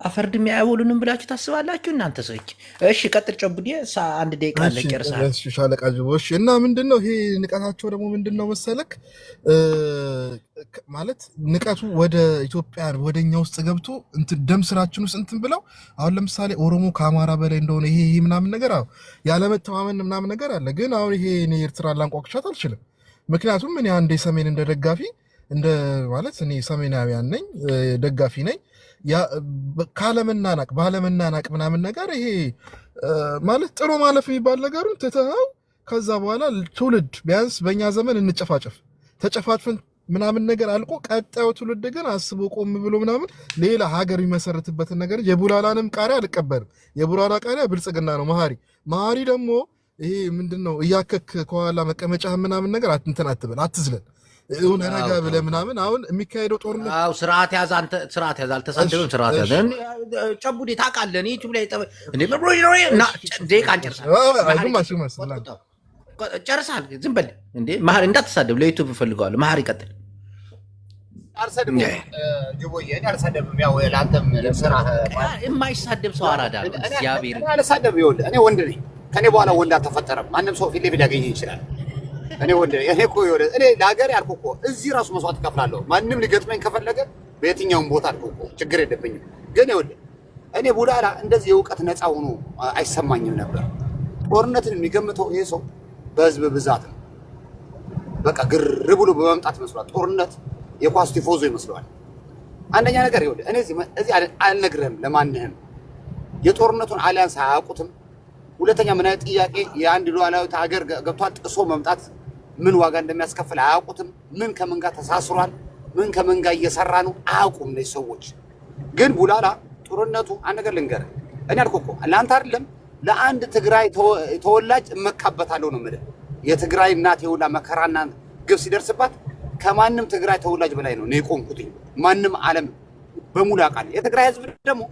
S1: አፈርድም ያውሉንም ብላችሁ ታስባላችሁ እናንተ ሰዎች? እሺ ቀጥል ጨቡዴ። አንድ ደቂቃ አለ ጨርሳለሁ።
S11: እሺ ሻለቃ ጅቦሽ እና ምንድነው ይሄ ንቀታቸው ደግሞ ምንድነው መሰለክ ማለት ንቀቱ ወደ ኢትዮጵያ ወደኛ ውስጥ ገብቶ እንትን ደም ስራችን ውስጥ እንትን ብለው አሁን ለምሳሌ ኦሮሞ ከአማራ በላይ እንደሆነ ይሄ ምናምን ነገር አዎ ያለመተማመን ምናምን ነገር አለ። ግን አሁን ይሄ እኔ ኤርትራ ላንቋቅሻት አልችልም። ምክንያቱም እኔ አንዴ ሰሜን እንደ ደጋፊ እንደ ማለት እኔ ሰሜናዊያን ነኝ ደጋፊ ነኝ። ካለመናናቅ ባለመናናቅ ምናምን ነገር ይሄ ማለት ጥሩ ማለፍ የሚባል ነገሩን ትተኸው ከዛ በኋላ ትውልድ ቢያንስ በእኛ ዘመን እንጨፋጨፍ ተጨፋጭፈን ምናምን ነገር አልቆ ቀጣዩ ትውልድ ግን አስቦ ቆም ብሎ ምናምን ሌላ ሀገር የሚመሰረትበትን ነገር የቡላላንም ቃሪያ አልቀበልም። የቡላላ ቃሪያ ብልጽግና ነው። መሀሪ ደግሞ ይሄ ምንድነው እያከክ ከኋላ መቀመጫ ምናምን ነገር እንትን አትበል አትዝለን የሆነ ረጋ ብለህ ምናምን አሁን የሚካሄደው ጦርነት
S1: አዎ ስርዓት ያዝ። አንተ ስርዓት ያዝ። አልተሳደብም። ስርዓት ያዝ። ጨቡዴ ታውቃለህ። እኔ ዩቲዩብ ላይ እንዴ እና ደቂቃ እንጨርሳለን። ጨርሳል። ዝም በል እንዴ መሀሪ እንዳትሳደብ። ለዩቲዩብ እፈልገዋለሁ። መሀሪ ቀጥል።
S8: አልሰድብም ጅቦዬ፣ እኔ አልሰድብም። ያው ለአንተም ለስራህ
S1: የማይሳደብ ሰው አራዳ ነው። እግዚአብሔር
S8: አልሰድብም። ይኸውልህ እኔ ወንድ ነኝ። ከኔ በኋላ ወንድ አልተፈጠረም። ማንም ሰው ፊት ለፊት ሊያገኘኝ ይችላል። እኔ ወንድ ነኝ። እኔ እኮ ይኸውልህ እኔ ለሀገር ያልኩህ እኮ እዚህ ራሱ መስዋዕት እከፍላለሁ። ማንም ሊገጥመኝ ከፈለገ በየትኛውም ቦታ አልኩህ እኮ ችግር የለብኝም። ግን ይኸውልህ እኔ ቡላላ እንደዚህ የእውቀት ነፃ ሆኖ አይሰማኝም ነበር። ጦርነትን የሚገምተው ይሄ ሰው በህዝብ ብዛት ነው። በቃ ግር ብሎ በመምጣት መስሏል። ጦርነት የኳስ ቲፎዞ ይመስለዋል። አንደኛ ነገር ይኸውልህ እኔ እዚህ አልነግርህም ለማንህም የጦርነቱን አሊያንስ አያውቁትም። ሁለተኛ ምን አይነት ጥያቄ የአንድ ሉዓላዊት ሀገር ገብቷል ጥሶ መምጣት ምን ዋጋ እንደሚያስከፍል አያውቁትም። ምን ከምን ጋር ተሳስሯል፣ ምን ከምን ጋር እየሰራ ነው አያውቁም እነዚህ ሰዎች። ግን ቡላላ ጦርነቱ አንድ ነገር ልንገርህ እኔ አልኩህ እኮ ለአንተ አይደለም ለአንድ ትግራይ ተወላጅ እመካበታለሁ ነው የምልህ። የትግራይ እናት የሁላ መከራና ግፍ ሲደርስባት ከማንም ትግራይ ተወላጅ በላይ ነው የቆምኩት። ማንም ዓለም በሙሉ ያውቃል። የትግራይ ህዝብ ደግሞ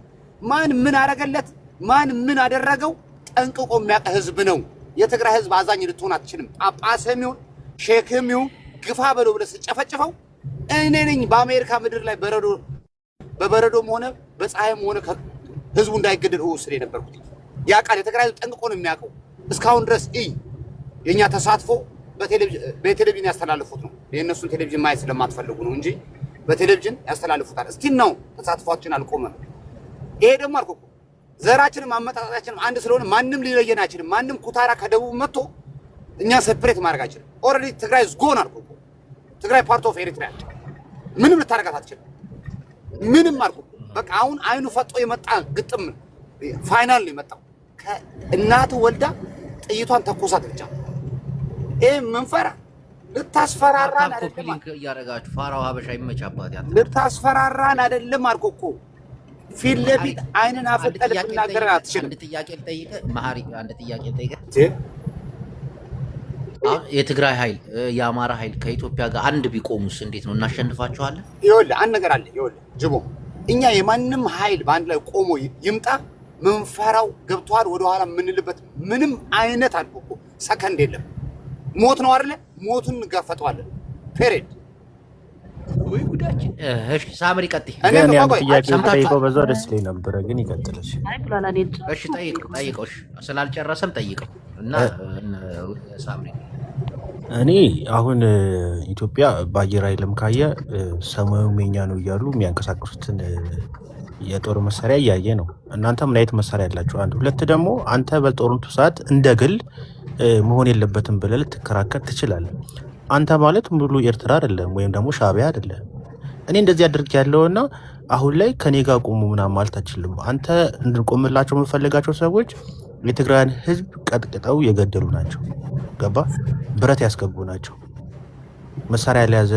S8: ማን ምን አደረገለት ማን ምን አደረገው ጠንቅቆ የሚያውቅ ህዝብ ነው። የትግራይ ህዝብ አዛኝ ልትሆን አትችልም። ጳጳስም ይሁን ሼክም ይሁን ግፋ በለው ብለህ ስትጨፈጭፈው እኔ ነኝ በአሜሪካ ምድር ላይ በበረዶም ሆነ በፀሐይም ሆነ ህዝቡ እንዳይገደል ወስደ የነበርኩት ያውቃል። የትግራይ ህዝብ ጠንቅቆ ነው የሚያውቀው። እስካሁን ድረስ የኛ ተሳትፎ በቴሌቪዥን ያስተላልፉት ነው። የእነሱን ቴሌቪዥን ማየት ስለማትፈልጉ ነው እንጂ በቴሌቪዥን ያስተላልፉታል። እስቲ ነው ተሳትፏችን አልቆመም። ይሄ ደግሞ አልኩ ዘራችንም አመጣጣችንም አንድ ስለሆነ ማንም ሊለየን አይችልም። ማንም ኩታራ ከደቡብ መጥቶ እኛ ሴፕሬት ማድረግ አይችልም። ኦልሬዲ ትግራይ ዝጎን አልኩ ትግራይ ፓርት ኦፍ ኤሪትሪያ ምንም ልታረጋት አትችልም። ምንም አልኩ በቃ አሁን አይኑ ፈጦ የመጣ ግጥም ፋይናል ነው የመጣው። ከእናቱ ወልዳ ጥይቷን ተኮሳት ብቻ። ይሄ መንፈራ ልታስፈራራን አይደለም
S1: ያረጋችሁ ፋራው ሀበሻ ይመቻባት ያ
S8: ልታስፈራራን አይደለም አልኩ እኮ ፊት ለፊት አይንን አፈጠል ልትናገር አትችልም።
S1: አንድ ጥያቄ ልጠይቅህ መሀሪ፣ አንድ ጥያቄ ልጠይቅህ። የትግራይ ኃይል የአማራ ኃይል ከኢትዮጵያ ጋር አንድ ቢቆሙስ እንዴት ነው እናሸንፋቸዋለን?
S8: ይኸውልህ አንድ ነገር አለ። ይኸውልህ ጅቦ እኛ የማንም ኃይል በአንድ ላይ ቆሞ ይምጣ ምንፈራው ገብቷል። ወደኋላ የምንልበት ምንም አይነት አልኩ ሰከንድ የለም። ሞት ነው አይደለ? ሞቱን እንጋፈጠዋለን። ፔሬድ
S1: ወይ ጉዳችን። እሺ ሳምሪ ቀጥይ።
S10: እኔ ጥያቄ ጠይቀው በዛ ደስ ይለኝ ነበረ፣ ግን ይቀጥልሽ።
S1: እሺ ጠይቀው። ስላልጨረሰም ጠይቀው እና ሳምሪ
S10: እኔ አሁን ኢትዮጵያ በአየር ኃይልም ካየ ሰማዩ የኛ ነው እያሉ የሚያንቀሳቅሱትን የጦር መሳሪያ እያየ ነው። እናንተ ምን አይነት መሳሪያ ያላችሁ? አንድ ሁለት ደግሞ አንተ በጦርነቱ ሰዓት እንደ ግል መሆን የለበትም ብለህ ልትከራከር ትችላለህ። አንተ ማለት ሙሉ ኤርትራ አይደለም ወይም ደግሞ ሻዕቢያ አይደለም። እኔ እንደዚህ አድርግ ያለውና አሁን ላይ ከኔ ጋር ቆሙ ምናምን ማለት አትችልም። አንተ እንድንቆምላቸው የምፈልጋቸው ሰዎች የትግራይን ህዝብ ቀጥቅጠው የገደሉ ናቸው። ገባ? ብረት ያስገቡ ናቸው። መሳሪያ ለያዘ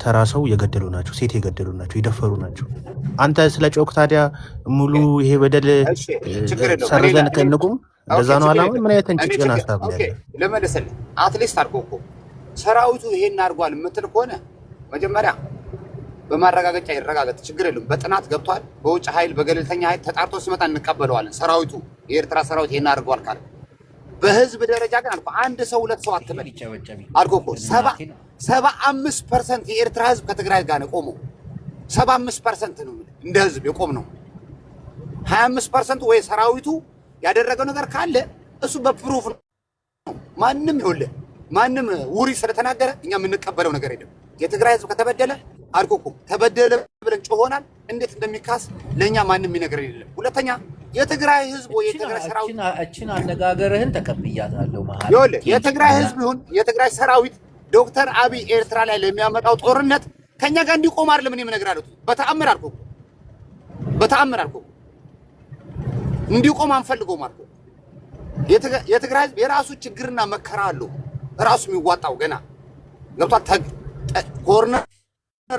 S10: ተራ ሰው የገደሉ ናቸው። ሴት የገደሉ ናቸው። የደፈሩ ናቸው። አንተ ስለ ጮክ ታዲያ ሙሉ ይሄ በደል ሰርዘን ከንቁም እንደዛ ነው አላማ። ምን አይነት እንጭጭን ሀሳብ ነው ያለ?
S8: ለመለሰልህ አትሊስት አድርጎ እኮ ሰራዊቱ ይሄን አድርጓል የምትል ከሆነ መጀመሪያ በማረጋገጫ ይረጋገጥ፣ ችግር የለም። በጥናት ገብቷል። በውጭ ኃይል በገለልተኛ ኃይል ተጣርቶ ሲመጣ እንቀበለዋለን። ሰራዊቱ የኤርትራ ሰራዊት ይሄን አድርጓል ካለ በህዝብ ደረጃ ግን አልኩ አንድ ሰው ሁለት ሰው አትበል አልኩ እኮ 75% የኤርትራ ህዝብ ከትግራይ ጋር ነው ቆመው 75% ነው እንደ ህዝብ የቆም ነው። 25% ወይ ሰራዊቱ ያደረገው ነገር ካለ እሱ በፕሩፍ ነው። ማንም ይኸውልህ ማንም ውሪ ስለተናገረ እኛ የምንቀበለው ነገር የለም። የትግራይ ህዝብ ከተበደለ አልኩ እኮ ተበደለ ብለን ጮሆናል። እንዴት እንደሚካስ ለኛ ማንም የሚነገር የለም። ሁለተኛ የትግራይ ህዝብ ወይ የትግራይ ሰራዊት
S1: እቺን አነጋገርህን ተቀብያታለሁ። ማለት
S8: ይኸውልህ የትግራይ ህዝብ ይሁን የትግራይ ሰራዊት ዶክተር አብይ ኤርትራ ላይ ለሚያመጣው ጦርነት ከኛ ጋር እንዲቆም አይደለም እኔ የምነግራለሁ። በተአምር አልኩ እንዲቆም አንፈልገውም አልኩ። የትግራይ ህዝብ የራሱ ችግርና መከራ አለው ራሱ የሚዋጣው ገና ገብቷል። ኮርነር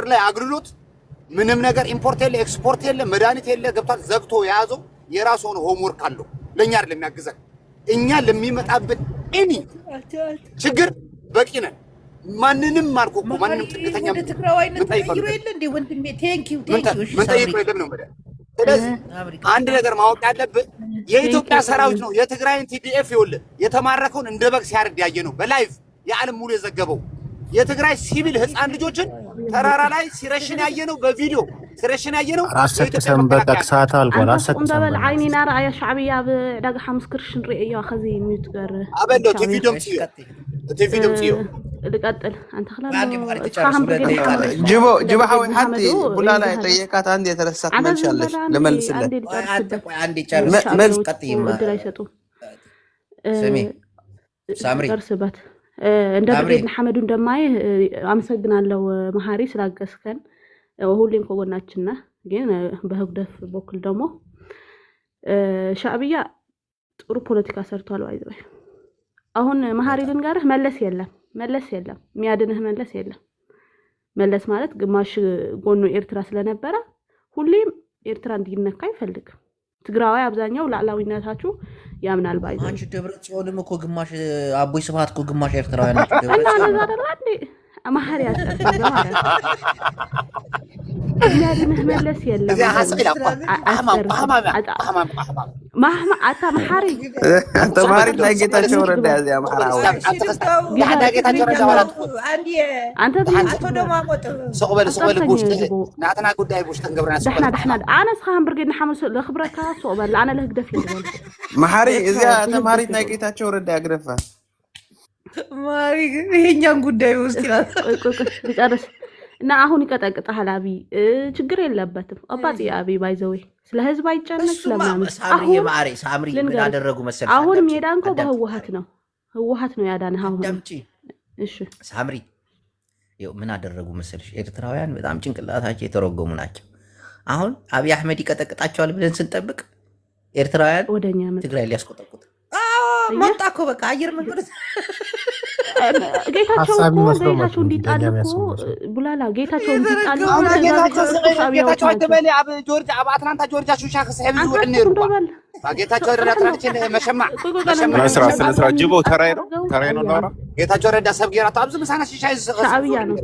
S8: ላይ አግልሎት ምንም ነገር ኢምፖርት የለ ኤክስፖርት የለ መድኃኒት የለ ገብቷል። ዘግቶ የያዘው የራሱ ሆነ ሆምወርክ አለው። ለኛ አይደለም የሚያግዘን እኛ ለሚመጣብን ኤኒ ችግር በቂ ነን። ማንንም ማርኮ ማንንም ጥገተኛ ምን ጠይቀው የለም ነው ማለት። ስለዚህ አንድ ነገር ማወቅ ያለብን የኢትዮጵያ ሰራዊት ነው የትግራይን ቲዲኤፍ ይኸውልህ የተማረከውን እንደ በግ ሲያርድ ያየ ነው በላይቭ የዓለም ሙሉ የዘገበው። የትግራይ ሲቪል ህፃን ልጆችን ተራራ ላይ ሲረሽን ያየ ነው በቪዲዮ ሲረሽን ያየ ነው።
S10: አሰክሰም በቃ ሰዓት አልቋል። አሰክሰም
S12: አይኒና ራእያ ሻዕቢያ በዳጋ 5 ቅርሽ ንሪእዮ ከዚ ሚዩት ጋር
S8: አበሎ ቲቪዶም ጽዮ
S12: ልቀጥል አንተ خلاص
S4: ጅቦ ሐዊ ሐንቲ ቡላ ላይ ጠየቃት። አንድ የተረሳት መልሻለሽ ለመልስለት
S1: አንዴ ጨርስ ቀጥይማ ስሚ ሳምሪ
S12: ደርስበት እንደ ብሬድ ሐመዱ እንደማይ አመሰግናለሁ መሐሪ ስላገስከን ሁሌም ከጎናችን ነህ። ግን በህግደፍ በኩል ደግሞ ሻዕቢያ ጥሩ ፖለቲካ ሰርቷል። አይዘይ አሁን መሐሪ ልንገርህ መለስ የለም የሚያድንህ መለስ የለም። መለስ ማለት ግማሽ ጎኑ ኤርትራ ስለነበረ ሁሌም ኤርትራ እንዲነካ አይፈልግም። ትግራዋይ አብዛኛው ላዕላዊነታችሁ ያምናል። ባይዘ
S1: አንቺ ደብረጽዮንም እኮ ግማሽ አቦይ ስብሐት እኮ ግማሽ ኤርትራውያን ናቸው።
S12: ደብረጽዮን መሐሪ ያስጠፋል ማለት የሚያድንህ መለስ የለም። ማህማ አታ መሐሪ
S4: አንተ ማሪ ላይ ጌታቸው ረዳ ያዚያ ማራው
S8: አንተ ጌታቸው ረዳ ማለት
S12: አንተ
S8: ደግሞ አቆጥ ሰቅበል ጉሽት ናትና ጉዳይ ጉሽት እንገብረና
S12: ደህና አነ ስኻን ብርጌድ ንሓመስ ለኽብረካ ሰቅበል አነ ለህግደፍ ይልበል
S4: መሐሪ እዚያ ተማሪት ላይ ጌታቸው ረዳ ያግረፋ
S12: ማሪ ይሄኛን ጉዳይ ውስጥ ይላል ልጨርስ እና አሁን ይቀጠቅጣል። አብይ ችግር የለበትም። አባጽ አብይ ባይዘዌ ስለ ህዝብ አይጨነቅ ስለማምን
S1: ሳምሪ ምን አደረጉ መሰለሽ?
S12: አሁን ሜዳንኮ በህወሓት ነው ያዳነህ። አሁን እሺ
S1: ሳምሪ ይኸው ምን አደረጉ መሰለሽ? ኤርትራውያን በጣም ጭንቅላታቸው የተረጎሙ ናቸው። አሁን አብይ አህመድ ይቀጠቅጣቸዋል ብለን ስንጠብቅ ኤርትራውያን
S12: ወደኛ
S1: ትግራይ ሊያስቆጠቁት መጣ እኮ በቃ አየር መንገድ
S12: ጌታቸው
S10: ሀሳብ
S12: እኮ
S10: የሚመስለው
S12: ጌታቸው እንዲጣል
S10: ለእኛ
S12: እኮ
S10: የሚያስቡ መስሎ
S12: ቡላላ ጌታቸው እንዲጣል እኮ
S8: አሁን
S12: ትእዛዝ
S8: ጌታቸው
S12: የሰጡ ሻዕቢያዎች
S8: ጌታቸው
S12: ናቸው።
S8: አትበል አብ ጆርጅ አብ አትላንታ ጆርጂያ ሹሻ ከሰብ ይውል
S12: አንተ
S8: ነይሩ
S12: እንደበል
S8: ጌታቸው ረዳ ትራንችን መሸማ
S7: ስነ ስርዓት ጅቦ ተራይ ነው እናውራ።
S8: ጌታቸው ረዳ ሰብ ጌራቱ አብዝ ምሳና ሽሻ ይዝኸ
S12: ሻዕቢያ ነው።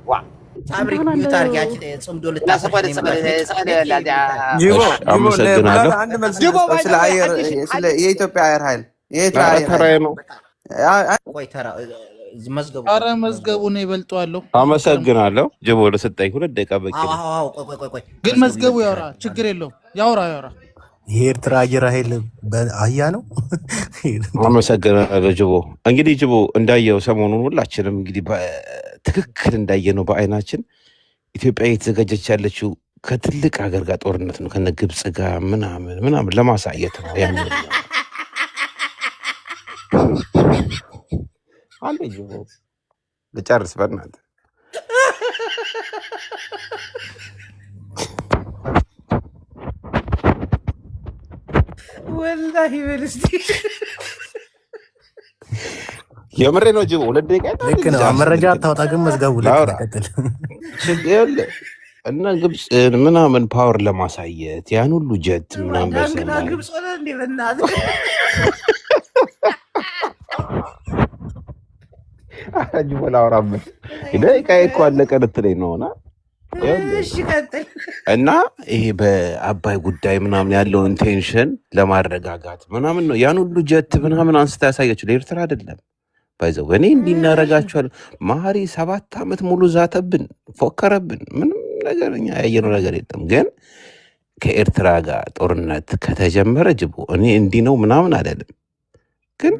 S8: ዋ
S1: ሳብሪ ዩታር ያቺ ጽምዶ ልታሰፈል
S7: አመሰግናለሁ።
S4: አንድ መልስ ስለ አየር ስለ የኢትዮጵያ አየር ኃይል የኤርትራ አየር
S7: ተራይ ነው።
S1: ቆይ ተራ መዝገቡ
S11: ኧረ መዝገቡን ይበልጠዋለሁ።
S7: አመሰግናለሁ ጅቦ ለሰጠኝ 2 ደቂቃ በቂ ነው።
S1: አዎ ቆይ
S11: ግን መዝገቡ ያወራ ችግር የለውም። ያወራ
S10: የኤርትራ አየር ኃይል በአህያ ነው።
S7: አመሰግናለሁ ጅቦ። እንግዲህ ጅቦ እንዳየው ሰሞኑን ሁላችንም እንግዲህ ትክክል እንዳየነው በአይናችን ኢትዮጵያ እየተዘጋጀች ያለችው ከትልቅ ሀገር ጋር ጦርነት ነው፣ ከነ ግብጽ ጋር ምናምን ለማሳየት ነው። ያን አንዴ ጅቦ ልጨርስ በእናትህ።
S1: ወላሂ በልስቲ
S7: የምሬ ነው ጅቦ። 2 ደቂቃ
S10: ልክ ነው። መረጃ አታውጣ፣ ግን መዝገቡ ልቀጥል
S7: እና ግብጽ ምናምን ፓወር ለማሳየት ያን ሁሉ ጀት ምናምን
S1: ዳንግና ግብጽ ሆነ እንዴ በእናትህ
S7: ጅቦ ላውራበት ደቂቃ እኮ አለቀ ልትለኝ ነውና
S1: እሺ ቀጥል።
S7: እና ይሄ በአባይ ጉዳይ ምናምን ያለውን ቴንሽን ለማረጋጋት ምናምን ነው ያን ሁሉ ጀት ምናምን አንስታ ያሳያችሁ። ለኤርትራ አይደለም ባይዘው እኔ እንዲህ እናደርጋችኋል። መሀሪ 7 ዓመት ሙሉ ዛተብን፣ ፎከረብን። ምንም ነገር እኛ ያየነው ነገር የለም። ግን ከኤርትራ ጋር ጦርነት ከተጀመረ ጅቦ እኔ እንዲህ ነው ምናምን አይደለም። ግን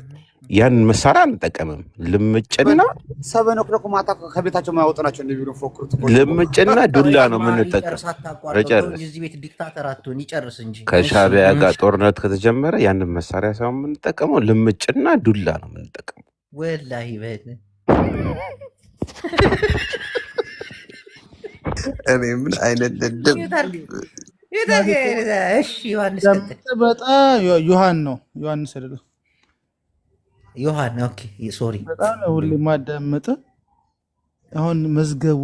S7: ያን መሳሪያ አንጠቀምም። ልምጭና
S8: 7 o'clock ማታ ከቤታቸው ማያወጡ ናቸው እንደሚሉ ፎክሩት።
S7: ልምጭና ዱላ ነው የምንጠቀም።
S1: እዚህ ቤት ዲክታተር አትሆን ይጨርስ እንጂ።
S7: ከሻዕቢያ ጋር ጦርነት ከተጀመረ ያንን መሳሪያ ሳይሆን የምንጠቀመው ልምጭና ዱላ ነው የምንጠቀመው።
S1: ወላሂ በል
S4: እኔ ምን አይነት ደደብ
S1: እሺ ዮሐንስ
S11: በጣም ዮሐንስ አይደለም
S1: ዮሐን ኦኬ ሶሪ
S11: በጣም ሁሌ ማዳመጥ። አሁን መዝገቡ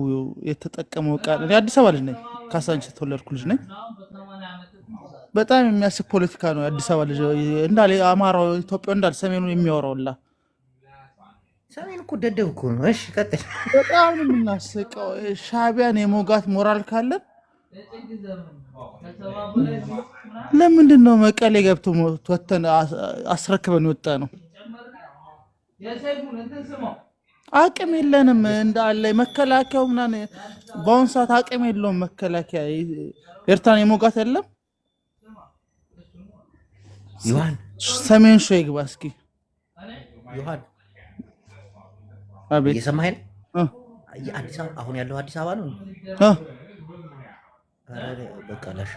S11: የተጠቀመው ቃል እኔ አዲስ አበባ ልጅ ነኝ፣ ካሳንቺስ የተወለድኩ ልጅ ነኝ። በጣም የሚያስቅ ፖለቲካ ነው የአዲስ አበባ ልጅ እንዳለ አማራው ኢትዮጵያ እንዳለ ሰሜኑን የሚያወራውላ
S1: ሰሜን እኮ ደደብ እኮ ነው። እሺ ቀጥል።
S11: በጣም ነው የምናስቀው። ሻዕቢያን የሞጋት ሞራል ካለን ለምንድን ነው መቀሌ ገብቶ ወተን አስረክበን ወጣ ነው? አቅም የለንም እንዳለ መከላከያው ምናምን በአሁኑ ሰዓት አቅም የለውም። መከላከያ ኤርትራን የሞጋት የለም።
S1: ዮሐን
S11: ሰሜን ሸዋ ይግባ እስኪ
S1: ዮሐን
S11: አቤት
S1: የሰማኸኝ አዲስ አበባ አሁን ያለው አዲስ አበባ ነው። በቃላሽ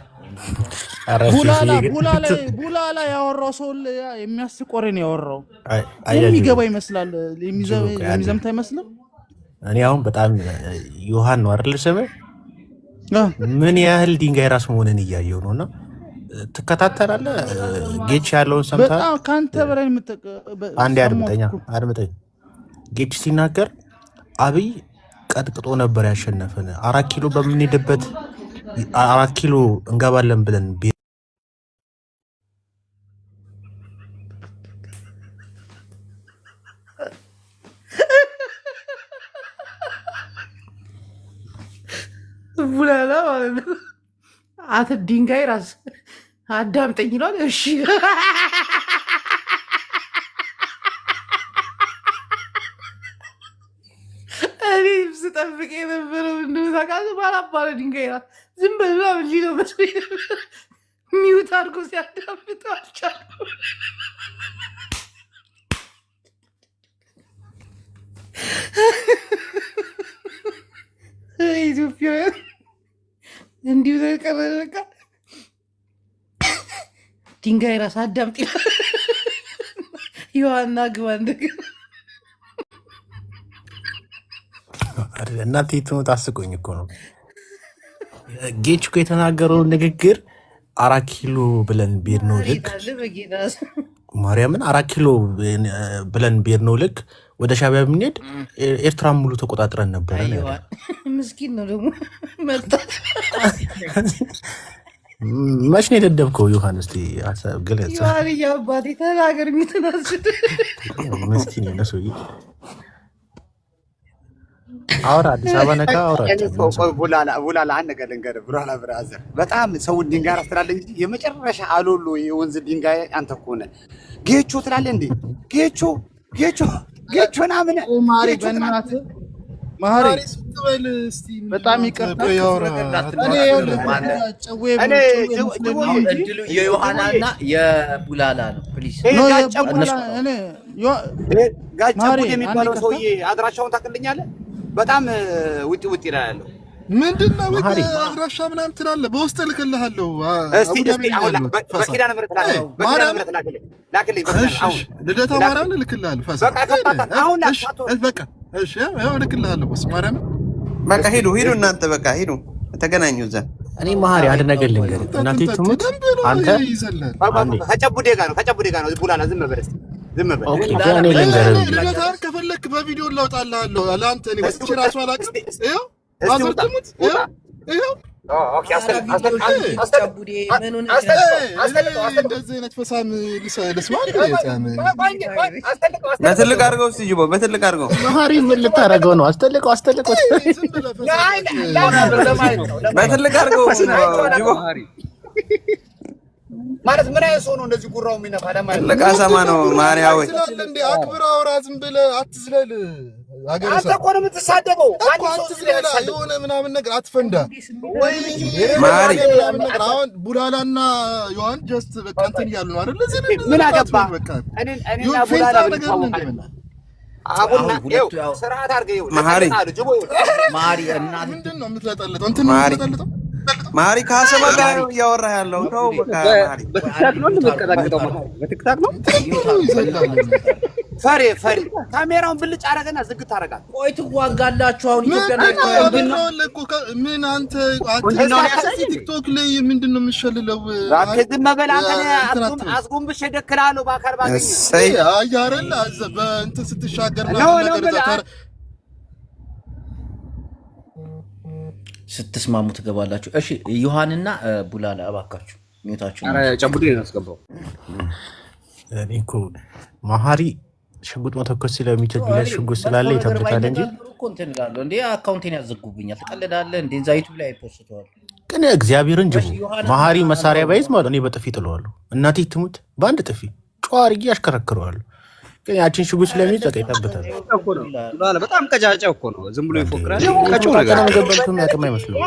S11: ቡላላ ያወራው ሰው የሚያስቅ ወሬ ነው ያወራው። የሚገባ ይመስላል፣ የሚዘምታ አይመስልም።
S10: እኔ አሁን በጣም ዮሐን ነው አይደል ስምህ? ምን ያህል ድንጋይ ራስ መሆንን እያየው ነውና ትከታተላለህ። ጌች ያለውን ሰምተሃል?
S11: በጣም ካንተ በላይ
S10: አንዴ አድምጠኝ። ጌች ሲናገር አብይ ቀጥቅጦ ነበር ያሸነፈን። 4 ኪሎ በምንሄድበት 4 ኪሎ እንገባለን ብለን
S1: ቡላላ ማለት ነው። አንተ ድንጋይ ራስ አዳምጠኝ ይሏል። እሺ እኔ ስጠብቅ የነበረው እንደው ታውቃለህ፣ ባላባለ ድንጋይ ራስ ዝም ብላ ምን ነው መስሎኝ ሚውት አድርጎ ሲያዳምጥ አልቻልኩም። ኢትዮጵያውያን እንዲሁ ተቀበለ። በቃ ድንጋይ ራስ አዳምጥ ዮሐና ግባ እንደገና
S10: እናንተ የትኖት አስቆኝ እኮ ነው። ጌች እኮ የተናገረው ንግግር 4 ኪሎ ብለን ቤድ ነው ልክ ማርያምን 4 ኪሎ ብለን ቤር ነው ልክ ወደ ሻዕቢያ ብንሄድ ኤርትራን ሙሉ ተቆጣጥረን ነበር።
S2: ምስኪን ነው ደግሞ መጣ።
S10: መች ነው የደደብከው ዮሐንስ? እስቲ ሀሳብ ግለጽ።
S2: ዮሐንስ አባቴ ተናገር። የሚተናስድ
S10: ምስኪን ነው ሰውዬ። አውራ አዲስ አበባ ነካ አውራ።
S8: ቡላላ አንድ ነገር ልንገርህ ቡላላ ብራዘር፣ በጣም ሰው ድንጋይ አስተላልፈ እንጂ የመጨረሻ አሎሎ የወንዝ ድንጋይ አንተ እኮ ነህ። ጌቾ ትላለህ እንዴ? ጌቾ ናምን
S11: ማሪ በእናትህ ማሪ ስትበል እስቲ በጣም ይቅርታ።
S1: እኔ እድሉ የዮሐናና የቡላላ ነው። ፕሊዝ
S8: ጋጫ የሚባለው ሰውዬ አድራሻውን ታውቅልኛለህ? በጣም ውጪ ይላል ያለው
S11: ምንድነው? አድራሻ ምናምን ትላለህ። በውስጥ እልክልሃለሁ።
S8: እስቲ አሁን በኪዳነ ምሕረት ላክልኝ።
S11: ልደታ ማርያምን እልክልሃለሁ። በቃ እሺ፣ ያው እልክልሃለሁ። ማርያም
S4: በቃ ሂዱ እናንተ በቃ ሂዱ፣ ተገናኙ እዛ።
S10: እኔ መሀሪ አንድ ነገር ልንገርህ፣ እናንተ ትሙት አንተ
S8: ከጨቡዴ ጋር ነው ቡላላ። ዝም በል እስቲ ዝም በል።
S10: ኦኬ እኔ ልንገርህ፣
S11: ልደታን ከፈለክ በቪዲዮ ላውጣልሃለሁ። ለአንተ እኔ ወስቼ ራሱ አላውቅም። ይኸው ማዘር ትሙት፣ ይኸው እንደዚህ አይነት ፈሳም ልስማ።
S4: በትልቅ አድርገው እስኪ ጅቦ፣ በትልቅ አድርገው።
S10: መሀሪ ምን ልታደርገው ነው? አስጠልቀው።
S4: በትልቅ አድርገው ጅቦ።
S8: ማለት ምን አይነት ሰው ነው እንደዚህ ጉራው የሚነፋ?
S4: ትልቅ አሳማ ነው ማርያም። ወይ
S11: አክብር አውራ፣ ዝም ብለህ አትዝለል።
S8: አንተ እኮ ነው የምትሳደበው።
S11: የሆነ ምናምን ነገር አትፈንዳ።
S4: ማሪ
S11: አሁን ቡላላና ዮሐን ጀስት በቃ እንትን እያሉ ነው አይደል? ለዚህ
S8: ምን አገባ? እኔና ቡላላ አቡና ይኸው ስርዓት አድርገው
S4: ማሪ
S11: እናት ምንድን ነው የምትለጠልጠው? እንትን ነው የምትለጠልጠው።
S4: ማሪ ከአሰማ ጋር እያወራህ ያለው ተው በቃ። ማሪ
S5: በቲክታክ ነው እንደምትቀጣቀጠው? በቲክታክ ነው
S8: ፈሪ ካሜራውን ብልጭ አረገና ዝግት አረጋል።
S1: ቆይ ትዋጋላችሁ። አሁን ኢትዮጵያ
S11: ምን አንተ ቲክቶክ ላይ ምንድን ነው የምትሸልለው?
S8: ዝም በል አንተ። አስጎንብሼ እደክልሃለሁ በአካል ባገኘ
S11: አያረል በእንትን ስትሻገርና ነገር
S1: ስትስማሙ ትገባላችሁ። እሺ ዮሐንና ቡላላ እባካችሁ ሚውታችሁ።
S5: አረ ጨቡዴ ነው ያስገባው።
S10: እኔ እኮ መሀሪ ሽጉጥ መተኮስ ስለሚችል ብለህ ሽጉጥ ስላለ ይተብታል እንጂ
S1: እኮ እንትን እላለሁ እንዴ። አካውንቴን ያዘጉብኛል። ትቀልዳለህ እንዴ? እዛ ዩቲዩብ ላይ ፖስተዋል።
S10: ግን እግዚአብሔርን ጅቡ መሀሪ መሳሪያ ባይዝ ማለት እኔ በጥፊ ጥለዋለሁ። እናቴ ትሙት በአንድ ጥፊ ጨዋ አድርጌ ያሽከረክረዋለሁ። ግን ያችን ሽጉጥ ስለሚይዝ በቃ ይተብታል።
S5: በጣም ቀጫጫ እኮ ነው። ዝም ብሎ ይፎክራል። ቀጩ ነገር
S10: ገበልቱም ያቅም አይመስልም።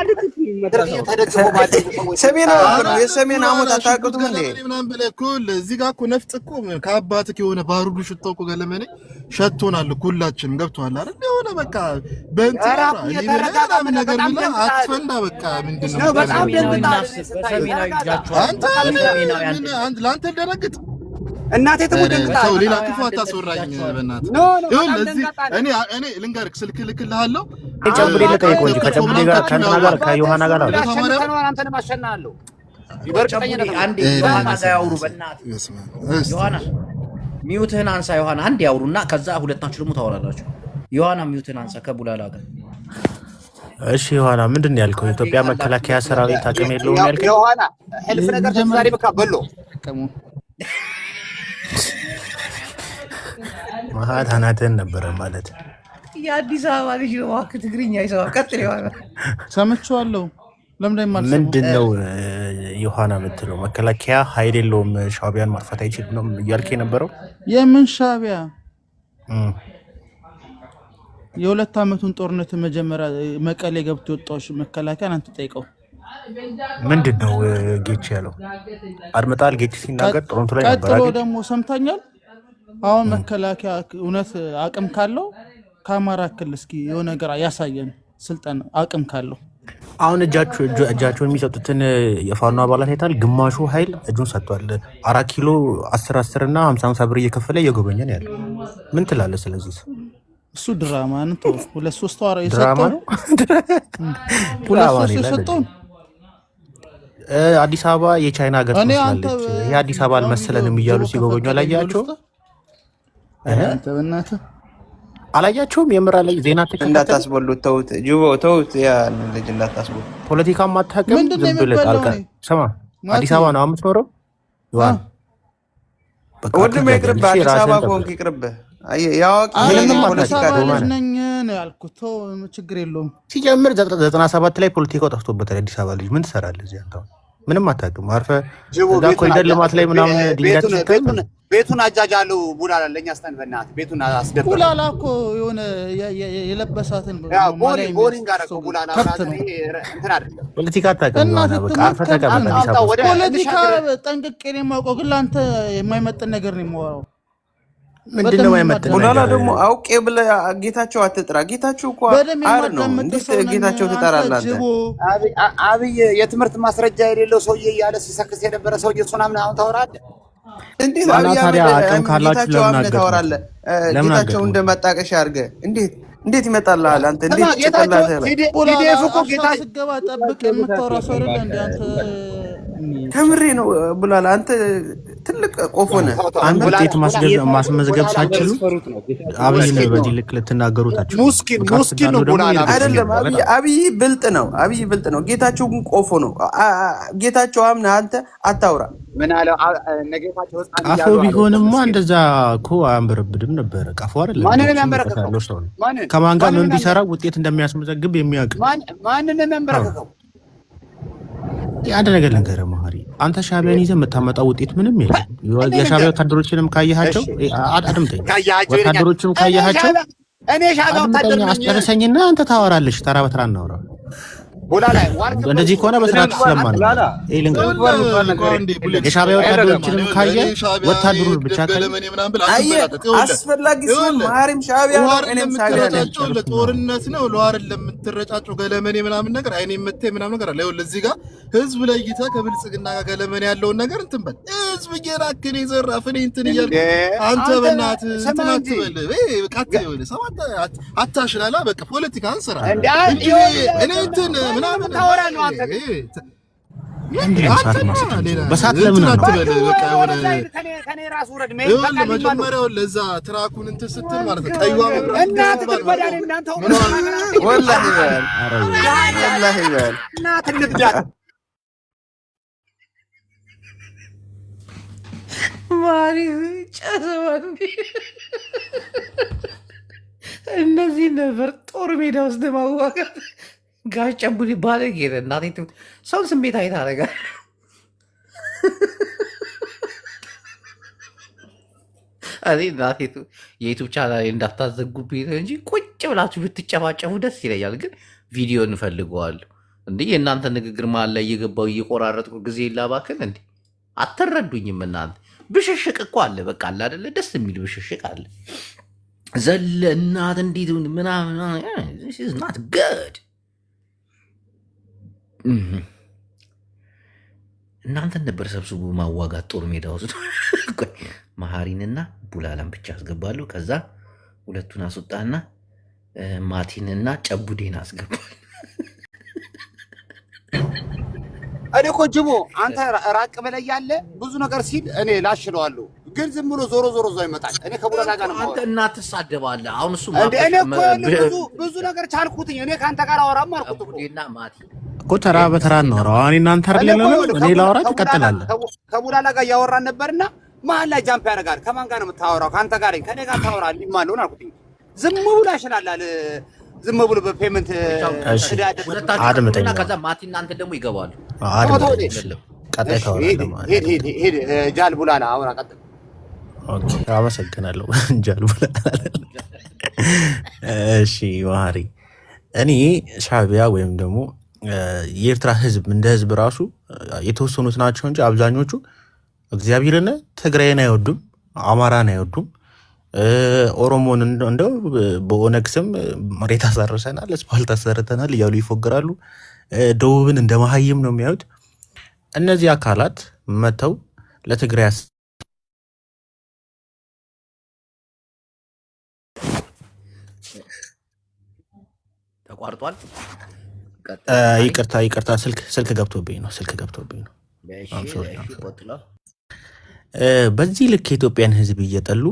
S4: የሰሜን አሞት አታውቁትም እንዴ?
S11: ምናምን ብለህ እኮ እዚህ ጋር እኮ ነፍጥ እኮ ከአባትህ የሆነ ባሩዱ ሽታው እኮ ገለመኔ ሸቶናል እኮ ሁላችንም። ገብቶሃል አይደል? የሆነ በቃ በእንትን ነገር ብለህ አትፈንዳ። በቃ ምንድን ነው
S8: በጣም
S11: ለአንተ እንደነግጥ
S8: እናቴ ተሞደንታ
S11: ሰው ሌላ ክፉ አታስወራኝ በእናትህ። እኔ ልንገርህ፣ ስልክ ልክልሃለሁ።
S10: ጨቡዴ ልጠይቀው እንጂ ከጨቡዴ ጋር ከእንትና ጋር ከዮሐና ጋር አለ።
S8: አንተንም አሸናለሁ።
S1: አንዴ ዮሐና ጋር ያውሩ በእናትህ። ዮሐና ሚውትህን አንሳ። ዮሐና አንዴ ያውሩና ከዛ ሁለታችሁ ደግሞ ታወራላችሁ። ዮሐና ሚውትህን አንሳ ከቡላላ ጋር።
S10: እሺ ዮሐና ምንድን ነው ያልከው? የኢትዮጵያ መከላከያ ሰራዊት አቅም የለውም ያልከው?
S8: ዮሐና ህልፍ ነገር ዛሬ በቃ በሎ
S10: ማሃት አናተን ነበረ ማለት
S2: የአዲስ አበባ ልጅ ነው። እባክህ ትግርኛ ይሰማ። ቀጥል ዮሐና።
S11: ሰምቼዋለሁ። ለምን
S10: ምንድን ነው ዮሐና የምትለው? መከላከያ ኃይል የለውም ሻዕቢያን ማጥፋት አይችልም ነው እያልክ የነበረው?
S11: የምን ሻዕቢያ? የ2 ዓመቱን ጦርነት መጀመሪያ መቀሌ ገብቶ የወጣው መከላከያን አንተ ጠይቀው።
S10: ምንድን ነው ጌች ያለው? አድምጣል? ጌች ሲናገር ጦርነቱ ላይ ነበር።
S11: ቀጥሎ ደግሞ ሰምተኛል። አሁን መከላከያ እውነት አቅም ካለው ከአማራ ክልል እስኪ የሆነ ነገር ያሳየን፣ ስልጣን አቅም ካለው።
S10: አሁን እጃቸውን የሚሰጡትን የፋኖ አባላት አይታል። ግማሹ ኃይል እጁን ሰጥቷል። 4 ኪሎ 10 እና 50 ብር እየከፈለ እየጎበኘን ያለ። ምን ትላለህ ስለዚህ?
S11: እሱ ድራማ ነው። 2-3 ወር
S10: ድራማ ነው።
S11: የሰጠውን
S10: አዲስ አበባ የቻይና ሀገር
S11: እኔ አንተ
S10: ትመስላለች። ይሄ አዲስ አበባ አልመሰለንም እያሉ ሲጎበኙ አላያቸውም?
S2: አንተ በእናትህ
S10: አላያቸውም? የምራ ላይ ዜና ተከታተል።
S4: እንዳታስበሉት ተውት፣ ጅቦ ተውት፣ ያን ልጅ እንዳታስበሉት።
S10: ፖለቲካ ማታቀም
S11: ምንድን ነው
S10: ዝም ብለህ
S11: የሚበላው?
S10: ጣልቃ ስማ። አዲስ አበባ ነው የምትኖረው? ይዋን በቃ
S4: ወንድም ይቅርብህ፣ አዲስ አበባ ከሆንክ ይቅርብህ። ያዋቂ
S10: ምንም
S11: አዲስ
S10: አታውቅም።
S11: አበባ ልጅ
S10: ሮማን
S11: ነኝ ነው ያልኩት። ተው ችግር የለውም።
S10: ሲጀምር 97 ላይ ፖለቲካው ጠፍቶበታል። አዲስ አበባ ልጅ ምን ትሰራለህ እዚህ አንተ? ምንም አታውቅም። አርፈህ እዛ ኮሪደር ልማት ላይ ምናምን ድንጋይ ትሰጣለህ።
S8: ቤቱን አጃጃሉ ቡላላ ለኛ ስተን በእናትህ ቤቱን አስደብር።
S11: ቡላላ እኮ የሆነ የለበሳትን
S8: ቦሪንግ አደረገው ቡላላ እንትን አይደለም።
S10: ፖለቲካ አታውቅም። በቃ አርፈህ ተቀመጥ። አዲስ አበባ ውስጥ
S11: ፖለቲካ ጠንቅቄ ነው የማውቀው፣ ግን ለአንተ የማይመጥን ነገር ነው የማወራው።
S10: ምንድን ነው የማይመጥን ነገር?
S4: ቡላላ ደግሞ አውቄ ብለህ ጌታቸው አትጥራ። ጌታቸው እኮ አር ነው። እንዴት ጌታቸው ትጠራለህ አንተ?
S8: አብይ የትምህርት ማስረጃ የሌለው ሰውዬ እያለ ሲሰክስ የነበረ ሰውዬ እሱን አሁን ታወራለህ?
S4: እንዴት
S10: ታዲያ አቅም ካላችሁ ለምን አገር
S4: ታወራለህ? ጌታቸው እንደ መጣቀሻ አድርገህ እንዴት ይመጣልሃል? አንተ እንዴት ጭንቅላትህ ላይ
S8: ፒዲኤፍ እኮ ጌታቸው
S11: ስገባ ጠብቅ የምታወራ ሰው አይደለ እንደ አንተ።
S4: ከምሬ ነው ቡላላ፣ አንተ ትልቅ ቆፎ ነህ።
S10: አንድ ውጤት ማስመዝገብ ሳችሉ አብይን በዚህ ልክ ልትናገሩታችሁ
S8: ሙስኪን ነው ቡላላ።
S4: አይደለም አብይ ብልጥ ነው። አብይ ብልጥ ነው። ጌታቸው ግን ቆፎ ነው። ጌታቸው አምነህ አንተ አታውራ።
S8: ምን አለ ነገታቸው ህፃን
S10: ቀፎ ቢሆንማ እንደዛ እኮ አያንበረብድም ነበረ። ቀፎ አይደለም።
S8: ማንንም ያንበረከከው
S10: ሰው ነው። ከማን ጋር ምን ቢሰራ ውጤት እንደሚያስመዘግብ የሚያውቅ
S8: ማንንም ያንበረከከው።
S10: አንድ ነገር ልንገርህ መሀሪ፣ አንተ ሻዕቢያን ይዘህ የምታመጣው ውጤት ምንም የለም። የሻዕቢያ ወታደሮችንም ካየሃቸው አድምጠኝ፣ ወታደሮችንም ካየሃቸው
S8: እኔ ሻዕቢያ ወታደር ነኝ
S10: አስጨርሰኝና አንተ ታወራለች። ተራ በተራ እናውራ።
S8: ቡላላ
S10: እንደዚህ ከሆነ በስርዓት ስለማን ይሄ ልንገርህ፣ የሻዕቢያ ወታደሮችንም ካየ ወታደሩን ብቻ ካየ
S4: አስፈላጊ ሲሆን መሀሪም ሻዕቢያ ነው፣ እኔም ሻዕቢያ ነኝ።
S11: ለጦርነት ነው ለዋርን ለምትረጫጩ ገለመኔ ምናምን ነገር አይኔ መቴ ምናምን ነገር አለ። ይኸውልህ እዚህ ጋር ህዝብ ለይተህ ከብልጽግና ጋር ገለመኔ ያለውን ነገር እንትን በል። ህዝብ እየራክን የዘራፍ እኔ እንትን እያልኩ አንተ በእናትህ እንትን አትበል። አታሽላላ። በቃ ፖለቲካን ስራ እኔ እንትን ምናምን ታወራ ነው አንተ።
S10: በሳት ለምን
S11: አትበል። በቃ የሆነ
S8: ከኔ ራስ ወረድ
S11: መጀመሪያው ለዛ ትራኩን እንትን ስትል ማለት ነው ቀይዋ መብራት
S8: እናት ትበዳለህ እናንተ
S4: ወላሂ በል ወላሂ በል
S8: እናት ልብዳት
S1: ማሪ ጨሰዋንዲ እነዚህ ነበር ጦር ሜዳ ውስጥ ማዋጋት። ጋሽ ጨቡኔ ባለጌ ነህ። እናቴ ሰውን ስሜት አይታ አደርጋለሁ። እኔ እናቴ የዩቱብ ቻናል እንዳታዘጉብኝ ነው እንጂ ቁጭ ብላችሁ ብትጨፋጨፉ ደስ ይለኛል። ግን ቪዲዮ እንፈልገዋለሁ። እንዲህ የእናንተ ንግግር መሀል ላይ እየገባው እየቆራረጥኩ ጊዜ ላባክን እንዲ አትረዱኝም እናንተ። ብሽሽቅ እኮ አለ፣ በቃ አለ አይደለ? ደስ የሚል ብሽሽቅ አለ። ዘለ እናት እንዴት ምናምን ናት ገድ እናንተን ነበር ሰብስቡ ማዋጋት ጦር ሜዳ ውስጥ። መሀሪንና ቡላላን ብቻ አስገባለሁ። ከዛ ሁለቱን አስወጣና ማቲንና ጨቡዴን አስገባል።
S8: እኔ እኮ ጅቦ አንተ ራቅ በላይ ያለ ብዙ ነገር ሲል እኔ ላሽለዋለሁ፣ ግን ዝም ብሎ ዞሮ ዞሮ እዛው ይመጣል። እኔ ከቡላላ ጋር ነው
S1: አንተ እናት ትሳደባለህ። አሁን እሱ
S8: እኔ እኮ ብዙ ነገር ቻልኩትኝ። እኔ ከአንተ ጋር አወራም አልኩት እኮ
S1: ጨቡዴና ማቲ
S10: እኮ ተራ በተራ እናውራው። እኔ እናንተ አይደለም እኔ ላወራ ትቀጥላለህ።
S8: ከቡላላ ጋር እያወራን ነበርና መሀል ላይ ጃምፕ ያደርጋል። ከማን ጋር ነው የምታወራው? ከአንተ ጋር ከኔ ጋር ታወራ እንዲማለውን አልኩትኝ። ዝም ብሎ ያሽላላል። ዝም ብሎ በፔመንት
S10: አድምጠኝ።
S1: ከዛ ማቲ እናንተ ደግሞ ይገባሉ።
S10: ቀጣይ ታወራለህ።
S8: ሄድ ጃል ቡላላ አውራ ቀጥል።
S10: ኦኬ አመሰግናለሁ። ጃል ቡላላ እሺ መሀሪ፣ እኔ ሻዕቢያ ወይም ደግሞ የኤርትራ ህዝብ እንደ ህዝብ ራሱ የተወሰኑት ናቸው እንጂ አብዛኞቹ እግዚአብሔርን ትግራይን አይወዱም፣ አማራን አይወዱም። ኦሮሞን እንደው በኦነግ ስም መሬት አሳርሰናል፣ አስፋልት አሰርተናል እያሉ ይፎግራሉ። ደቡብን እንደ መሀይም ነው የሚያዩት። እነዚህ አካላት መተው ለትግራይ
S1: ተቋርጧል።
S10: ይቅርታ ስልክ ገብቶብኝ ነው። I'm sorry. በዚህ ልክ የኢትዮጵያን ሕዝብ እየጠሉ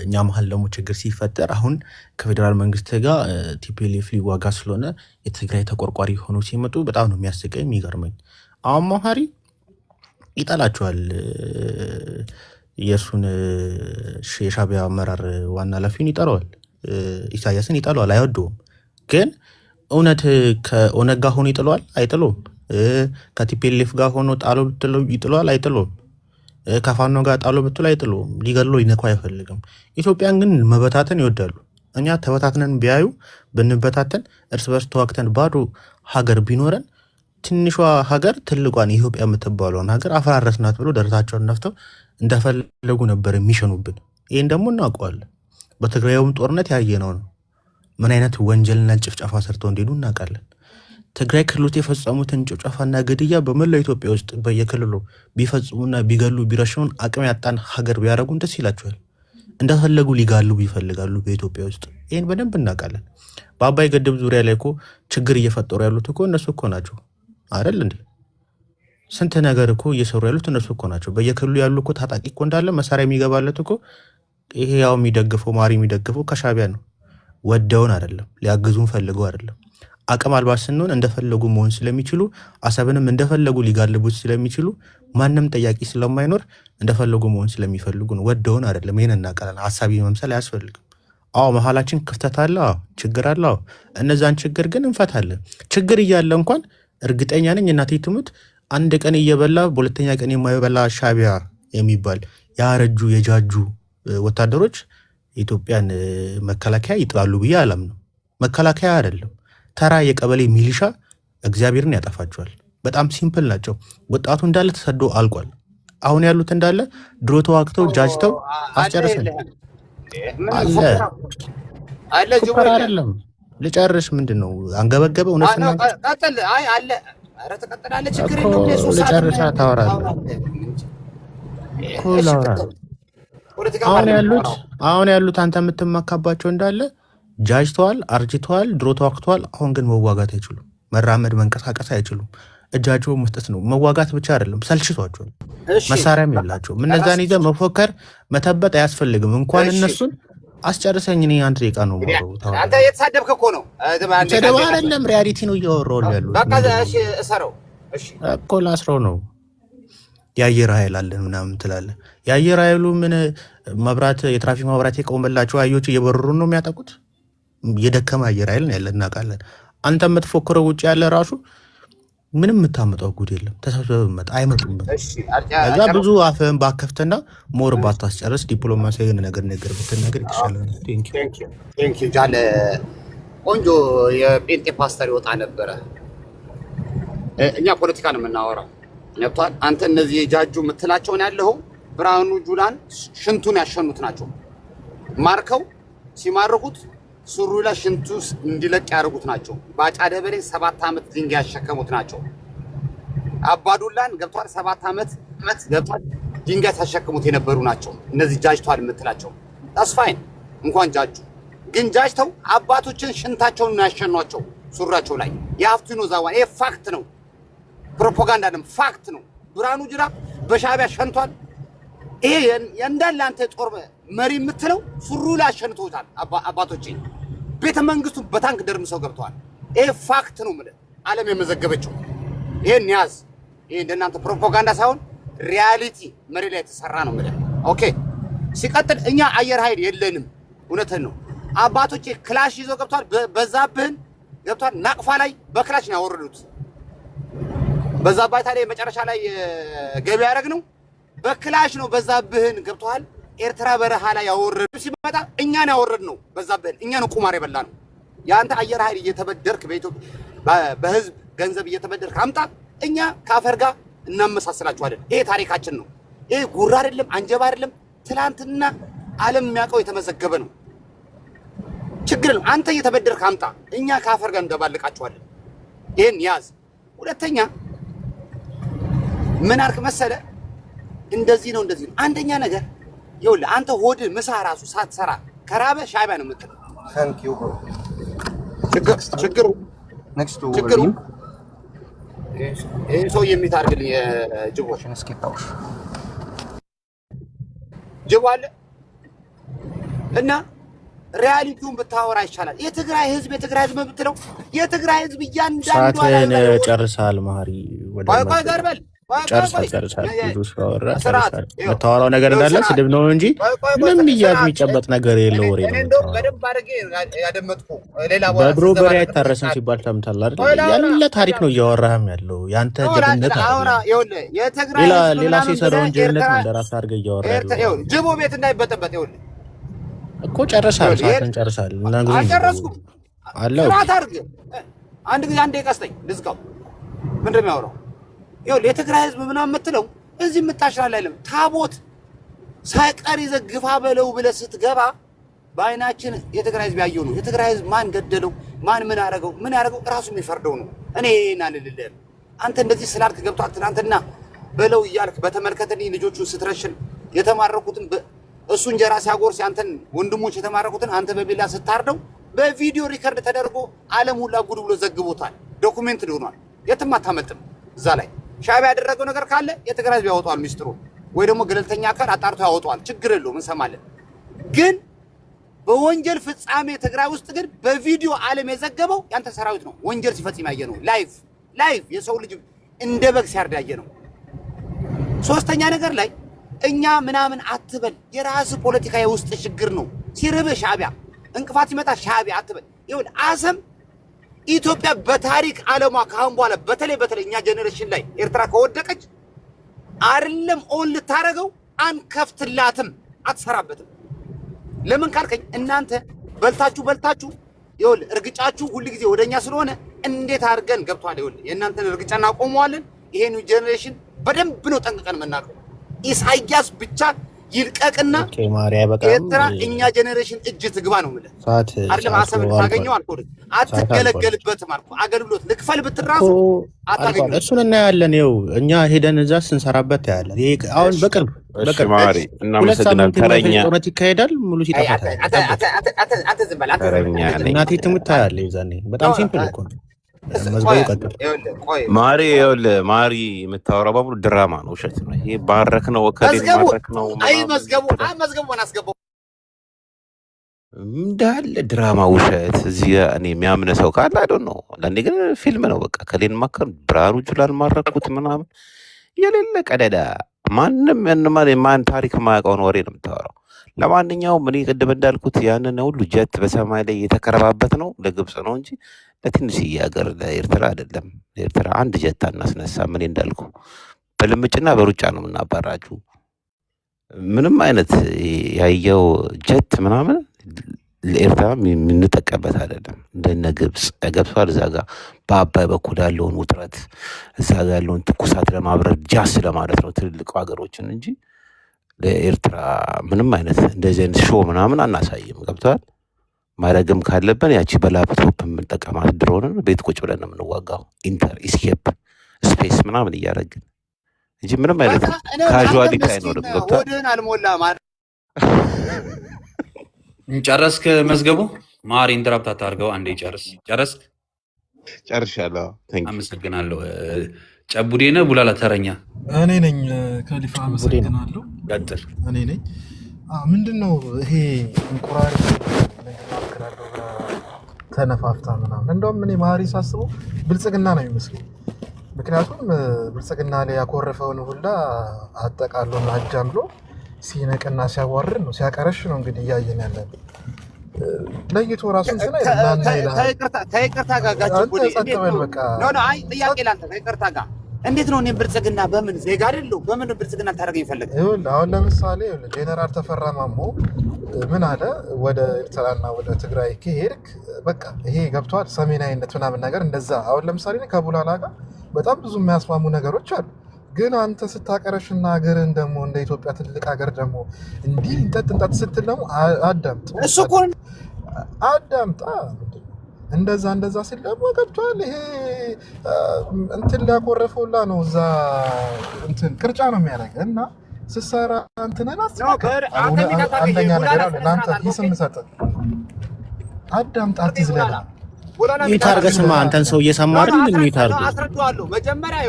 S10: እኛ መሀል ደግሞ ችግር ሲፈጠር አሁን ከፌዴራል መንግስት ጋር ቲፒኤልኤፍ ሊዋጋ ስለሆነ የትግራይ ተቆርቋሪ ሆኖ ሲመጡ በጣም ነው የሚያስቀኝ የሚገርመኝ። አሁን መሀሪ ይጠላቸዋል። የእሱን የሻዕቢያ አመራር ዋና ኃላፊውን ይጠለዋል። ኢሳያስን ይጠለዋል፣ አይወደውም። ግን እውነት ከኦነግ ጋር ሆኖ ይጥለዋል? አይጥለውም። ከቲፒኤልኤፍ ጋር ሆኖ ጣሎ ብትለው ይጥለዋል? አይጥለውም። ከፋኖ ጋር ጣሎ ብትለው አይጥለውም። ሊገድለው ሊነኩ አይፈልግም። ኢትዮጵያን ግን መበታተን ይወዳሉ። እኛ ተበታትነን ቢያዩ ብንበታተን እርስ በርስ ተዋግተን ባዶ ሀገር ቢኖረን ትንሿ ሀገር ትልቋን ኢትዮጵያ የምትባለውን ሀገር አፈራረስናት ብሎ ደረታቸውን ነፍተው እንደፈለጉ ነበር የሚሸኑብን። ይህን ደግሞ እናውቀዋለን። በትግራይውም ጦርነት ያየነው ነው። ምን አይነት ወንጀልና ጭፍጨፋ ሰርተው እንደሄዱ እናውቃለን። ትግራይ ክልሎች የፈጸሙትን ጭፍጨፋና ግድያ በመላው ኢትዮጵያ ውስጥ በየክልሉ ቢፈጽሙና ቢገሉ ቢረሽኑን አቅም ያጣን ሀገር ቢያደርጉን ደስ ይላቸዋል። እንደፈለጉ ሊጋሉ ይፈልጋሉ በኢትዮጵያ ውስጥ። ይህን በደንብ እናውቃለን። በአባይ ግድብ ዙሪያ ላይ እኮ ችግር እየፈጠሩ ያሉት እኮ እነሱ እኮ ናቸው አይደል እንዴ? ስንት ነገር እኮ እየሰሩ ያሉት እነሱ እኮ ናቸው። በየክልሉ ያሉ እኮ ታጣቂ እኮ እንዳለ መሳሪያ የሚገባለት እኮ ይሄ ያው የሚደግፈው ማሪ የሚደግፈው ከሻዕቢያ ነው። ወደውን አይደለም፣ ሊያግዙን ፈልገው አይደለም። አቅም አልባ ስንሆን እንደፈለጉ መሆን ስለሚችሉ አሰብንም እንደፈለጉ ሊጋልቡት ስለሚችሉ ማንም ጠያቂ ስለማይኖር እንደፈለጉ መሆን ስለሚፈልጉ ነው። ወደውን አይደለም። ይሄን እናውቃለን። ሐሳቢ መምሰል አያስፈልግም። አዎ መሀላችን ክፍተት አለ፣ ችግር አለ። እነዛን ችግር ግን እንፈታለን። ችግር እያለ እንኳን እርግጠኛ ነኝ እናቴ ትሙት አንድ ቀን እየበላ በሁለተኛ ቀን የማይበላ ሻዕቢያ የሚባል ያረጁ የጃጁ ወታደሮች የኢትዮጵያን መከላከያ ይጥላሉ ብዬ አላምነው። መከላከያ አይደለም ተራ የቀበሌ ሚሊሻ እግዚአብሔርን ያጠፋቸዋል። በጣም ሲምፕል ናቸው። ወጣቱ እንዳለ ተሰዶ አልቋል። አሁን ያሉት እንዳለ ድሮ ተዋግተው ጃጅተው አስጨርሰን አለ ጅብራ አይደለም ልጨርስ። ምንድነው አንገበገበ? እውነት ነው። ቀጥል። አይ አለ። ኧረ ተቀጥላለህ። ችግር የለውም። ልጨርስ። ታወራለህ እኮ ላውራ። አሁን ያሉት አንተ የምትመካባቸው እንዳለ ጃጅተዋል፣ አርጅተዋል፣ ድሮ ተዋግተዋል። አሁን ግን መዋጋት አይችሉም። መራመድ መንቀሳቀስ አይችሉም። እጃቸው መስጠት ነው። መዋጋት ብቻ አይደለም፣ ሰልችቷቸዋል። መሳሪያም የላቸውም። እነዛን ይዘህ መፎከር መተበጥ አያስፈልግም። እንኳን እነሱን አስጨርሰኝ። እኔ አንድ ደቂቃ ነው የማወራው። አንተ የተሳደብክ እኮ ነው። ተደባ አይደለም፣ ሪያሊቲ ነው እያወራሁ ያለው። በቃ እሺ፣ እሰረው። እሺ እኮ ላስረው ነው። የአየር ኃይል አለን ምናምን ትላለህ። የአየር ኃይሉ ምን መብራት፣ የትራፊክ መብራት የቆመላቸው አህዮች እየበረሩ ነው የሚያጠቁት። የደከመ አየር ኃይል ነው ያለን እናውቃለን። አንተ የምትፎክረው ውጭ ያለ ራሱ ምንም የምታመጣው ጉድ የለም። ተሰብስበው መጣ አይመጡም። እዛ ብዙ አፍህን ባከፍትና ሞር ባታስጨርስ ዲፕሎማሲያዊ ነገር ብትነገር የተሻለ ነው።
S8: ቴንኪው ጃለ። ቆንጆ የጴንጤ ፓስተር ይወጣ ነበረ። እኛ ፖለቲካ ነው የምናወራው። ነብቷል። አንተ እነዚህ የጃጁ የምትላቸውን ያለው ብርሃኑ ጁላን ሽንቱን ያሸኑት ናቸው። ማርከው ሲማርኩት ሱሩ ላይ ሽንቱ እንዲለቅ ያደርጉት ናቸው። ባጫ ደበሌ 7 ዓመት ድንጋይ ያሸከሙት ናቸው። አባዱላን ገብቷል 7 ዓመት ገብቷል ድንጋይ ታሸከሙት የነበሩ ናቸው። እነዚህ ጃጅቷል የምትላቸው ታስፋይን እንኳን ጃጁ ግን ጃጅተው አባቶችን ሽንታቸውን ያሸኗቸው ሱራቸው ላይ የሀፍቱ ነው ዛዋን። ይሄ ፋክት ነው፣ ፕሮፓጋንዳ አይደለም፣ ፋክት ነው። ብርሃኑ ጁላ በሻዕቢያ ሸንቷል። ይሄ እንዳለ አንተ ጦር መሪ የምትለው ሱሩ ላይ አሸንቶታል። አባቶቼ ቤተ መንግስቱ በታንክ ደርምሰው ገብተዋል። ይሄ ፋክት ነው ማለት ዓለም የመዘገበችው። ይሄን ያዝ። ይሄ እንደናንተ ፕሮፓጋንዳ ሳይሆን ሪያሊቲ መሬት ላይ የተሰራ ነው ማለት። ኦኬ ሲቀጥል እኛ አየር ኃይል የለንም። እውነትን ነው። አባቶቼ ክላሽ ይዘው ገብተዋል። በዛብህን ገብተዋል። ናቅፋ ላይ በክላሽ ነው ያወረዱት። በዛብህ ታዲያ መጨረሻ ላይ ገቢ ያደረግ ነው በክላሽ ነው። በዛብህን ገብተዋል። ኤርትራ በረሃ ላይ ያወረዱ ሲመጣ እኛን ያወረድ ነው። በዛብህን እኛን ቁማር የበላ ነው። ያንተ አየር ኃይል እየተበደርክ በኢትዮጵያ በህዝብ ገንዘብ እየተበደርክ አምጣ። እኛ ካፈር ጋር እናመሳስላችኋለን። ይሄ ታሪካችን ነው። ይሄ ጉራ አይደለም፣ አንጀባ አይደለም። ትላንትና ዓለም የሚያውቀው የተመዘገበ ነው። ችግር ነው። አንተ እየተበደርክ አምጣ። እኛ ካፈር ጋር እንደባልቃችኋለን። ይሄን ያዝ። ሁለተኛ ምን አልክ መሰለ? እንደዚህ ነው እንደዚህ ነው። አንደኛ ነገር ይኸውልህ አንተ ሆድ ምሳ ራሱ ሳትሰራ ከራበ ሻዕቢያ ነው የምትለው። ችግሩ ይሄ ሰው የሚታርግልኝ ጅቦ አለ እና ሪያሊቲውን ብታወራ ይቻላል። የትግራይ ህዝብ የምትለው የትግራይ ህዝብ እያንዳንዱ
S10: ሰዓትን ጨርሳል። ማሪ
S8: ቆይ ጋርበል
S10: ጨርሳል። ብዙ ስላወራ ጨርሳል። የምታወራው ነገር እንዳለ ስድብ ነው እንጂ ምንም እያዝ የሚጨበጥ ነገር የለው ወሬ ነው።
S8: በደንብ አድርጌ ያደመጥኩ ሌላ
S10: በድሮ በሬ አይታረስም ሲባል ሰምተሃል አይደል? ያለ ታሪክ ነው እያወራህም ያለው ያንተ ጀግንነት አይደለም። ሌላ ሲሰራውን ጀግንነት ነው እንደራስህ አድርገህ እያወራ ያለው።
S8: ጅቦ ቤት እንዳይበጠበጥ ይኸውልህ
S10: እኮ ጨርሳል። ሰዓትን ጨርሳል።
S8: አልጨረስኩም
S10: አለው
S8: ስራት አድርግ። አንዴ ቀስጠኝ ልዝጋው። ምንድን ነው የሚያወራው? ይኸውልህ የትግራይ ህዝብ ምናምን የምትለው እዚህ የምታሽላል አይደለም። ታቦት ሳይቀር ይዘህ ግፋ በለው ብለህ ስትገባ በአይናችን የትግራይ ህዝብ ያየው ነው። የትግራይ ህዝብ ማን ገደለው፣ ማን ምን ያደረገው ራሱ የሚፈርደው ነው። እኔ ናልልልህ አንተ እንደዚህ ስላልክ ገብቷል። ትናንትና በለው እያልክ በተመልከተኝ ልጆቹን ስትረሽን የተማረኩትን እሱ እንጀራ ሲያጎርስ አንተን ወንድሞች የተማረኩትን አንተ በቢላ ስታርደው በቪዲዮ ሪከርድ ተደርጎ ዓለም ሁላ ጉድ ብሎ ዘግቦታል። ዶኩሜንት ሆኗል። የትም አታመልጥም። እዛ ላይ ሻዕቢያ ያደረገው ነገር ካለ የትግራይ ህዝብ ያወጣዋል ሚስጥሩ፣ ወይ ደግሞ ገለልተኛ አካል አጣርቶ ያወጣዋል። ችግር የለውም እንሰማለን። ግን በወንጀል ፍጻሜ ትግራይ ውስጥ ግን በቪዲዮ ዓለም የዘገበው ያንተ ሰራዊት ነው። ወንጀል ሲፈጽም ያየ ነው። ላይቭ የሰው ልጅ እንደ በግ ሲያርድ ያየ ነው። ሶስተኛ ነገር ላይ እኛ ምናምን አትበል። የራስ ፖለቲካ የውስጥ ችግር ነው። ሲርብህ ሻዕቢያ እንቅፋት ይመጣ ሻዕቢያ አትበል። ይሁን አሰም ኢትዮጵያ በታሪክ ዓለሟ ካሁን በኋላ በተለይ እኛ ጀነሬሽን ላይ ኤርትራ ከወደቀች አይደለም ኦን ልታረገው አንከፍትላትም፣ አትሰራበትም። ለምን ካልከኝ እናንተ በልታችሁ ይሁን እርግጫችሁ ሁሉ ጊዜ ወደኛ ስለሆነ እንዴት አድርገን ገብቷል። ይሁን የእናንተን እርግጫ እናቆመዋለን። ይሄን ጀነሬሽን በደንብ ነው ጠንቅቀን የምናውቀው። ኢሳያስ ብቻ ይልቀቅና ኤርትራ እኛ ጀነሬሽን እጅ ትግባ ነው የምልህ። አይደለም አሰብን ታገኘው አልኩህ፣ አትገለገልበትም አልኩህ። አገልግሎት ልክፈል ብትራሱ አታገኘው።
S10: እሱን እናያለን። ይኸው እኛ ሄደን እዛ ስንሰራበት ታያለን። ይሄ አሁን በቅርብ
S7: ማሪ እናመሰግናለን። ተረኛ
S10: ጦርነት ይካሄዳል። ሙሉ ሲጠፋ
S8: አንተ ዝም በል አንተ
S10: እናቴ ትሙት ታያለህ። ይዛኔ በጣም ሲምፕል እኮ ነው።
S7: ማሪ የምታወራው በሙሉ ድራማ ነው፣ ውሸት ነው። ይሄ ባረክ ነው ማረክ ነው።
S8: አይ መዝገቡን አስገባው
S7: እንዳለ ድራማ ውሸት። እዚህ እኔ የሚያምነ ሰው ካለ አይደል ነው። ለእኔ ግን ፊልም ነው በቃ። ከሌን ማከር ብርሃኑ ጁላን ማረኩት ምናምን የሌለ ቀደዳ። ማንም ማን ታሪክ የማያውቀውን ወሬ ነው የምታወራው። ለማንኛውም እኔ ቅድም እንዳልኩት ያንን ሁሉ ጀት በሰማይ ላይ የተከረባበት ነው ለግብፅ ነው እንጂ ለትንሽዬ ሀገር ለኤርትራ አይደለም። ለኤርትራ አንድ ጀት አናስነሳም። እኔ እንዳልኩ በልምጭና በሩጫ ነው የምናባራችሁ። ምንም አይነት ያየው ጀት ምናምን ለኤርትራ የምንጠቀምበት አይደለም። እንደነ ግብፅ ገብቷል። እዛ ጋ በአባይ በኩል ያለውን ውጥረት እዛ ጋ ያለውን ትኩሳት ለማብረድ ጃስ ለማለት ነው ትልልቅ ሀገሮችን እንጂ ለኤርትራ ምንም አይነት እንደዚህ አይነት ሾው ምናምን አናሳይም። ገብቷል። ማድረግም ካለብን ያቺ በላፕቶፕ የምንጠቀማት ድሮንን ቤት ቁጭ ብለን ነው የምንዋጋው። ኢንተር ኢስኬፕ ስፔስ ምናምን እያደረግን እንጂ ምንም አይነት ካዥዋሊቲ አይኖርም። ገብቷል።
S14: ጨረስክ? መዝገቡ ማሪ ኢንተራፕት አታርገው። አንዴ ጨረስክ?
S7: ጨርሻለሁ።
S14: አመሰግናለሁ። ጨቡዴ ነህ ቡላላ? ተረኛ
S11: እኔ ነኝ። ከሊፋ አመሰግናለሁ።
S14: ቀጥል።
S11: እኔ ነኝ። ምንድን ነው ይሄ እንቁራሪ ተነፋፍታ ምናምን። እንደውም እኔ ማሪ ሳስበው ብልጽግና ነው የሚመስለው። ምክንያቱም ብልጽግና ላይ ያኮረፈውን ሁላ አጠቃሎና አጃምሎ ሲነቅና ሲያዋርድ ነው ሲያቀረሽ ነው እንግዲህ እያየን ያለን። ለይቶ ራሱን ስና
S8: ከይቅርታ ጋር ከይቅርታ ጋር እንዴት ነው? እኔም ብልጽግና በምን ዜጋ አይደለሁ? በምን ብልጽግና ታደርገኝ ፈለገ?
S11: አሁን ለምሳሌ ጄኔራል ተፈራ ማሞ ምን አለ? ወደ ኤርትራና ወደ ትግራይ ከሄድክ በቃ ይሄ ገብቷል ሰሜናዊነት ምናምን ነገር እንደዛ። አሁን ለምሳሌ ከቡላላ ጋር በጣም ብዙ የሚያስማሙ ነገሮች አሉ። ግን አንተ ስታቀረሽና ሀገርን ደግሞ እንደ ኢትዮጵያ ትልቅ ሀገር ደግሞ እንዲህ እንጠጥ ስትል ደግሞ አዳምጥ፣
S8: እሱ እኮ
S11: አዳምጣ እንደዛ ሲል ደግሞ ገብቷል። ይሄ እንትን ሊያኮረፈውላ ነው እዛ እንትን ቅርጫ ነው የሚያደርግ እና ስሰራ እንትንን አንደኛ ነገር አለ ለአንተ ይስም ሰጥ አዳምጣ፣ አትዝለላ።
S10: ሚዩት አድርገህ ስማ። አንተን ሰው እየሰማ አይደል? ሚዩት አድርገህ
S8: አስረዳዋለሁ። መጀመሪያ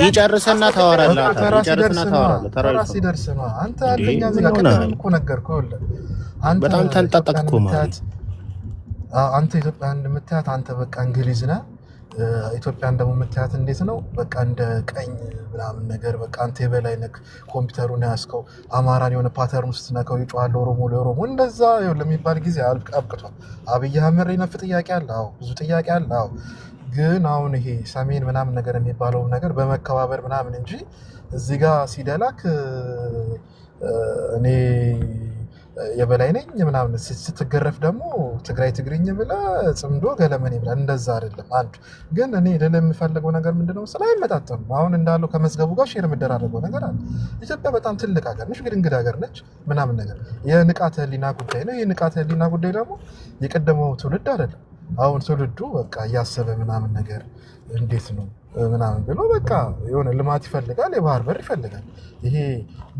S10: ይጨርስና ታወራለህ። ይጨርስና ታወራለህ።
S11: ተራ ሲደርስ ነው። አንተ አንደኛ እዚህ ጋር ቀደም እኮ ነገርኩህ። አንተ
S10: በጣም ተንጣጣክ እኮ ማለት
S11: አንተ ኢትዮጵያ እንደምታያት አንተ በቃ እንግሊዝ ነህ። ኢትዮጵያን ደግሞ የምታያት እንዴት ነው? በቃ እንደ ቀኝ ምናምን ነገር በቃ አንተ የበላይ ነህ። ኮምፒውተሩን ያዝከው አማራን የሆነ ፓተርን ውስጥ ነከው ይጮሃል። ኦሮሞ ለኦሮሞ እንደዛ ለሚባል ጊዜ አብቅቷል። አብይ አህመድ ነፍ ጥያቄ አለ። አዎ ብዙ ጥያቄ አለ። አዎ ግን አሁን ይሄ ሰሜን ምናምን ነገር የሚባለው ነገር በመከባበር ምናምን እንጂ እዚህ ጋር ሲደላክ እኔ የበላይ ነኝ ምናምን ስትገረፍ ደግሞ ትግራይ ትግርኝ ብላ ጽምዶ ገለመኔ ብላ እንደዛ አይደለም። አንዱ ግን እኔ ልል የምፈልገው ነገር ምንድነው ስላይመጣጠም አሁን እንዳለው ከመዝገቡ ጋር ሼር የምደራረገው ነገር አለ። ኢትዮጵያ በጣም ትልቅ ሀገር ነች፣ ግን እንግዳ ሀገር ነች ምናምን ነገር የንቃተ ህሊና ጉዳይ ነው። የንቃተ ህሊና ጉዳይ ደግሞ የቀደመው ትውልድ አይደለም። አሁን ትውልዱ በቃ እያሰበ ምናምን ነገር እንዴት ነው ምናምን ብሎ በቃ የሆነ ልማት ይፈልጋል፣ የባህር በር ይፈልጋል። ይሄ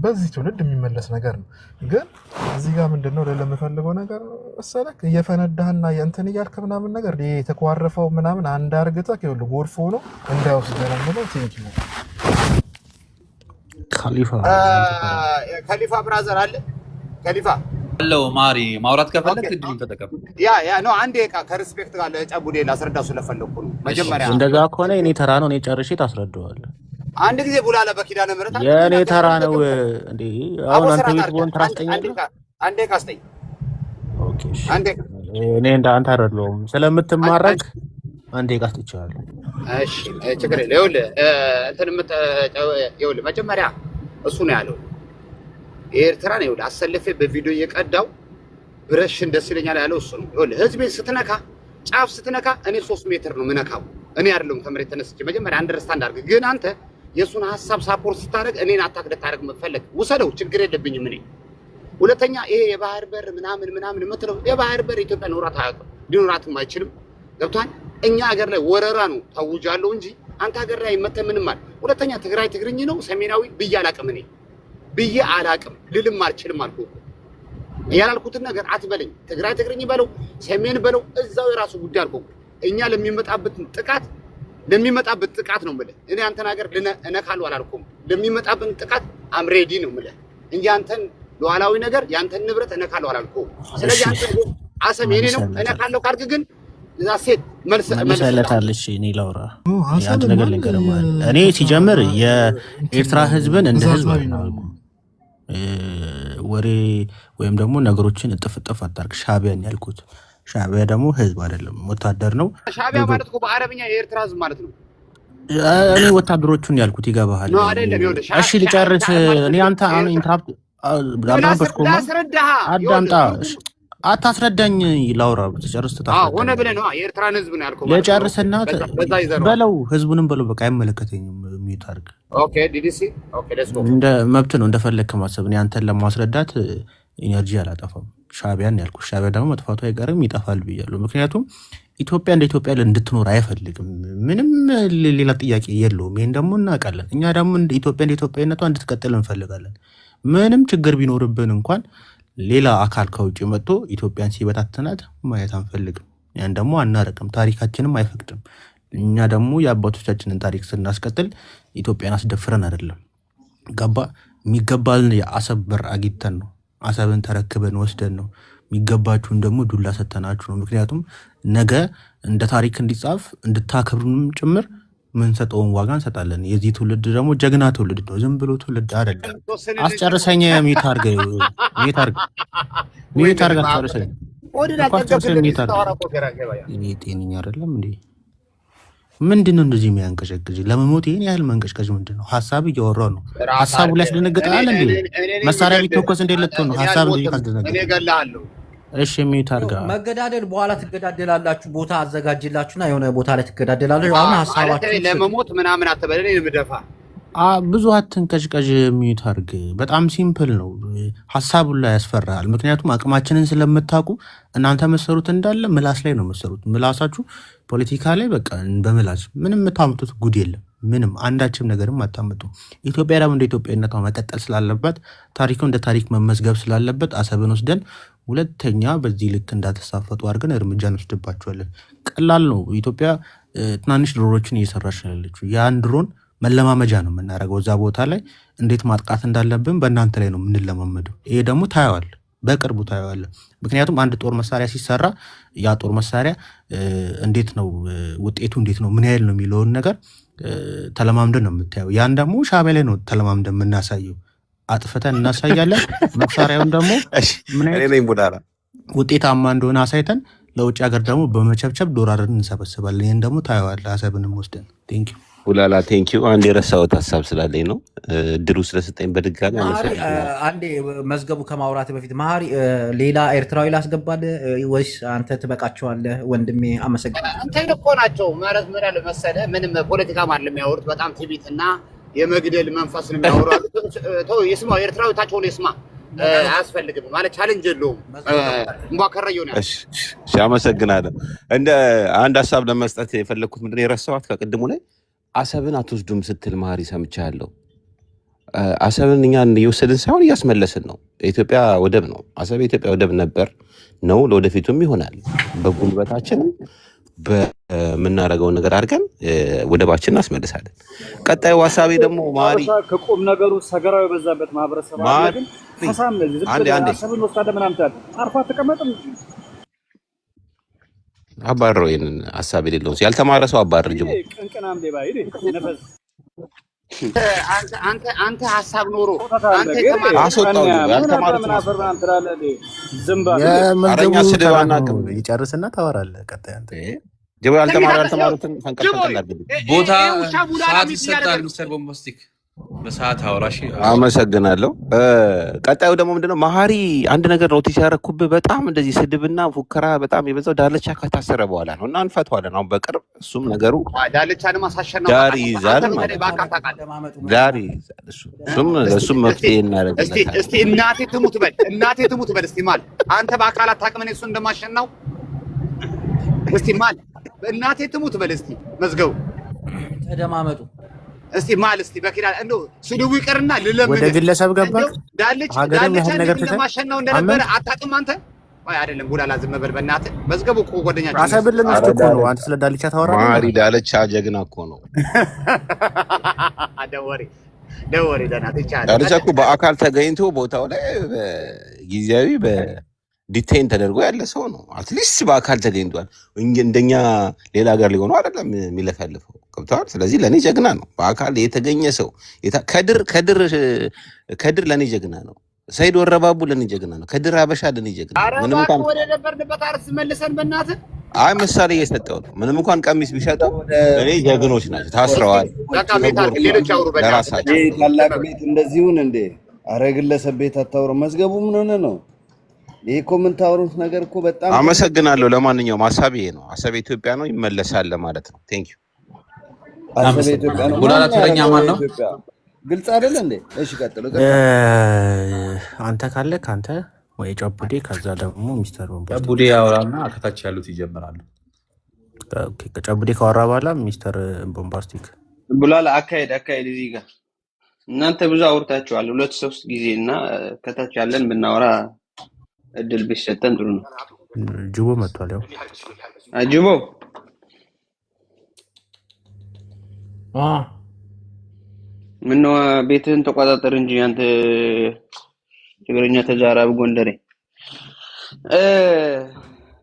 S11: በዚህ ትውልድ የሚመለስ ነገር ነው። ግን እዚህ ጋር ምንድነው ለምፈልገው ነገር መሰለክ እየፈነዳህና የእንትን እያልክ ምናምን ነገር ይሄ የተኳረፈው ምናምን አንድ አርግተህ ይኸውልህ ጎርፍ ሆኖ እንዳይወስደን ነው። ቴንክ ዩ
S8: ከሊፋ ብራዘር አለ ከሊፋ
S14: አለው ማሪ ማውራት ከፈለክ እድሉን ተጠቀም።
S8: ያ ነው አንዴ ከሪስፔክት ጋር ለጨቡዴ ላስረዳው ስለፈለኩ ነው። መጀመሪያ
S10: እንደዛ ከሆነ እኔ ተራ ነው፣ እኔ ጨርሼ ታስረዳዋለህ።
S8: አንድ ጊዜ ቡላለ በኪዳነ ምህረት
S10: የኔ ተራ ነው እንዴ? አሁን አንተ ቤት ቦን ትራስጠኛለህ።
S8: አንዴ ካስጠኝ።
S10: ኦኬ አንዴ እኔ እንደ አንተ አይደለሁም ስለምትማረክ አንዴ ካስጥቻለሁ።
S8: እሺ ችግር የለም። ይኸውልህ እንትን ይኸውልህ መጀመሪያ እሱ ነው ያለው ኤርትራ ነው ይኸውልህ አሰልፌ በቪዲዮ እየቀዳው ብረሽን ደስ ይለኛል ያለው እሱ ነው። ይኸውልህ ህዝቤን ስትነካ ጫፍ ስትነካ እኔ 3 ሜትር ነው ምነካው። እኔ አይደለም ከመሬት ተነስቼ መጀመሪያ አንደርስታንድ አድርግ። ግን አንተ የሱን ሐሳብ ሳፖርት ስታደርግ እኔን አታክ ልታደርግ መፈለግ ውሰደው፣ ችግር የለብኝም እኔ። ሁለተኛ ይሄ የባህር በር ምናምን የምትለው የባህር በር ኢትዮጵያ ኖራት አያውቅም፣ ሊኖራትም አይችልም። ገብቶሃል? እኛ ሀገር ላይ ወረራ ነው ታውጃለሁ እንጂ አንተ ሀገር ላይ መተህ ምንም ማለት። ሁለተኛ ትግራይ ትግርኝ ነው ሰሜናዊ ብዬ አላውቅም፣ እኔ ብዬ አላውቅም፣ ልልም አልችልም አልኩህ። ያላልኩትን ነገር አትበለኝ። ትግራይ ትግርኝ በለው ሰሜን በለው እዛው የራሱ ጉዳይ አልኩህ። እኛ ለሚመጣበት ጥቃት ነው የምልህ። እኔ አንተን ሀገር እነካለሁ አላልኩም። ለሚመጣብን ጥቃት አምሬዲ ነው የምልህ እንጂ አንተን ሉዓላዊ ነገር ያንተን ንብረት እነካለሁ አላልኩም። ስለዚህ አንተ አሰብ የኔ ነው እነካለሁ ካልክ ግን እዛ ሴት
S10: መልሰለታለች። እኔ ላውራ አንድ ነገር ልንገርህ። እኔ ሲጀምር የኤርትራ ህዝብን እንደ ህዝብ አልናውቁም። ወሬ ወይም ደግሞ ነገሮችን እጥፍ አታርግ። ሻዕቢያን ያልኩት ሻዕቢያ ደግሞ ህዝብ አይደለም፣ ወታደር ነው።
S8: ሻዕቢያ ማለት እኮ በአረብኛ የኤርትራ ህዝብ ማለት ነው።
S10: እኔ ወታደሮቹን ያልኩት ይገባሃል? እሺ ልጨርስ። እኔ አንተ ኢንትራፕት አዳምጣ። አታስረዳኝ፣ ላውራ ብትጨርስ
S8: ሆነ ብለህ ነው። የኤርትራን ህዝብ ነው ያልከው።
S10: ልጨርስና በለው፣ ህዝቡንም በለው። በቃ አይመለከተኝም። ሚዩት አድርግ።
S8: ኦኬ ዲዲሲ ኦኬ ሌትስ ጎ።
S10: እንደ መብት ነው እንደፈለግህ ማሰብ። እኔ አንተን ለማስረዳት ኢነርጂ አላጠፋም። ሻዕቢያን ያልኩት ሻዕቢያ ደግሞ መጥፋቱ አይቀርም፣ ይጠፋል ብያለሁ። ምክንያቱም ኢትዮጵያ እንደ ኢትዮጵያ እንድትኖር አይፈልግም። ምንም ሌላ ጥያቄ የለውም። ይሄን ደግሞ እናውቃለን። እኛ ደግሞ እንደ ኢትዮጵያነቷ እንድትቀጥል እንፈልጋለን። ምንም ችግር ቢኖርብን እንኳን ሌላ አካል ከውጭ መጥቶ ኢትዮጵያን ሲበታተናት ማየት አንፈልግም። ያን ደግሞ አናረቅም፣ ታሪካችንም አይፈቅድም። እኛ ደግሞ የአባቶቻችንን ታሪክ ስናስቀጥል ኢትዮጵያን አስደፍረን አይደለም። ገባ? የሚገባልን የአሰብ በር አግኝተን ነው። አሰብን ተረክበን ወስደን ነው። የሚገባችሁን ደግሞ ዱላ ሰተናችሁ ነው። ምክንያቱም ነገ እንደ ታሪክ እንዲጻፍ እንድታከብሩንም ጭምር ምንሰጠውን ዋጋ እንሰጣለን። የዚህ ትውልድ ደግሞ ጀግና ትውልድ ነው። ዝም ብሎ ትውልድ አይደለም። አስጨርሰኝ። ሚዩት አድርገህ አስጨርሰኝ። ጤነኛ አይደለም እንዴ? ምንድነው እንደዚህ የሚያንቀሸቅዥ? ለመሞት ይሄን ያህል መንቀሽቀዥ ምንድን ነው? ሀሳብ እያወራሁ ነው። ሀሳቡ ላይ ያስደነግጣል እንዴ? መሳሪያ ቢተኮስ እንዴት ልትሆን ነው? ሀሳብ እንደዚህ ካስደነግጣል። እሺ ሚዩት አድርገህ
S1: መገዳደል በኋላ ትገዳደላላችሁ። ቦታ አዘጋጅላችሁና የሆነ ቦታ ላይ ትገዳደላላችሁ። አሁን ሀሳባችሁ
S8: ለመሞት ምናምን አትበለኝ። ልምደፋ
S10: ብዙ አትንቀዥቀዥ። ሚዩት አድርግ። በጣም ሲምፕል ነው። ሀሳቡን ላይ ያስፈራል። ምክንያቱም አቅማችንን ስለምታውቁ እናንተ መሰሩት እንዳለ ምላስ ላይ ነው መሰሩት። ምላሳችሁ ፖለቲካ ላይ በቃ በምላስ ምንም የምታመጡት ጉድ የለም። ምንም አንዳችም ነገርም አታመጡ። ኢትዮጵያ ደግሞ እንደ ኢትዮጵያነቷ መቀጠል ስላለባት ታሪኩ እንደ ታሪክ መመዝገብ ስላለበት አሰብን ወስደን ሁለተኛ በዚህ ልክ እንዳተሳፈጡ አድርገን እርምጃ እንወስድባቸዋለን። ቀላል ነው። ኢትዮጵያ ትናንሽ ድሮኖችን እየሰራች ነው ያለችው። ያን ድሮን መለማመጃ ነው የምናደርገው። እዛ ቦታ ላይ እንዴት ማጥቃት እንዳለብን በእናንተ ላይ ነው የምንለማመደው። ይሄ ደግሞ ታየዋል፣ በቅርቡ ታየዋል። ምክንያቱም አንድ ጦር መሳሪያ ሲሰራ ያ ጦር መሳሪያ እንዴት ነው ውጤቱ እንዴት ነው ምን ያህል ነው የሚለውን ነገር ተለማምደን ነው የምታየው። ያን ደግሞ ሻዕቢያ ላይ ነው ተለማምደን የምናሳየው። አጥፍተን እናሳያለን። መሳሪያውን ደግሞ ምን አይነት ውጤታማ እንደሆነ አሳይተን ለውጭ ሀገር ደግሞ በመቸብቸብ ዶላርን እንሰበስባለን። ይህን ደግሞ ታየዋለህ። አሰብንም ወስደን ቴንኪው
S7: ቡላላ ቴንኪው። አንድ የረሳሁት ሀሳብ ስላለኝ ነው እድሉ ስለሰጠኝ በድጋሚ
S1: አንዴ መዝገቡ ከማውራት በፊት መሀሪ ሌላ ኤርትራዊ ላስገባል ወይስ አንተ ትበቃቸዋለህ? ወንድሜ አመሰግናለሁ።
S8: እንትን እኮ ናቸው ማለት ምን ያለ መሰለህ፣ ምንም ፖለቲካ ማለት የሚያወሩት በጣም ትዕቢትና የመግደል መንፈስ ነው የሚያወሩት። ተው ይስማ፣ ኤርትራዊ ታቸው ይስማ፣ አያስፈልግም ማለት ቻሌንጅ የለውም። እንቧከረየው ነው።
S7: እሺ አመሰግናለሁ። እንደ አንድ ሀሳብ ለመስጠት የፈለኩት ምንድነው የረሳኋት ከቅድሙ ላይ አሰብን አትወስዱም ስትል መሀሪ ሰምቻለሁ። አሰብን እኛ እየወሰድን ሳይሆን እያስመለስን ነው። የኢትዮጵያ ወደብ ነው አሰብ። የኢትዮጵያ ወደብ ነበር ነው፣ ለወደፊቱም ይሆናል። በጉልበታችን በምናደርገውን ነገር አድርገን ወደባችን እናስመልሳለን። ቀጣዩ ሀሳቤ ደግሞ መሀሪ
S15: ከቁም ነገሩ ሰገራው የበዛበት ማህበረሰብ አለ። ግን ሀሳብ ነው ዝም ብለህ አሰብን ወስዳ ምናምን ታዲያ አርፋ ተቀመጥም
S7: አባረው። ይሄንን ሀሳብ የሌለው ያልተማረ ሰው አባረር ጅቦ
S15: ቅንቅናም ሌባ ይሄ ነፈስ
S8: አንተ ሀሳብ ኖሮ አንተ
S7: አስወጣው። ያልተማረ
S10: የመዝገቡ ይጨርስና ታወራለህ። ቀጣይ አንተ
S7: ጅቦ ያልተማሩትን ፈንቀል አድርግ።
S14: ቦታ ሰዓት ይሰጣል። ሚስተር ቦምባስቲክ በሰዓት አውራሽ።
S7: አመሰግናለሁ። ቀጣዩ ደግሞ ምንድነው መሀሪ አንድ ነገር ኖቲስ ያደረኩብህ በጣም እንደዚህ ስድብና ፉከራ በጣም የበዛው ዳልቻ ከታሰረ በኋላ ነው እና እንፈተዋለን አሁን በቅርብ። እሱም ነገሩ
S8: ዳልቻንም አሳሸነው
S7: ዳር ይዛል ማለት ዳር ይዛል። እሱም መፍትሄ እናደርግለታለን።
S8: እስቲ እናቴ ትሙት በል እስቲ ማል አንተ በአካል አታውቅም እኔ እሱ እንደማሸናው እስቲ ማል እናቴ ትሙት በል እስቲ መዝገቡ
S1: ተደማመጡ
S8: እስቲ ማል እስቲ በኪዳን እንደው ስድቡ ይቀርና ልለምን
S10: ወደ ግለሰብ ገባ
S8: ዳልቻ እንደማሸናው እንደነበረ አታውቅም አንተ። አይ አይደለም ቡላላ ዝም በል በእናትህ። መዝገቡ እኮ ጓደኛችን
S10: አሰብን ልንወስድ እኮ ነው። አንተ ስለ ዳልቻ ታወራለህ።
S7: መሀሪ ዳልቻ ጀግና እኮ ነው።
S8: ደወሬ
S7: ዳልቻ እኮ በአካል ተገኝቶ ቦታው ላይ ጊዜያዊ ዲቴይን ተደርጎ ያለ ሰው ነው። አትሊስት በአካል ተገኝቷል። እንደኛ ሌላ ሀገር ሊሆነው አይደለም የሚለፈልፈው። ገብተዋል። ስለዚህ ለእኔ ጀግና ነው። በአካል የተገኘ ሰው ከድር ለእኔ ጀግና ነው። ሰይድ ወረባቡ ለእኔ ጀግና ነው። ከድር አበሻ ለእኔ ጀግና ነው። ምንም እንኳን
S8: ወደ ነበርንበት አርስ መልሰን በእናትህ
S7: አይ ምሳሌ እየሰጠው ነው። ምንም እንኳን ቀሚስ ቢሸጠው እኔ ጀግኖች ናቸው። ታስረዋል። ለራሳቸው
S6: ታላቅ ቤት እንደዚሁን እንዴ! አረ ግለሰብ ቤት አታውሩ። መዝገቡ ምን ሆነ ነው? ይሄ እኮ የምታወሩት ነገር እኮ በጣም
S7: አመሰግናለሁ። ለማንኛውም ሀሳብ ይሄ ነው። ሀሳብ ኢትዮጵያ ነው፣ ይመለሳል ለማለት ነው። ቴንክ ዩ።
S6: ሀሳብ ኢትዮጵያ ነው።
S14: ቡላላ ተረኛ ማን ነው?
S6: ግልጽ አይደል እንዴ? እሺ ቀጥሎ
S10: አንተ ካለ ካንተ ወይ ጨቡዴ፣ ከዛ ደግሞ ሚስተር ቦምባስቲክ።
S14: ጨቡዴ ያወራና ከታች ያሉት ይጀምራሉ።
S10: ኦኬ ከጨቡዴ ካወራ በኋላ ሚስተር ቦምባስቲክ።
S4: ቡላላ አካሄድ እዚህ ጋር እናንተ ብዙ አውርታችኋል 2-3 ጊዜ እና ከታች ያለን ብናወራ እድል ቢሰጠን ጥሩ ነው።
S10: ጅቦ መጥቷል። ያው
S4: ጅቦ ምነው ቤትህን ተቆጣጠር እንጂ አንተ ትግርኛ ተዛራብ ጎንደሬ።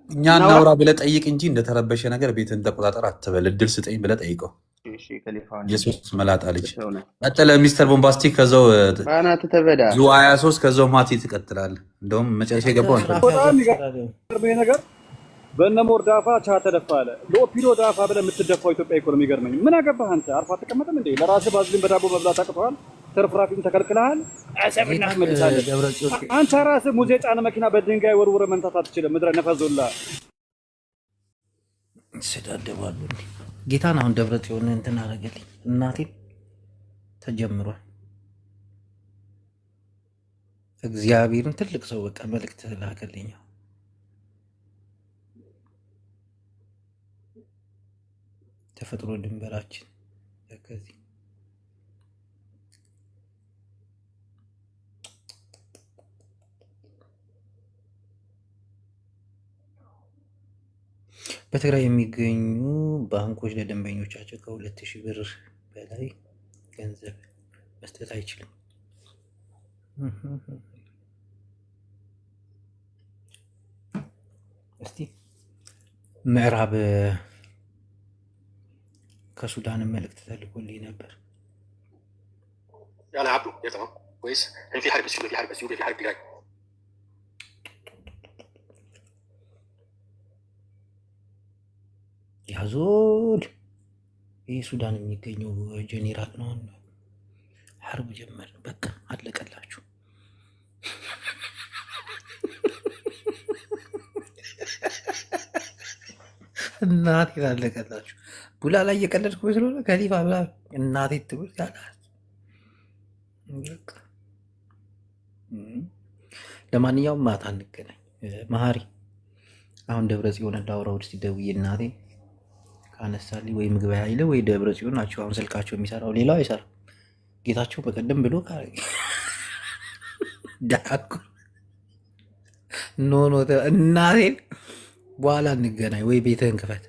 S14: እኛ እናውራ ብለህ ጠይቅ እንጂ እንደተረበሸ ነገር ቤትህን ተቆጣጠር አትበል። እድል ስጠኝ ብለህ ጠይቀው። የሶስት መላጣ ልጅ ቀጥለ ሚስተር ቦምባስቲክ፣ ከዛው
S4: ባናት ተበዳ
S14: ዙ 23 ከዛው ማቲ ትቀጥላለህ። እንደውም መጨረሻ የገባው
S15: ነገር በእነሞር ዳፋ ቻ ተደፋለ ለኦፒዶ ዳፋ ብለህ የምትደፋው ኢትዮጵያ ኢኮኖሚ ገርመኝ። ምን አገባህ አንተ? አርፋ ተቀመጥም እንዴ? ለራስህ ባዝሊን በዳቦ መብላት አቅቶሃል። ተርፍራፊም ተከልክለሃል። አሰብ እናስመልሳለን። አንተ ራስህ ሙዜ ጫነ መኪና በድንጋይ ወርውረ መንታት አትችልም። ምድረ ነፈዞላ
S1: ይሰዳደባሉ። ጌታን አሁን ደብረ ጽዮን እንትን አደረገልኝ። እናቴን ተጀምሯል። እግዚአብሔርን ትልቅ ሰው በቃ መልእክት ላከልኝ። ተፈጥሮ ድንበራችን ከዚህ በትግራይ የሚገኙ ባንኮች ለደንበኞቻቸው ከ2000 ብር በላይ ገንዘብ መስጠት አይችልም። እስቲ ምዕራብ ከሱዳን መልእክት ተልኮልኝ ነበር።
S16: يلا عبده يا تمام كويس. هل في حرب اثيوبيا؟ في حرب اثيوبيا، في حرب تجاري.
S1: ያዞል ይህ ሱዳን የሚገኘው ጀኔራል ነው። ሐርብ ጀመር። በቃ አለቀላችሁ። እናቴ አለቀላችሁ። ቡላ ላይ እየቀለድኩ ስለሆነ ከሊፋ ብላ እናቴ ትብል ያላት። ለማንኛውም ማታ እንገናኝ። መሀሪ አሁን ደብረ ጽዮን እንዳወራው እስቲ ደውዬ እናቴ ካነሳልኝ ወይ ምግብ ኃይለ ወይ ደብረ ጽዮን ናቸው አሁን ስልካቸው የሚሰራው፣ ሌላው አይሰራም። ጌታቸው በቀደም ብሎ ዳኩ ኖ እናቴን በኋላ እንገናኝ ወይ ቤትህን ክፈት።